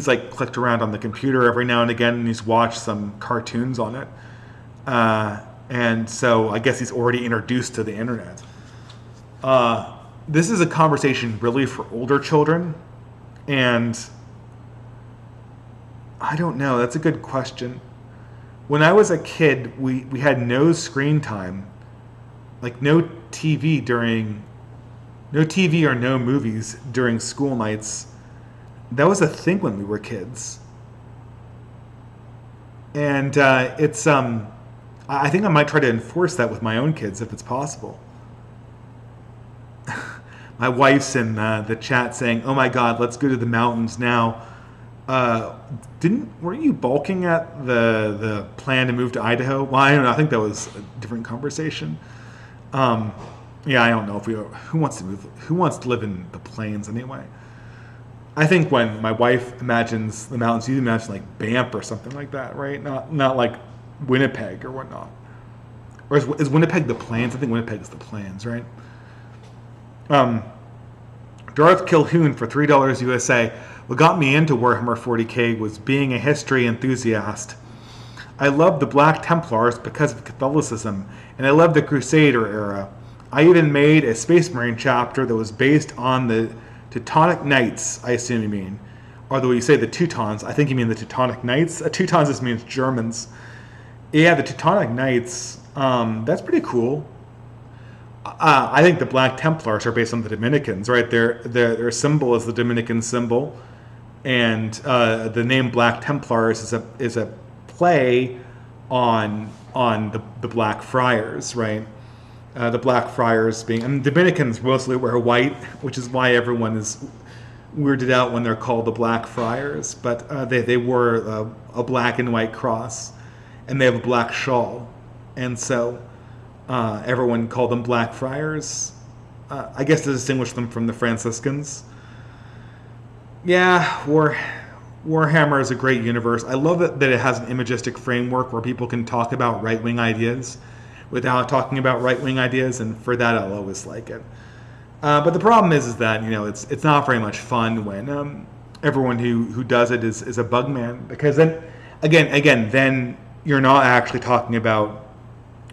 like clicked around on the computer every now and again, and he's watched some cartoons on it, and so I guess he's already introduced to the internet. This is a conversation really for older children, and I don't know. That's a good question. When I was a kid, we had no screen time, like no TV or no movies during school nights. That was a thing when we were kids. And I think I might try to enforce that with my own kids if it's possible. My wife's in the chat saying, "Oh my God, let's go to the mountains now." Weren't you balking at the plan to move to Idaho? Well, I don't know. I think that was a different conversation. Yeah, I don't know if who wants to move. Who wants to live in the plains anyway? I think when my wife imagines the mountains, you imagine like Banff or something like that, right? Not like Winnipeg or whatnot. Or is Winnipeg the plains? I think Winnipeg is the plains, right? Darth Kilhoun for $3 USA. What got me into Warhammer 40k was being a history enthusiast. I loved the Black Templars because of Catholicism, and I loved the Crusader era. I even made a Space Marine chapter that was based on the Teutonic Knights, I assume you mean. Although you say the Teutons, I think you mean the Teutonic Knights. Teutons just means Germans. Yeah, the Teutonic Knights, that's pretty cool. I think the Black Templars are based on the Dominicans, right? Their symbol is the Dominican symbol, and the name Black Templars is a play on the Black Friars, right? The Black Friars being, Dominicans mostly wear white, which is why everyone is weirded out when they're called the Black Friars. But they wore a black and white cross, and they have a black shawl, and so everyone called them Black Friars. I guess to distinguish them from the Franciscans. Yeah, Warhammer is a great universe. I love that it has an imagistic framework where people can talk about right-wing ideas without talking about right-wing ideas, and for that I'll always like it. But the problem is that it's not very much fun when everyone who does it is a bug man, because then again then you're not actually talking about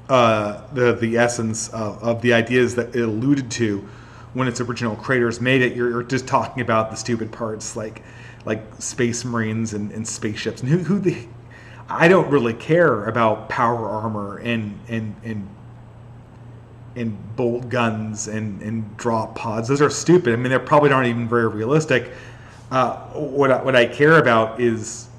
the essence of the ideas that it alluded to when its original creators made it. You're just talking about the stupid parts like Space Marines and spaceships, and I don't really care about power armor and bolt guns and drop pods. Those are stupid. I mean, they probably aren't even very realistic. What I care about is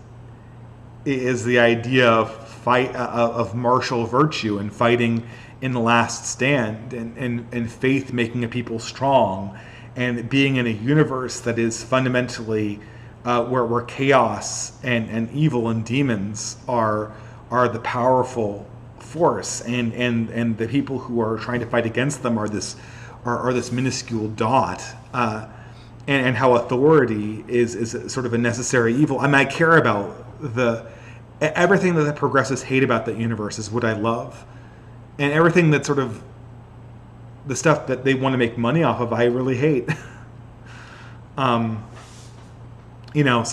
the idea of martial virtue and fighting in the last stand, and faith making a people strong, and being in a universe that is fundamentally where chaos and evil and demons are the powerful force, and the people who are trying to fight against them are this minuscule dot, and how authority is sort of a necessary evil. I mean, I care about everything that the progressives hate about that universe is what I love, and everything that sort of the stuff that they want to make money off of I really hate. So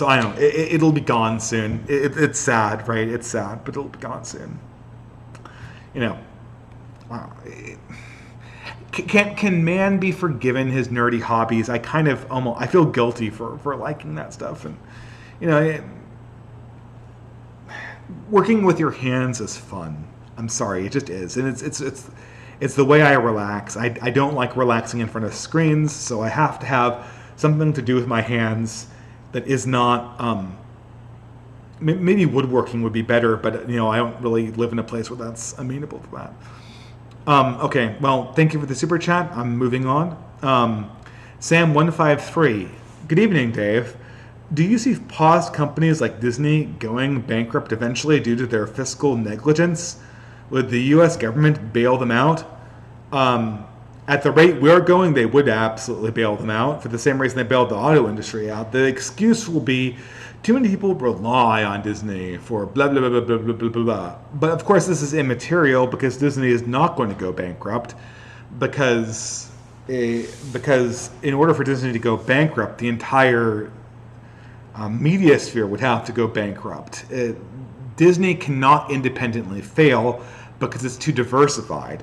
I don't know. It'll be gone soon. It's sad, right? It's sad, but it'll be gone soon. Can man be forgiven his nerdy hobbies? I feel guilty for liking that stuff, and working with your hands is fun. I'm sorry, it just is, and it's the way I relax. I don't like relaxing in front of screens, so I have to have something to do with my hands that is not. Maybe woodworking would be better, but I don't really live in a place where that's amenable to that. Okay, well, thank you for the super chat. I'm moving on. Sam153. Good evening, Dave. Do you see paused companies like Disney going bankrupt eventually due to their fiscal negligence? Would the U.S. government bail them out? At the rate we're going, they would absolutely bail them out for the same reason they bailed the auto industry out. The excuse will be too many people rely on Disney for blah, blah, blah, blah, blah, blah, blah, blah. But of course, this is immaterial because Disney is not going to go bankrupt because in order for Disney to go bankrupt, the entire media sphere would have to go bankrupt. Disney cannot independently fail because it's too diversified.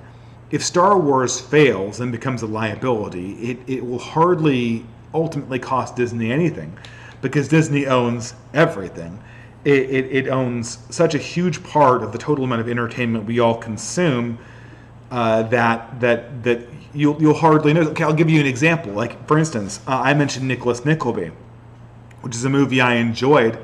If Star Wars fails and becomes a liability, it will hardly ultimately cost Disney anything because Disney owns everything. It owns such a huge part of the total amount of entertainment we all consume that you'll hardly know. Okay, I'll give you an example. Like, for instance, I mentioned Nicholas Nickleby, which is a movie I enjoyed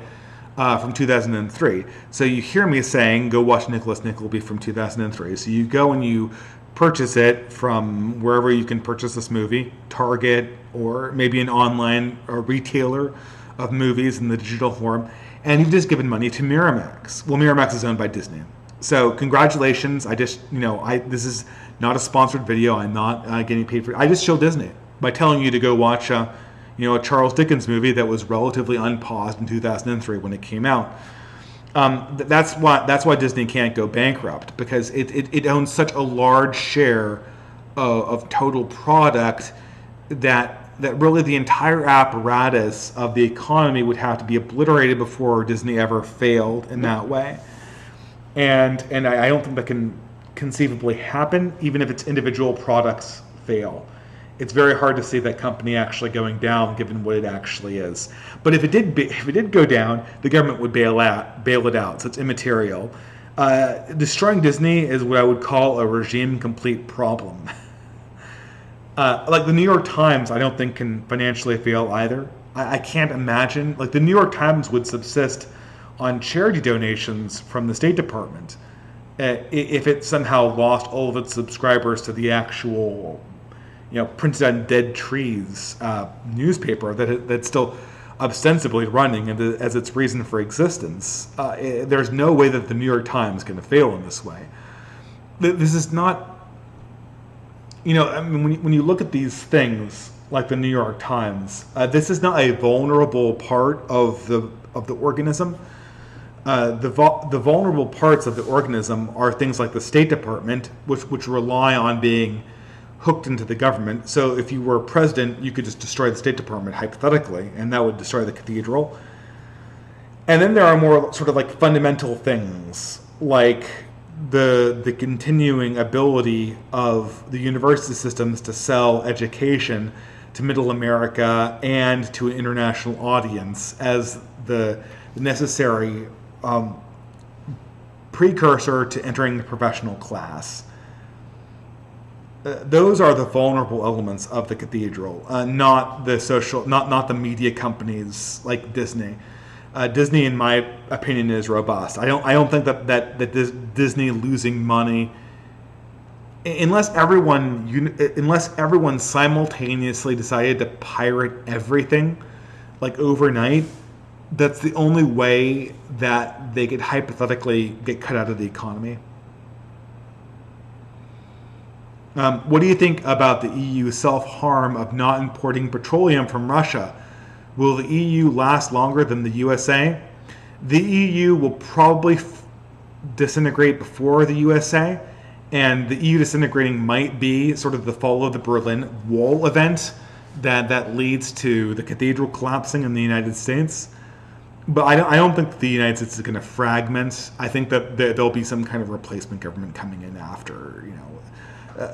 from 2003. So you hear me saying, go watch Nicholas Nickleby from 2003. So you go and you purchase it from wherever you can purchase this movie, Target, or maybe an online or retailer of movies in the digital form, and you've just given money to Miramax. Well, Miramax is owned by Disney. So congratulations. This is not a sponsored video. I'm not getting paid for it. I just show Disney by telling you to go watch a Charles Dickens movie that was relatively unpaused in 2003 when it came out. That's why Disney can't go bankrupt, because it owns such a large share of total product that really the entire apparatus of the economy would have to be obliterated before Disney ever failed in that way. And I don't think that can conceivably happen, even if its individual products fail. It's very hard to see that company actually going down, given what it actually is. But if it did go down, the government would bail it out. So it's immaterial. Destroying Disney is what I would call a regime-complete problem. Like the New York Times, I don't think can financially fail either. I can't imagine. Like the New York Times would subsist on charity donations from the State Department if it somehow lost all of its subscribers to the actual, printed on dead trees newspaper that's still ostensibly running as its reason for existence. There's no way that the New York Times can fail in this way. This is not, when you look at these things like the New York Times, this is not a vulnerable part of the organism. The vulnerable parts of the organism are things like the State Department, which rely on being hooked into the government. So if you were president, you could just destroy the State Department, hypothetically, and that would destroy the cathedral. And then there are more sort of like fundamental things, like the continuing ability of the university systems to sell education to middle America and to an international audience as the necessary precursor to entering the professional class. Those are the vulnerable elements of the cathedral, not the media companies like Disney. Disney, in my opinion, is robust. I don't think that this Disney losing money, unless everyone simultaneously decided to pirate everything, like overnight. That's the only way that they could hypothetically get cut out of the economy. What do you think about the EU's self-harm of not importing petroleum from Russia? Will the EU last longer than the USA? The EU will probably disintegrate before the USA, and the EU disintegrating might be sort of the fall of the Berlin Wall event that leads to the cathedral collapsing in the United States. But I don't think the United States is going to fragment. I think that there'll be some kind of replacement government coming in after,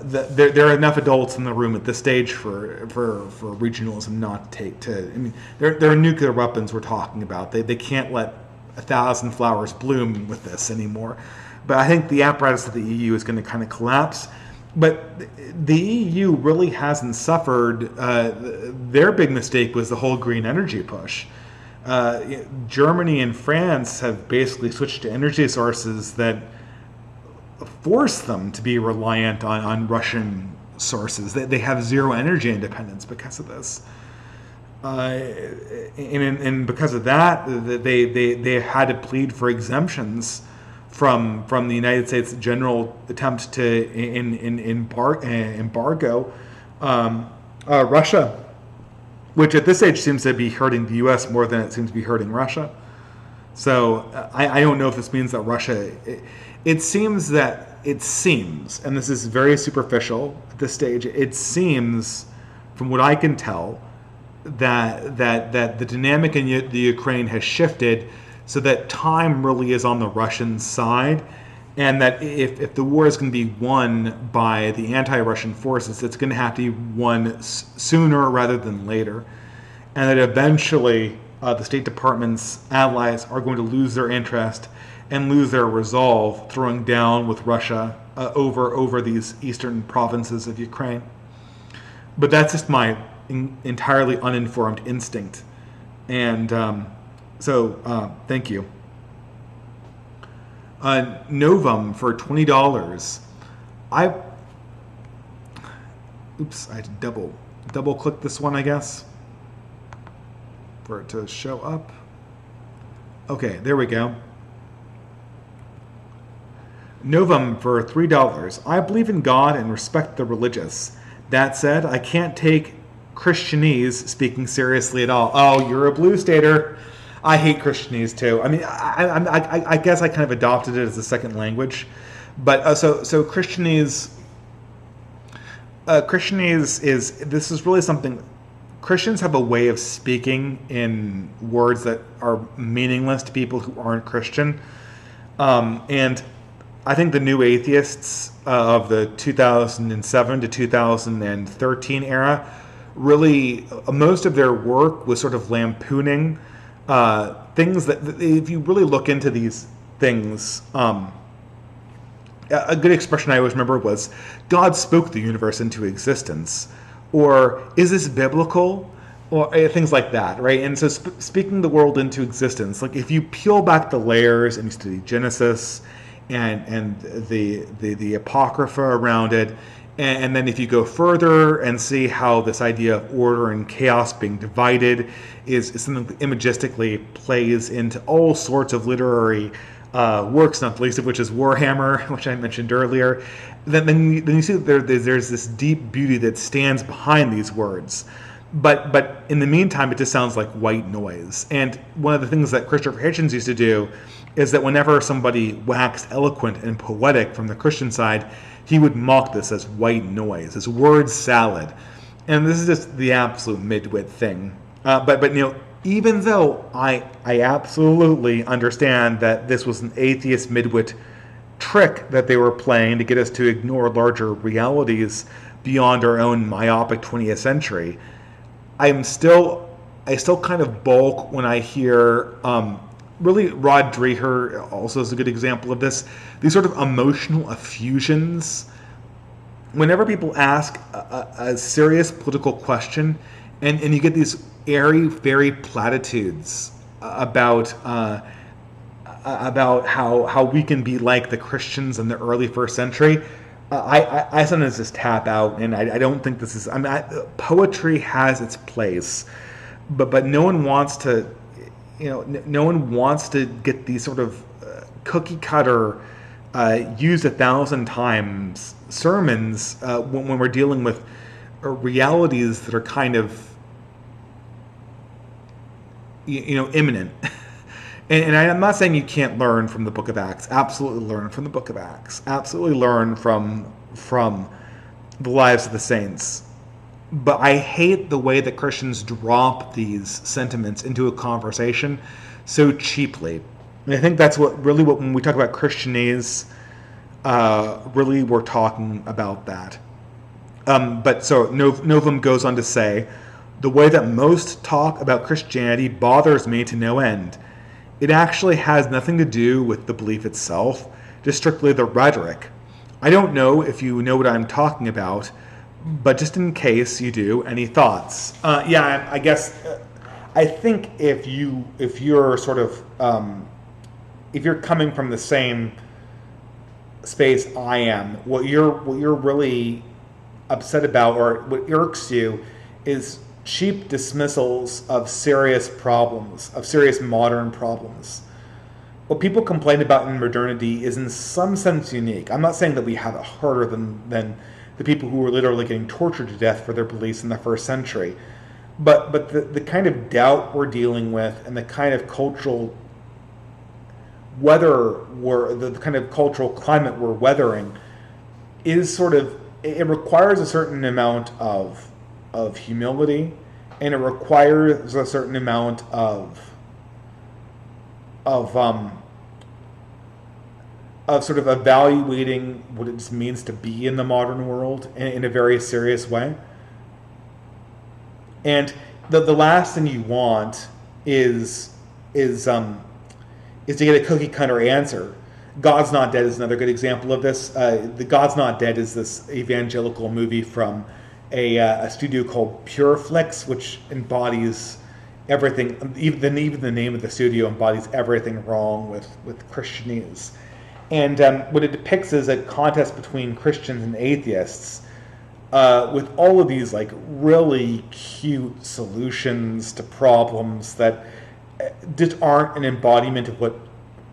there are enough adults in the room at this stage for regionalism not to. I mean, there are nuclear weapons we're talking about. They can't let 1,000 flowers bloom with this anymore. But I think the apparatus of the EU is going to kind of collapse. But the EU really hasn't suffered. Their big mistake was the whole green energy push. Germany and France have basically switched to energy sources that force them to be reliant on Russian sources. They have zero energy independence because of this. And because of that, they had to plead for exemptions from the United States' general attempt to embargo Russia, which at this stage seems to be hurting the U.S. more than it seems to be hurting Russia. So I don't know if this means that Russia. It seems, and this is very superficial at this stage. It seems, from what I can tell, that the dynamic in the Ukraine has shifted, so that time really is on the Russian side, and that if the war is going to be won by the anti-Russian forces, it's going to have to be won sooner rather than later, and that eventually the State Department's allies are going to lose their interest and lose their resolve, throwing down with Russia over these eastern provinces of Ukraine. But that's just my entirely uninformed instinct. And so thank you. Novum for $20. I had to double click this one, I guess, for it to show up. Okay, there we go. Novum for $3. I believe in God and respect the religious. That said, I can't take Christianese speaking seriously at all. Oh, you're a blue stater. I hate Christianese too. I mean, I guess I kind of adopted it as a second language, but so Christianese. Christianese is really something. Christians have a way of speaking in words that are meaningless to people who aren't Christian, and I think the new atheists of the 2007 to 2013 era really, most of their work was sort of lampooning things that, if you really look into these things, a good expression I always remember was, God spoke the universe into existence, or is this biblical, or things like that, right? And so speaking the world into existence, like if you peel back the layers and you study Genesis and the Apocrypha around it, and then if you go further and see how this idea of order and chaos being divided is something that imagistically plays into all sorts of literary works, not the least of which is Warhammer, which I mentioned earlier, then you see that there's this deep beauty that stands behind these words. But in the meantime, it just sounds like white noise. And one of the things that Christopher Hitchens used to do is that whenever somebody waxed eloquent and poetic from the Christian side, he would mock this as white noise, as word salad. And this is just the absolute midwit thing. But even though I absolutely understand that this was an atheist midwit trick that they were playing to get us to ignore larger realities beyond our own myopic 20th century, I still kind of balk when I hear, really Rod Dreher also is a good example of this, these sort of emotional effusions. Whenever people ask a serious political question, and you get these airy-fairy platitudes about how we can be like the Christians in the early first century, I sometimes just tap out, and I don't think this is. I mean, poetry has its place, but no one wants to, no one wants to get these sort of cookie cutter, used 1,000 times sermons when we're dealing with realities that are kind of, imminent. And I'm not saying you can't learn from the Book of Acts. Absolutely learn from the Book of Acts. Absolutely learn from the lives of the saints. But I hate the way that Christians drop these sentiments into a conversation so cheaply. And I think that's when we talk about Christianese, really we're talking about that. But so Novum goes on to say, the way that most talk about Christianity bothers me to no end. It actually has nothing to do with the belief itself, just strictly the rhetoric. I don't know if you know what I'm talking about, but just in case you do, any thoughts? I guess I think if you're sort of if you're coming from the same space I am, what you're really upset about, or what irks you, is cheap dismissals of serious problems, of serious modern problems. What people complain about in modernity is in some sense unique. I'm not saying that we have it harder than the people who were literally getting tortured to death for their beliefs in the first century. but the kind of doubt we're dealing with and the kind of cultural the kind of cultural climate we're weathering is sort of, it requires a certain amount of humility, and it requires a certain amount of sort of evaluating what it means to be in the modern world in a very serious way. And the last thing you want is to get a cookie cutter answer. God's Not Dead is another good example of this. The God's Not Dead is this evangelical movie from a studio called Pureflix, which embodies everything. Even the name of the studio embodies everything wrong with Christianese. And what it depicts is a contest between Christians and atheists, with all of these like really cute solutions to problems that just aren't an embodiment of what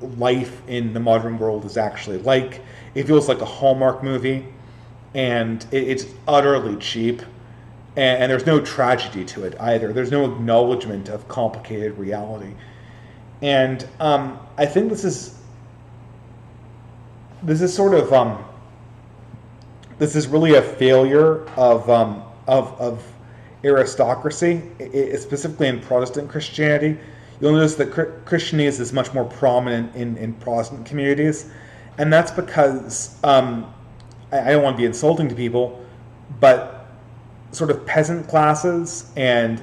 life in the modern world is actually like. It feels like a Hallmark movie, and it's utterly cheap, and there's no tragedy to it either. There's no acknowledgement of complicated reality. And I think this is sort of this is really a failure of aristocracy, specifically in Protestant Christianity. You'll notice that Christianese is much more prominent in Protestant communities, and that's because I don't want to be insulting to people, but sort of peasant classes and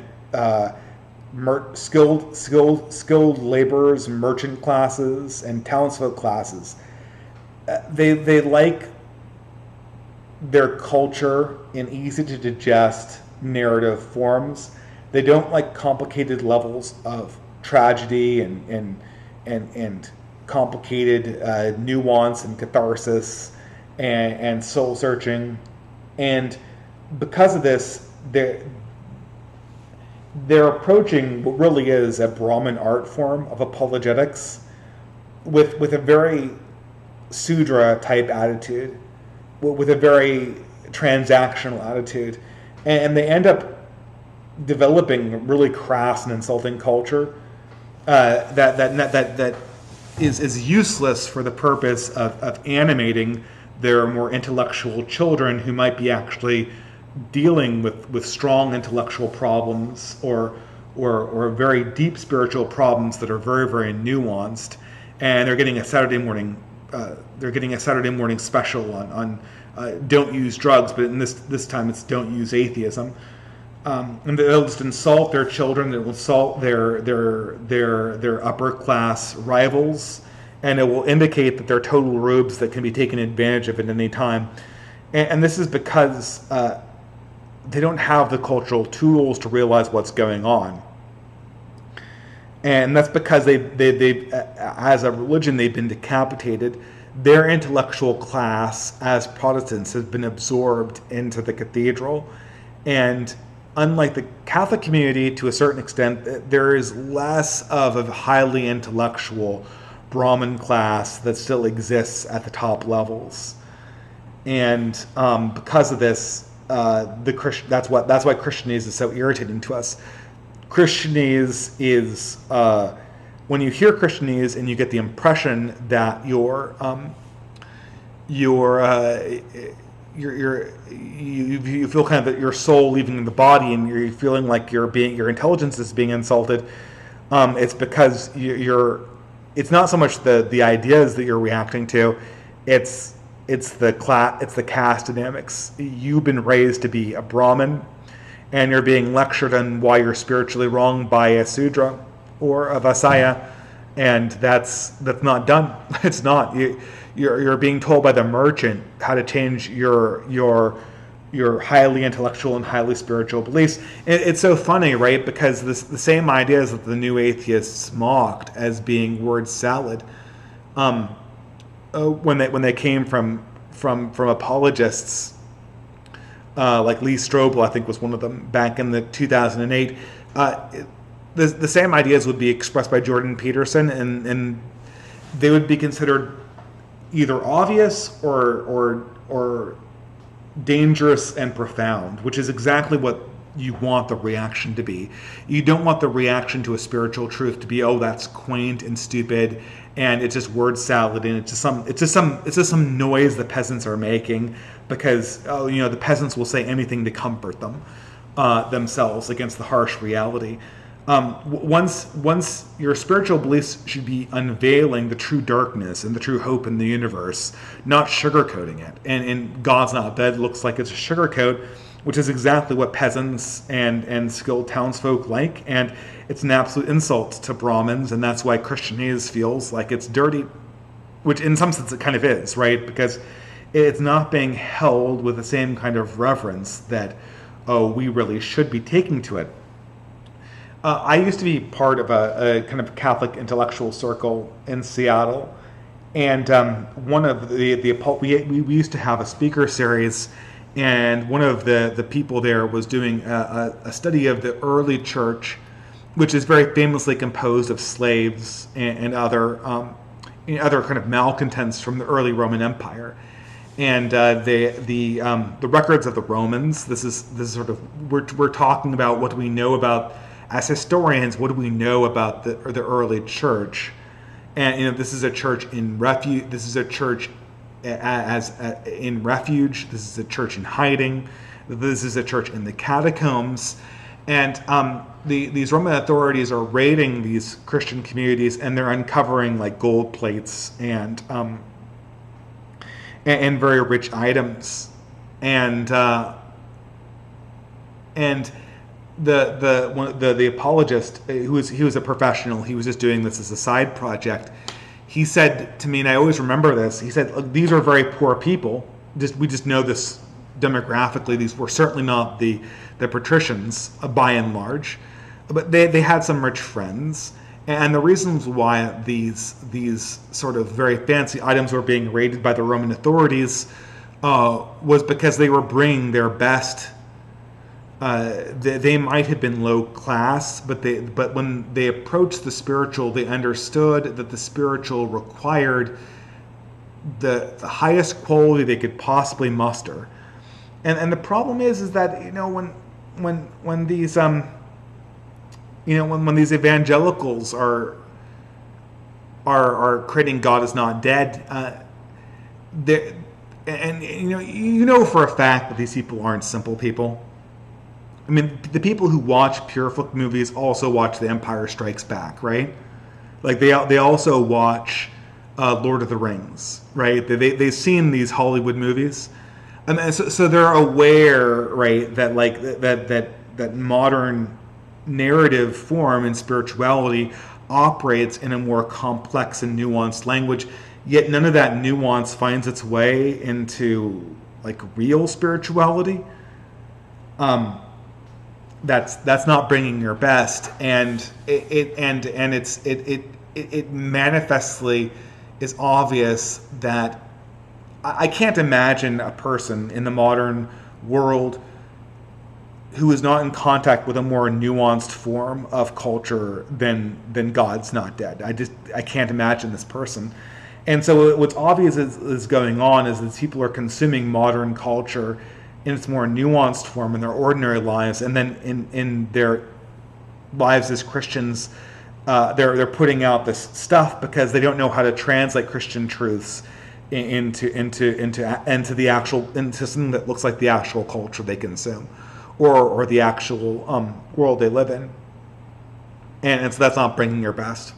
skilled laborers, merchant classes, and townsfolk classes, they like their culture in easy to digest narrative forms. They don't like complicated levels of tragedy and complicated nuance and catharsis and soul searching. And because of this, they're approaching what really is a Brahmin art form of apologetics with a very Sudra type attitude, with a very transactional attitude, and they end up developing really crass and insulting culture that is useless for the purpose of animating their more intellectual children who might be actually dealing with strong intellectual problems or very deep spiritual problems that are very, very nuanced, and they're getting a Saturday morning special on don't use drugs, but in this time it's don't use atheism. And they'll just insult their children. It will insult their upper class rivals, and it will indicate that they're total rubes that can be taken advantage of at any time. And this is because they don't have the cultural tools to realize what's going on. And that's because they as a religion, they've been decapitated. Their intellectual class as Protestants has been absorbed into the cathedral. And unlike the Catholic community, to a certain extent, there is less of a highly intellectual Brahmin class that still exists at the top levels. And because of this, that's why Christianese is so irritating to us. Christianese is when you hear Christianese and you get the impression that you feel kind of that your soul leaving the body, and you're feeling like your intelligence is being insulted. It's because it's not so much the ideas that you're reacting to, it's the caste dynamics. You've been raised to be a Brahmin, and you're being lectured on why you're spiritually wrong by a Sudra or a Vasaya, and that's not done. It's not. You're being told by the merchant how to change your highly intellectual and highly spiritual beliefs. It's so funny, right? Because the same ideas that the new atheists mocked as being word salad, when they came from apologists like Lee Strobel, I think was one of them back in the 2008. The same ideas would be expressed by Jordan Peterson, and they would be considered either obvious or dangerous and profound, which is exactly what you want the reaction to be. You don't want the reaction to a spiritual truth to be, oh, that's quaint and stupid, and it's just word salad, and it's just some noise the peasants are making because the peasants will say anything to comfort them themselves against the harsh reality. Once your spiritual beliefs should be unveiling the true darkness and the true hope in the universe, not sugarcoating it. And God's Not Dead looks like it's a sugarcoat, which is exactly what peasants and skilled townsfolk like, and it's an absolute insult to Brahmins, and that's why Christianese feels like it's dirty, which in some sense it kind of is, right? Because it's not being held with the same kind of reverence that, we really should be taking to it. I used to be part of a kind of Catholic intellectual circle in Seattle, and one of we used to have a speaker series, and one of the people there was doing a study of the early church, which is very famously composed of slaves and other kind of malcontents from the early Roman Empire. And the records of the Romans. This is sort of we're talking about what do we know about. As historians, what do we know about the early church? And this is a church in refuge. This is a church in refuge. This is a church in hiding. This is a church in the catacombs. And these Roman authorities are raiding these Christian communities, and they're uncovering like gold plates and very rich items, and the apologist, he was a professional, he was just doing this as a side project. He said to me, and I always remember this, he said, look, these are very poor people. We just know this demographically. These were certainly not the patricians, by and large, but they had some rich friends. And the reasons why these sort of very fancy items were being raided by the Roman authorities was because they were bringing their best. They might have been low class, but when they approached the spiritual, they understood that the spiritual required the highest quality they could possibly muster. And the problem is that when these when these evangelicals are creating God is not dead, for a fact that these people aren't simple people. I mean, the people who watch pure flick movies also watch The Empire Strikes Back, right? Like they also watch Lord of the Rings, right? They've seen these Hollywood movies, and so they're aware, right, that like that modern narrative form and spirituality operates in a more complex and nuanced language. Yet none of that nuance finds its way into like real spirituality. That's not bringing your best, and it manifestly is obvious that I can't imagine a person in the modern world who is not in contact with a more nuanced form of culture than God's Not Dead. I can't imagine this person. And so what's obvious is going on is that people are consuming modern culture in its more nuanced form in their ordinary lives, and then in their lives as Christians, they're putting out this stuff because they don't know how to translate Christian truths into something that looks like the actual culture they consume, or the actual world they live in, and so that's not bringing your best.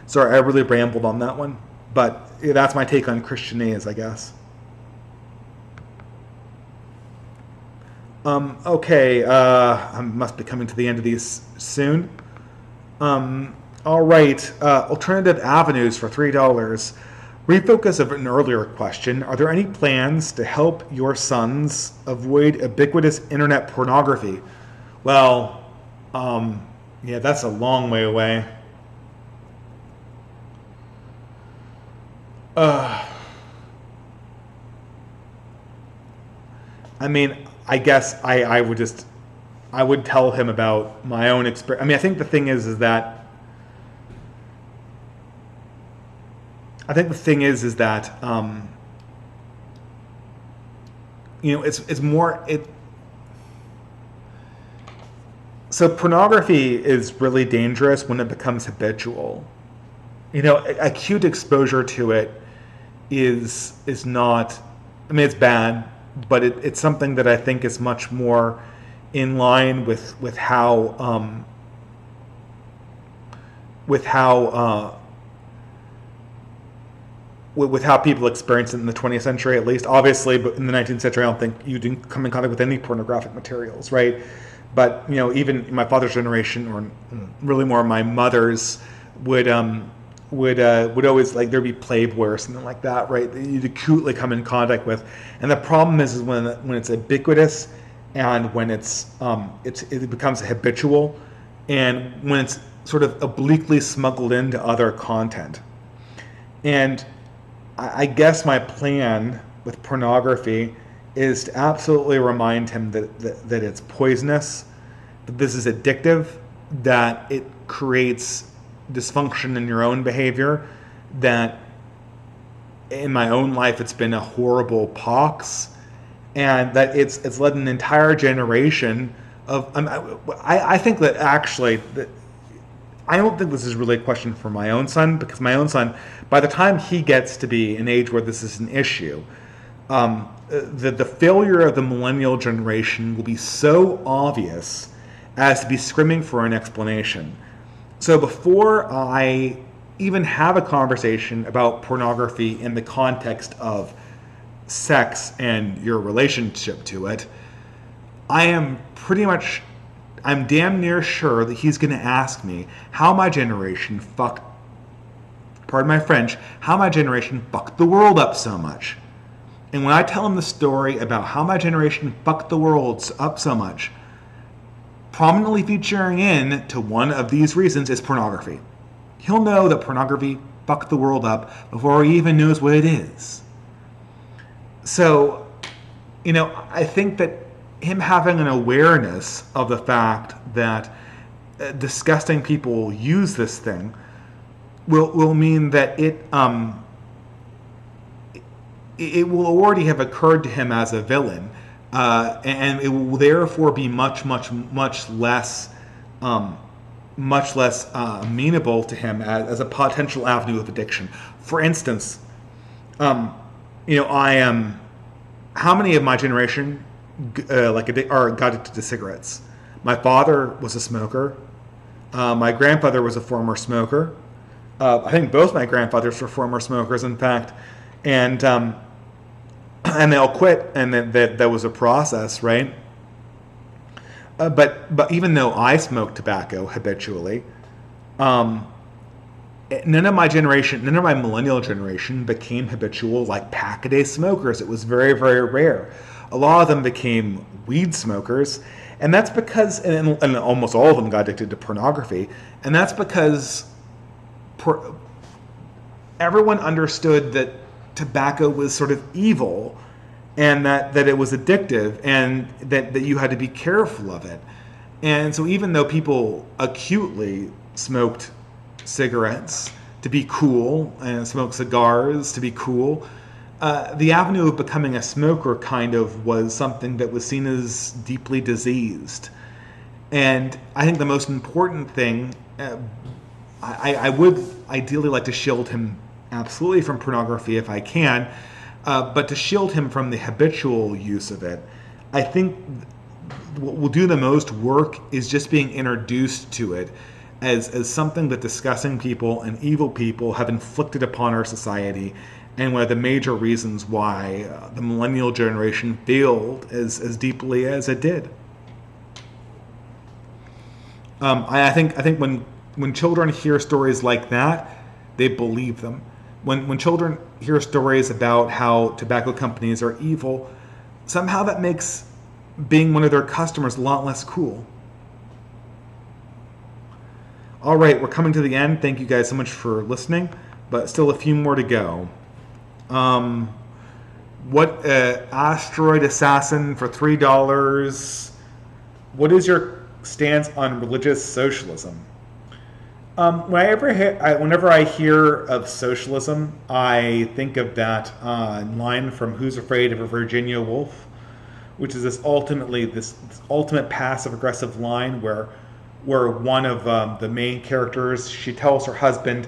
Sorry, I really rambled on that one, but that's my take on Christianese, I guess. Okay, I must be coming to the end of these soon. All right, alternative avenues for $3. Refocus of an earlier question. Are there any plans to help your sons avoid ubiquitous internet pornography? Well, yeah, that's a long way away. I mean, I guess I would tell him about my own experience. I mean, I think the thing is that it's more So pornography is really dangerous when it becomes habitual. You know, acute exposure to it is not. I mean, it's bad, but it's something that I think is much more in line with how with how with how people experience it in the 20th century, at least. Obviously, but in the 19th century, I don't think you didn't come in contact with any pornographic materials, right? But you know, even my father's generation, or really more my mother's, would always, like, there'd be Playboy or something like that, right? That you'd acutely come in contact with, and the problem is when it's ubiquitous, and when it becomes habitual, and when it's sort of obliquely smuggled into other content. And I guess my plan with pornography is to absolutely remind him that it's poisonous, that this is addictive, that it creates dysfunction in your own behavior, that in my own life it's been a horrible pox, and that it's led an entire generation of. I think that actually I don't think this is really a question for my own son, because my own son, by the time he gets to be an age where this is an issue, the failure of the millennial generation will be so obvious as to be screaming for an explanation. So before I even have a conversation about pornography in the context of sex and your relationship to it, I'm damn near sure that he's going to ask me how my generation fucked, pardon my French, how my generation fucked the world up so much. And when I tell him the story about how my generation fucked the world up so much, prominently featuring in to one of these reasons is pornography. He'll know that pornography fucked the world up before he even knows what it is. So, you know, I think that him having an awareness of the fact that disgusting people use this thing will mean that it will already have occurred to him as a villain, and it will therefore be much less amenable to him as a potential avenue of addiction. For instance, you know, how many of my generation are got addicted to cigarettes? My father was a smoker. My grandfather was a former smoker. I think both my grandfathers were former smokers, in fact, and they all quit, and then that was a process, right? But even though I smoked tobacco habitually, none of my millennial generation became habitual, like pack-a-day smokers. It was very, very rare. A lot of them became weed smokers, and that's because, and almost all of them got addicted to pornography, and that's because everyone understood that tobacco was sort of evil, and that it was addictive, and that you had to be careful of it. And so even though people acutely smoked cigarettes to be cool and smoked cigars to be cool, the avenue of becoming a smoker kind of was something that was seen as deeply diseased. And I think the most important thing, I would ideally like to shield him absolutely from pornography if I can, but to shield him from the habitual use of it, I think what will do the most work is just being introduced to it as something that disgusting people and evil people have inflicted upon our society, and one of the major reasons why the millennial generation failed as deeply as it did. I think when children hear stories like that, they believe them. When children hear stories about how tobacco companies are evil, somehow that makes being one of their customers a lot less cool. All right, we're coming to the end. Thank you guys so much for listening, but still a few more to go. What Asteroid Assassin for $3? What is your stance on religious socialism? Whenever I hear of socialism, I think of that line from Who's Afraid of a Virginia Woolf, which is this ultimate passive-aggressive line where where one of the main characters, she tells her husband,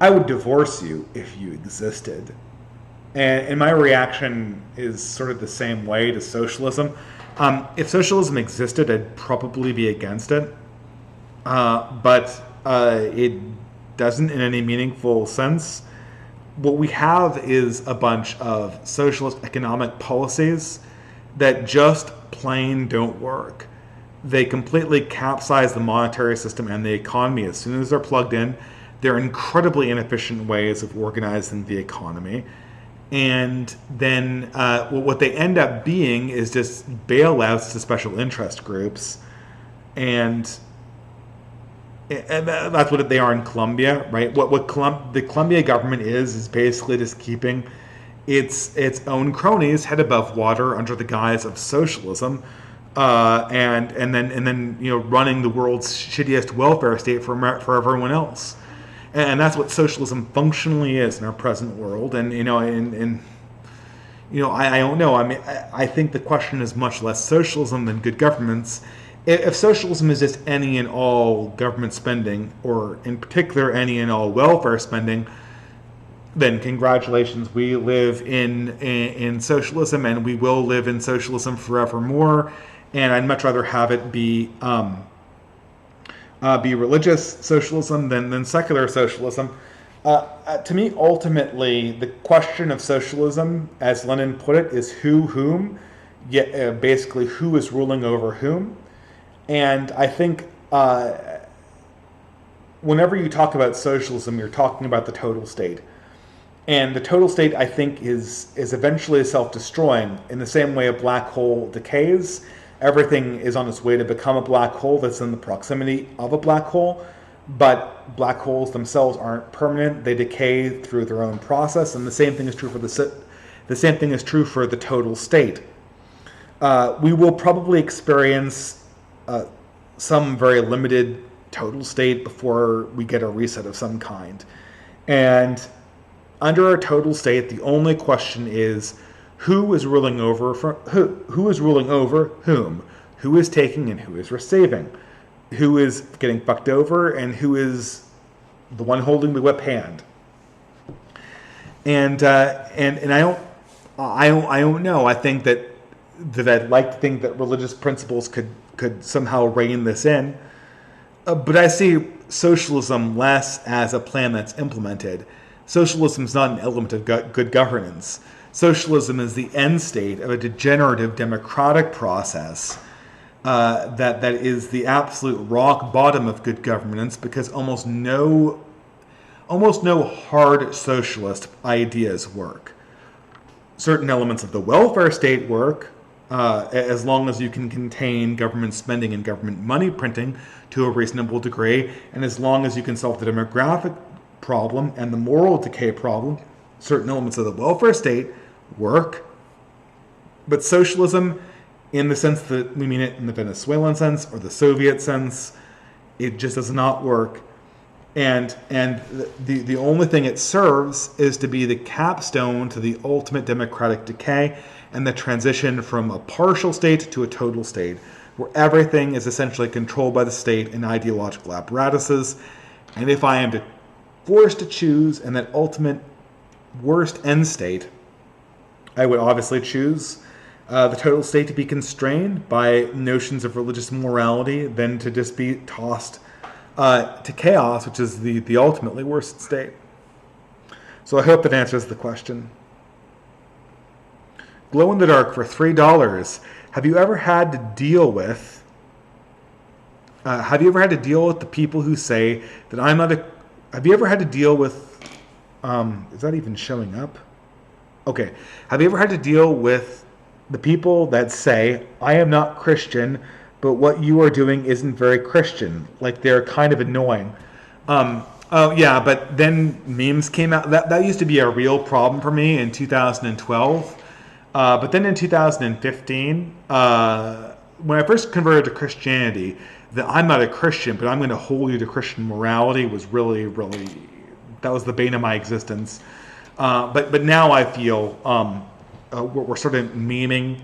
"I would divorce you if you existed." And my reaction is sort of the same way to socialism. If socialism existed, I'd probably be against it. But it doesn't in any meaningful sense. What we have is a bunch of socialist economic policies that just plain don't work. They completely capsize the monetary system and the economy as soon as they're plugged in. They're incredibly inefficient ways of organizing the economy. And then what they end up being is just bailouts to special interest groups. And that's what they are in Colombia, right? What the Colombia government is basically just keeping its own cronies head above water under the guise of socialism, and then running the world's shittiest welfare state for everyone else. And that's what socialism functionally is in our present world. And I don't know. I mean, I think the question is much less socialism than good governments. If socialism is just any and all government spending, or in particular any and all welfare spending, then congratulations, we live in socialism, and we will live in socialism forevermore. And I'd much rather have it be religious socialism than secular socialism. To me, ultimately, the question of socialism, as Lenin put it, is whom, basically who is ruling over whom. And I think whenever you talk about socialism, you're talking about the total state. And the total state, I think, is eventually self-destroying. In the same way a black hole decays, everything is on its way to become a black hole that's in the proximity of a black hole. But black holes themselves aren't permanent; they decay through their own process. And the same thing is true for the total state. We will probably experience some very limited total state before we get a reset of some kind. And under a total state, the only question is who is ruling over who is ruling over whom, who is taking and who is receiving, who is getting fucked over and who is the one holding the whip hand. And I don't know. I think that I'd like to think that religious principles could somehow rein this in. But I see socialism less as a plan that's implemented. Socialism is not an element of good governance. Socialism is the end state of a degenerative democratic process that is the absolute rock bottom of good governance, because almost no hard socialist ideas work. Certain elements of the welfare state work, as long as you can contain government spending and government money printing to a reasonable degree, and as long as you can solve the demographic problem and the moral decay problem, certain elements of the welfare state work. But socialism, in the sense that we mean it in the Venezuelan sense or the Soviet sense, it just does not work. And the only thing it serves is to be the capstone to the ultimate democratic decay and the transition from a partial state to a total state, where everything is essentially controlled by the state and ideological apparatuses. And if I am forced to choose in that ultimate worst end state, I would obviously choose the total state to be constrained by notions of religious morality than to just be tossed to chaos, which is the ultimately worst state. So I hope that answers the question. Glow in the Dark for $3. Have you ever had to deal with the people who say that I'm not a... Have you ever had to deal with... is that even showing up? Okay. Have you ever had to deal with the people that say, I am not Christian, but what you are doing isn't very Christian? Like, they're kind of annoying. Oh, yeah, but then memes came out. That used to be a real problem for me in 2012. But then in 2015, when I first converted to Christianity, that I'm not a Christian, but I'm going to hold you to Christian morality was really, really, that was the bane of my existence. But now I feel we're sort of memeing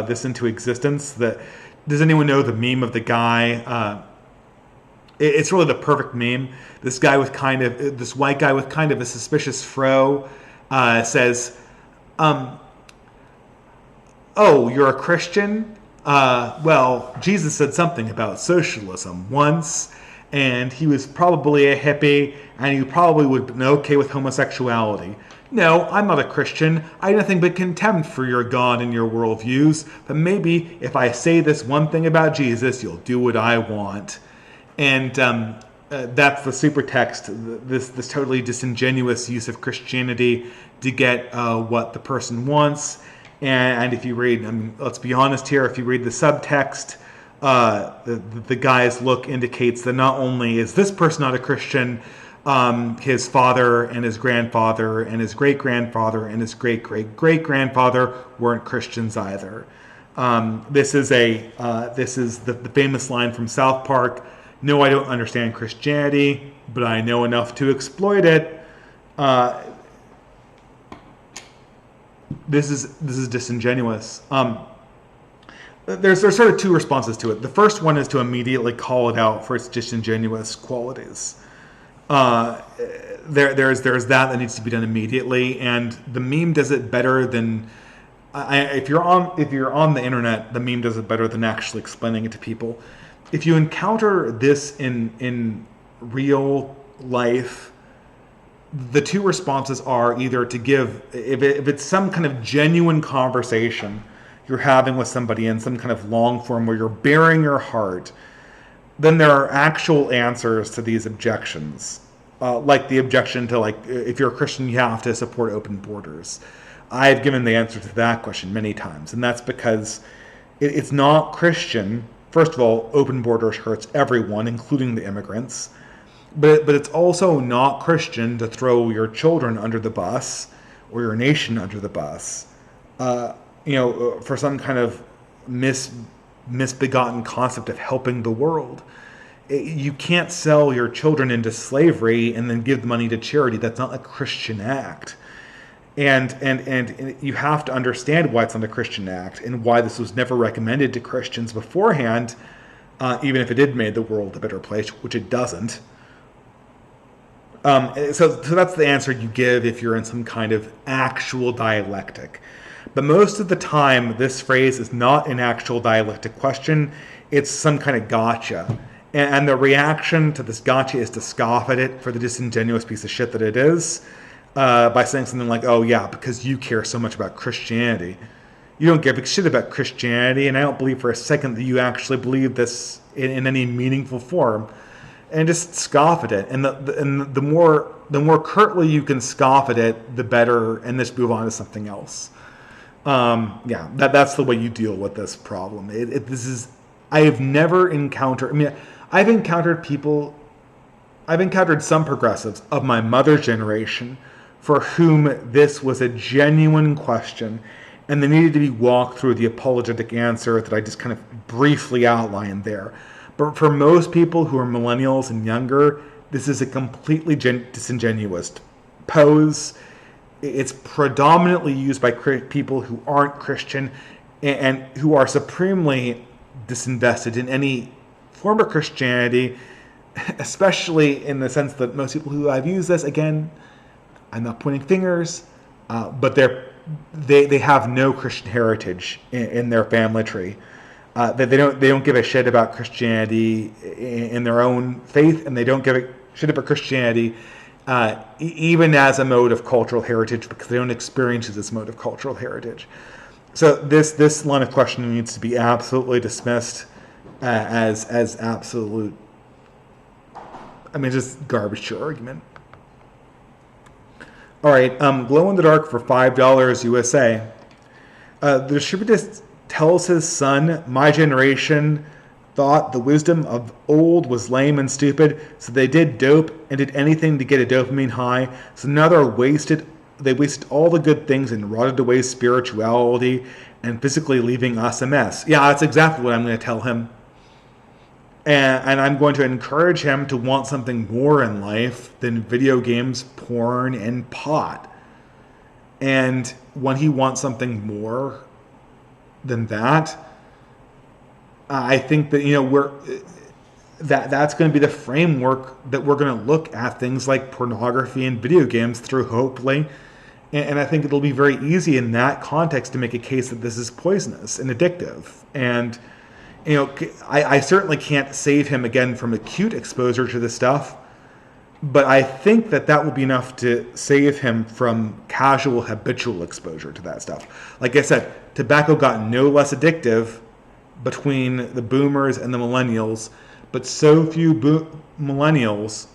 this into existence. Does anyone know the meme of the guy It's really the perfect meme. This white guy with kind of a suspicious fro says, "Oh, you're a Christian? Well, Jesus said something about socialism once, and he was probably a hippie, and he probably would have been okay with homosexuality. No, I'm not a Christian. I have nothing but contempt for your God and your worldviews, but maybe if I say this one thing about Jesus, you'll do what I want." And that's the super text, this totally disingenuous use of Christianity to get what the person wants. And if you read, let's be honest here, if you read the subtext, the guy's look indicates that not only is this person not a Christian, his father and his grandfather and his great-grandfather and his great-great-great-grandfather weren't Christians either. This is the famous line from South Park: "No, I don't understand Christianity, but I know enough to exploit it." This is disingenuous. There's sort of two responses to it. The first one is to immediately call it out for its disingenuous qualities. There's that needs to be done immediately, and the meme does it better than. If you're on the internet, the meme does it better than actually explaining it to people. If you encounter this in real life, the two responses are either to give, if it's some kind of genuine conversation you're having with somebody in some kind of long form where you're bearing your heart, then there are actual answers to these objections. Like the objection to, like, if you're a Christian, you have to support open borders. I've given the answer to that question many times, and that's because it's not Christian. First of all, open borders hurts everyone, including the immigrants. But it's also not Christian to throw your children under the bus or your nation under the bus, for some kind of misbegotten concept of helping the world. You can't sell your children into slavery and then give the money to charity. That's not a Christian act. And you have to understand why it's not a Christian act and why this was never recommended to Christians beforehand, even if it did made the world a better place, which it doesn't. So that's the answer you give if you're in some kind of actual dialectic. But most of the time, this phrase is not an actual dialectic question. It's some kind of gotcha. And the reaction to this gotcha is to scoff at it for the disingenuous piece of shit that it is, by saying something like, "Oh yeah, because you care so much about Christianity. You don't give a shit about Christianity, and I don't believe for a second that you actually believe this in any meaningful form." And just scoff at it. And the more curtly you can scoff at it, the better, and just move on to something else. That's the way you deal with this problem. I have never encountered. I've encountered some progressives of my mother's generation for whom this was a genuine question, and they needed to be walked through the apologetic answer that I just kind of briefly outlined there. But for most people who are millennials and younger, this is a completely disingenuous pose. It's predominantly used by people who aren't Christian and who are supremely disinvested in any form of Christianity, especially in the sense that most people who have used this, again, I'm not pointing fingers, but they have no Christian heritage in their family tree. They don't give a shit about Christianity in their own faith, and they don't give a shit about Christianity even as a mode of cultural heritage, because they don't experience it as a mode of cultural heritage. So this line of questioning needs to be absolutely dismissed as absolute. Just garbage to your argument. All right, Glow in the Dark for $5 USA. The distributor tells his son, "My generation thought the wisdom of old was lame and stupid, so they did dope and did anything to get a dopamine high. So now they wasted all the good things and rotted away spirituality and physically leaving us a mess." Yeah, that's exactly what I'm going to tell him. And I'm going to encourage him to want something more in life than video games, porn, and pot. And when he wants something more than that, I think that, that's going to be the framework that we're going to look at things like pornography and video games through, hopefully. And I think it'll be very easy in that context to make a case that this is poisonous and addictive. And, I certainly can't save him again from acute exposure to this stuff, but I think that will be enough to save him from casual, habitual exposure to that stuff. Like I said, tobacco got no less addictive between the boomers and the millennials, but so few millennials,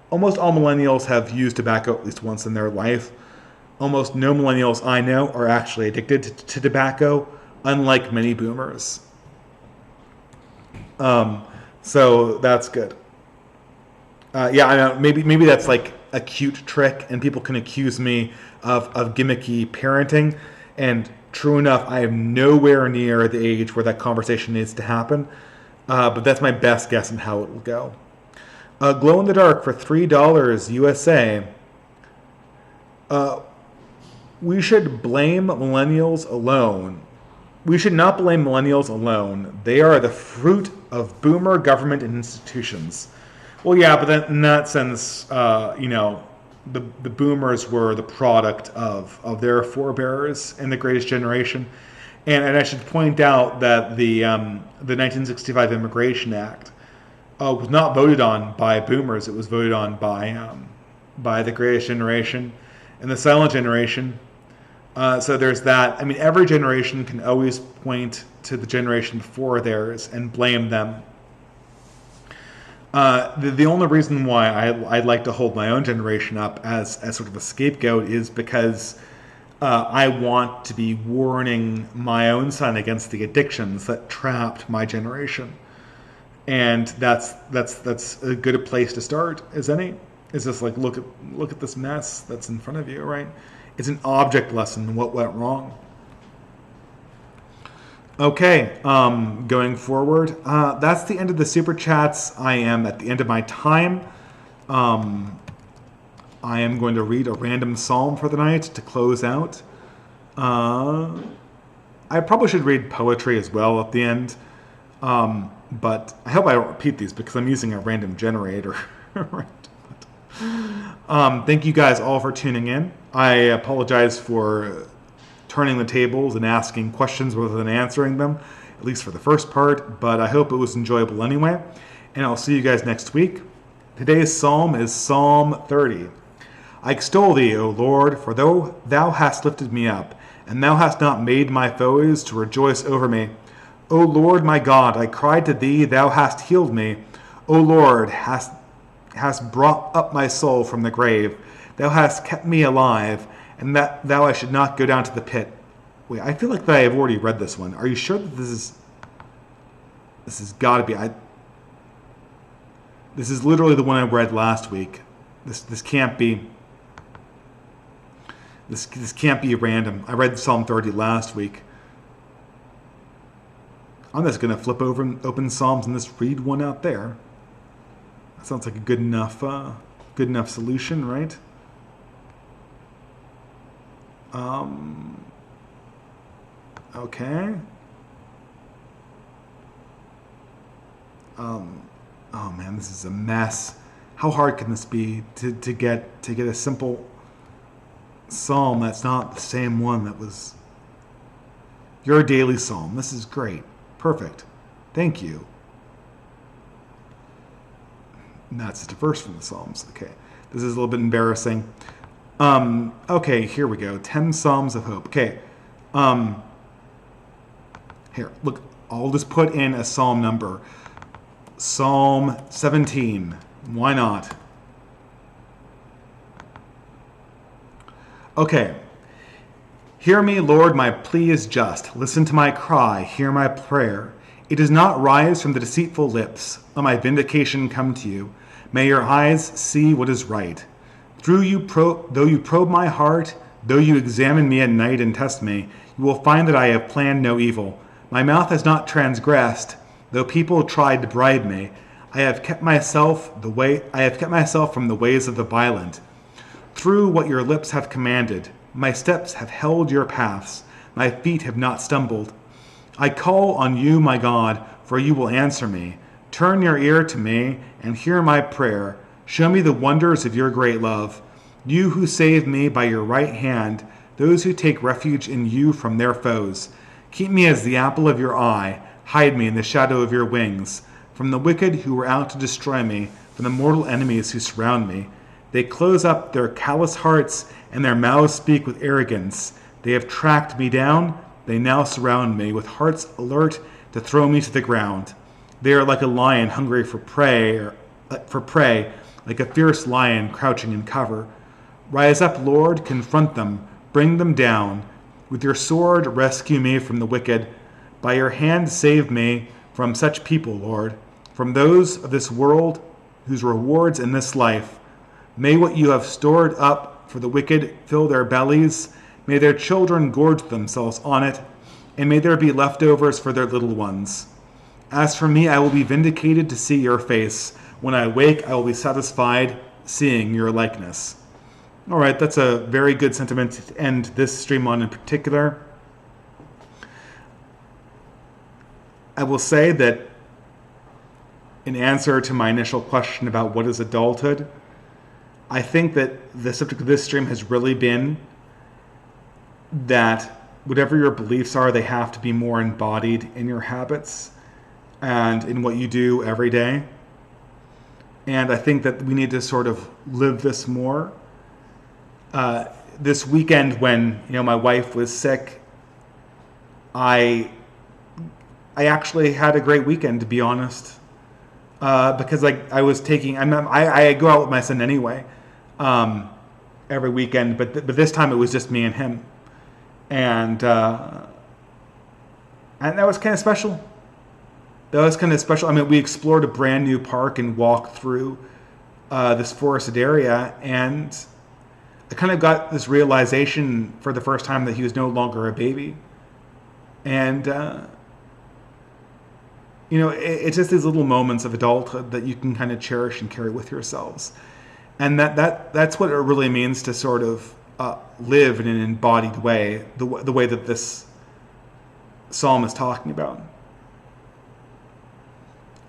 almost all millennials have used tobacco at least once in their life. Almost no millennials I know are actually addicted to tobacco, unlike many boomers. So that's good. I know maybe that's like a cute trick, and people can accuse me of gimmicky parenting. And true enough, I am nowhere near the age where that conversation needs to happen. But that's my best guess on how it will go. Glow in the Dark for $3 USA. We should blame millennials alone. We should not blame millennials alone. They are the fruit of boomer government and institutions. Well, yeah, but then in that sense, the boomers were the product of their forebears in the Greatest Generation. And I should point out that the 1965 Immigration Act was not voted on by boomers. It was voted on by the Greatest Generation and the Silent Generation. So there's that. I mean, every generation can always point to the generation before theirs and blame them. The only reason why I'd like to hold my own generation up as sort of a scapegoat is because I want to be warning my own son against the addictions that trapped my generation. And that's a good place to start as any. It's just like, look at this mess that's in front of you, right? It's an object lesson, what went wrong. Okay, going forward, that's the end of the Super Chats. I am at the end of my time. I am going to read a random psalm for the night to close out. I probably should read poetry as well at the end, but I hope I don't repeat these because I'm using a random generator. Thank you guys all for tuning in. I apologize for turning the tables and asking questions rather than answering them, at least for the first part, but I hope it was enjoyable anyway, and I'll see you guys next week. Today's psalm is Psalm 30. I extol thee, O Lord, for thou hast lifted me up, and thou hast not made my foes to rejoice over me. O Lord my God, I cried to thee, thou hast healed me. O Lord, hast brought up my soul from the grave. Thou hast kept me alive, and that thou I should not go down to the pit. Wait, I feel like that I have already read this one. Are you sure that this has got to be... This is literally the one I read last week. This can't be... This can't be random. I read Psalm 30 last week. I'm just going to flip over and open Psalms and just read one out there. That sounds like a good enough solution, right? Okay. Oh man, this is a mess. How hard can this be to get a simple psalm that's not the same one that was your daily psalm? This is great. Perfect. Thank you. And that's just a verse from the Psalms. Okay. This is a little bit embarrassing. Okay, here we go. 10 Psalms of Hope. Okay. Here, look, I'll just put in a psalm number. Psalm 17. Why not? Okay. Hear me, Lord, my plea is just. Listen to my cry, hear my prayer. It does not rise from the deceitful lips. Let my vindication come to you. May your eyes see what is right. Though you probe my heart, though you examine me at night and test me, you will find that I have planned no evil. My mouth has not transgressed, though people tried to bribe me. I have kept myself from the ways of the violent. Through what your lips have commanded, my steps have held your paths. My feet have not stumbled. I call on you, my God, for you will answer me. Turn your ear to me and hear my prayer. Show me the wonders of your great love. You who save me by your right hand, those who take refuge in you from their foes. Keep me as the apple of your eye. Hide me in the shadow of your wings. From the wicked who are out to destroy me, from the mortal enemies who surround me. They close up their callous hearts, and their mouths speak with arrogance. They have tracked me down. They now surround me, with hearts alert to throw me to the ground. They are like a lion hungry for prey, like a fierce lion crouching in cover. Rise up, Lord, confront them, bring them down. With your sword, rescue me from the wicked. By your hand, save me from such people, Lord, from those of this world whose rewards in this life. May what you have stored up for the wicked fill their bellies. May their children gorge themselves on it, and may there be leftovers for their little ones. As for me, I will be vindicated to see your face. When I wake, I will be satisfied seeing your likeness. All right, that's a very good sentiment to end this stream on in particular. I will say that in answer to my initial question about what is adulthood, I think that the subject of this stream has really been that whatever your beliefs are, they have to be more embodied in your habits and in what you do every day. And I think that we need to sort of live this more. This weekend when my wife was sick, I actually had a great weekend, to be honest, because I was taking I go out with my son anyway every weekend, but this time it was just me and him, and that was kind of special. I mean, we explored a brand new park and walked through this forested area, and I kind of got this realization for the first time that he was no longer a baby. And, it's just these little moments of adulthood that you can kind of cherish and carry with yourselves. And that's what it really means to sort of live in an embodied way, the way that this psalm is talking about.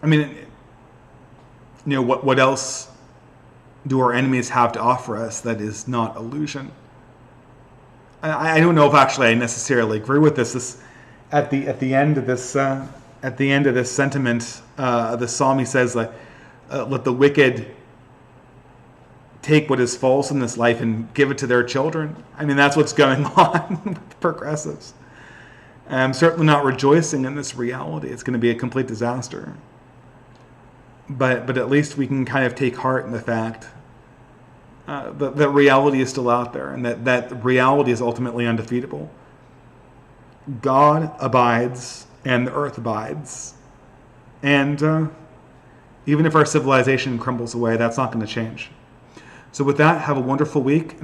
I mean, what else do our enemies have to offer us that is not illusion? I don't know if actually I necessarily agree with this. At the end of this sentiment, the psalm, he says, "Let the wicked take what is false in this life and give it to their children." I mean, that's what's going on with progressives. And I'm certainly not rejoicing in this reality. It's going to be a complete disaster. But at least we can kind of take heart in the fact that reality is still out there, and that reality is ultimately undefeatable. God abides, and the earth abides. And even if our civilization crumbles away, that's not going to change. So with that, have a wonderful week.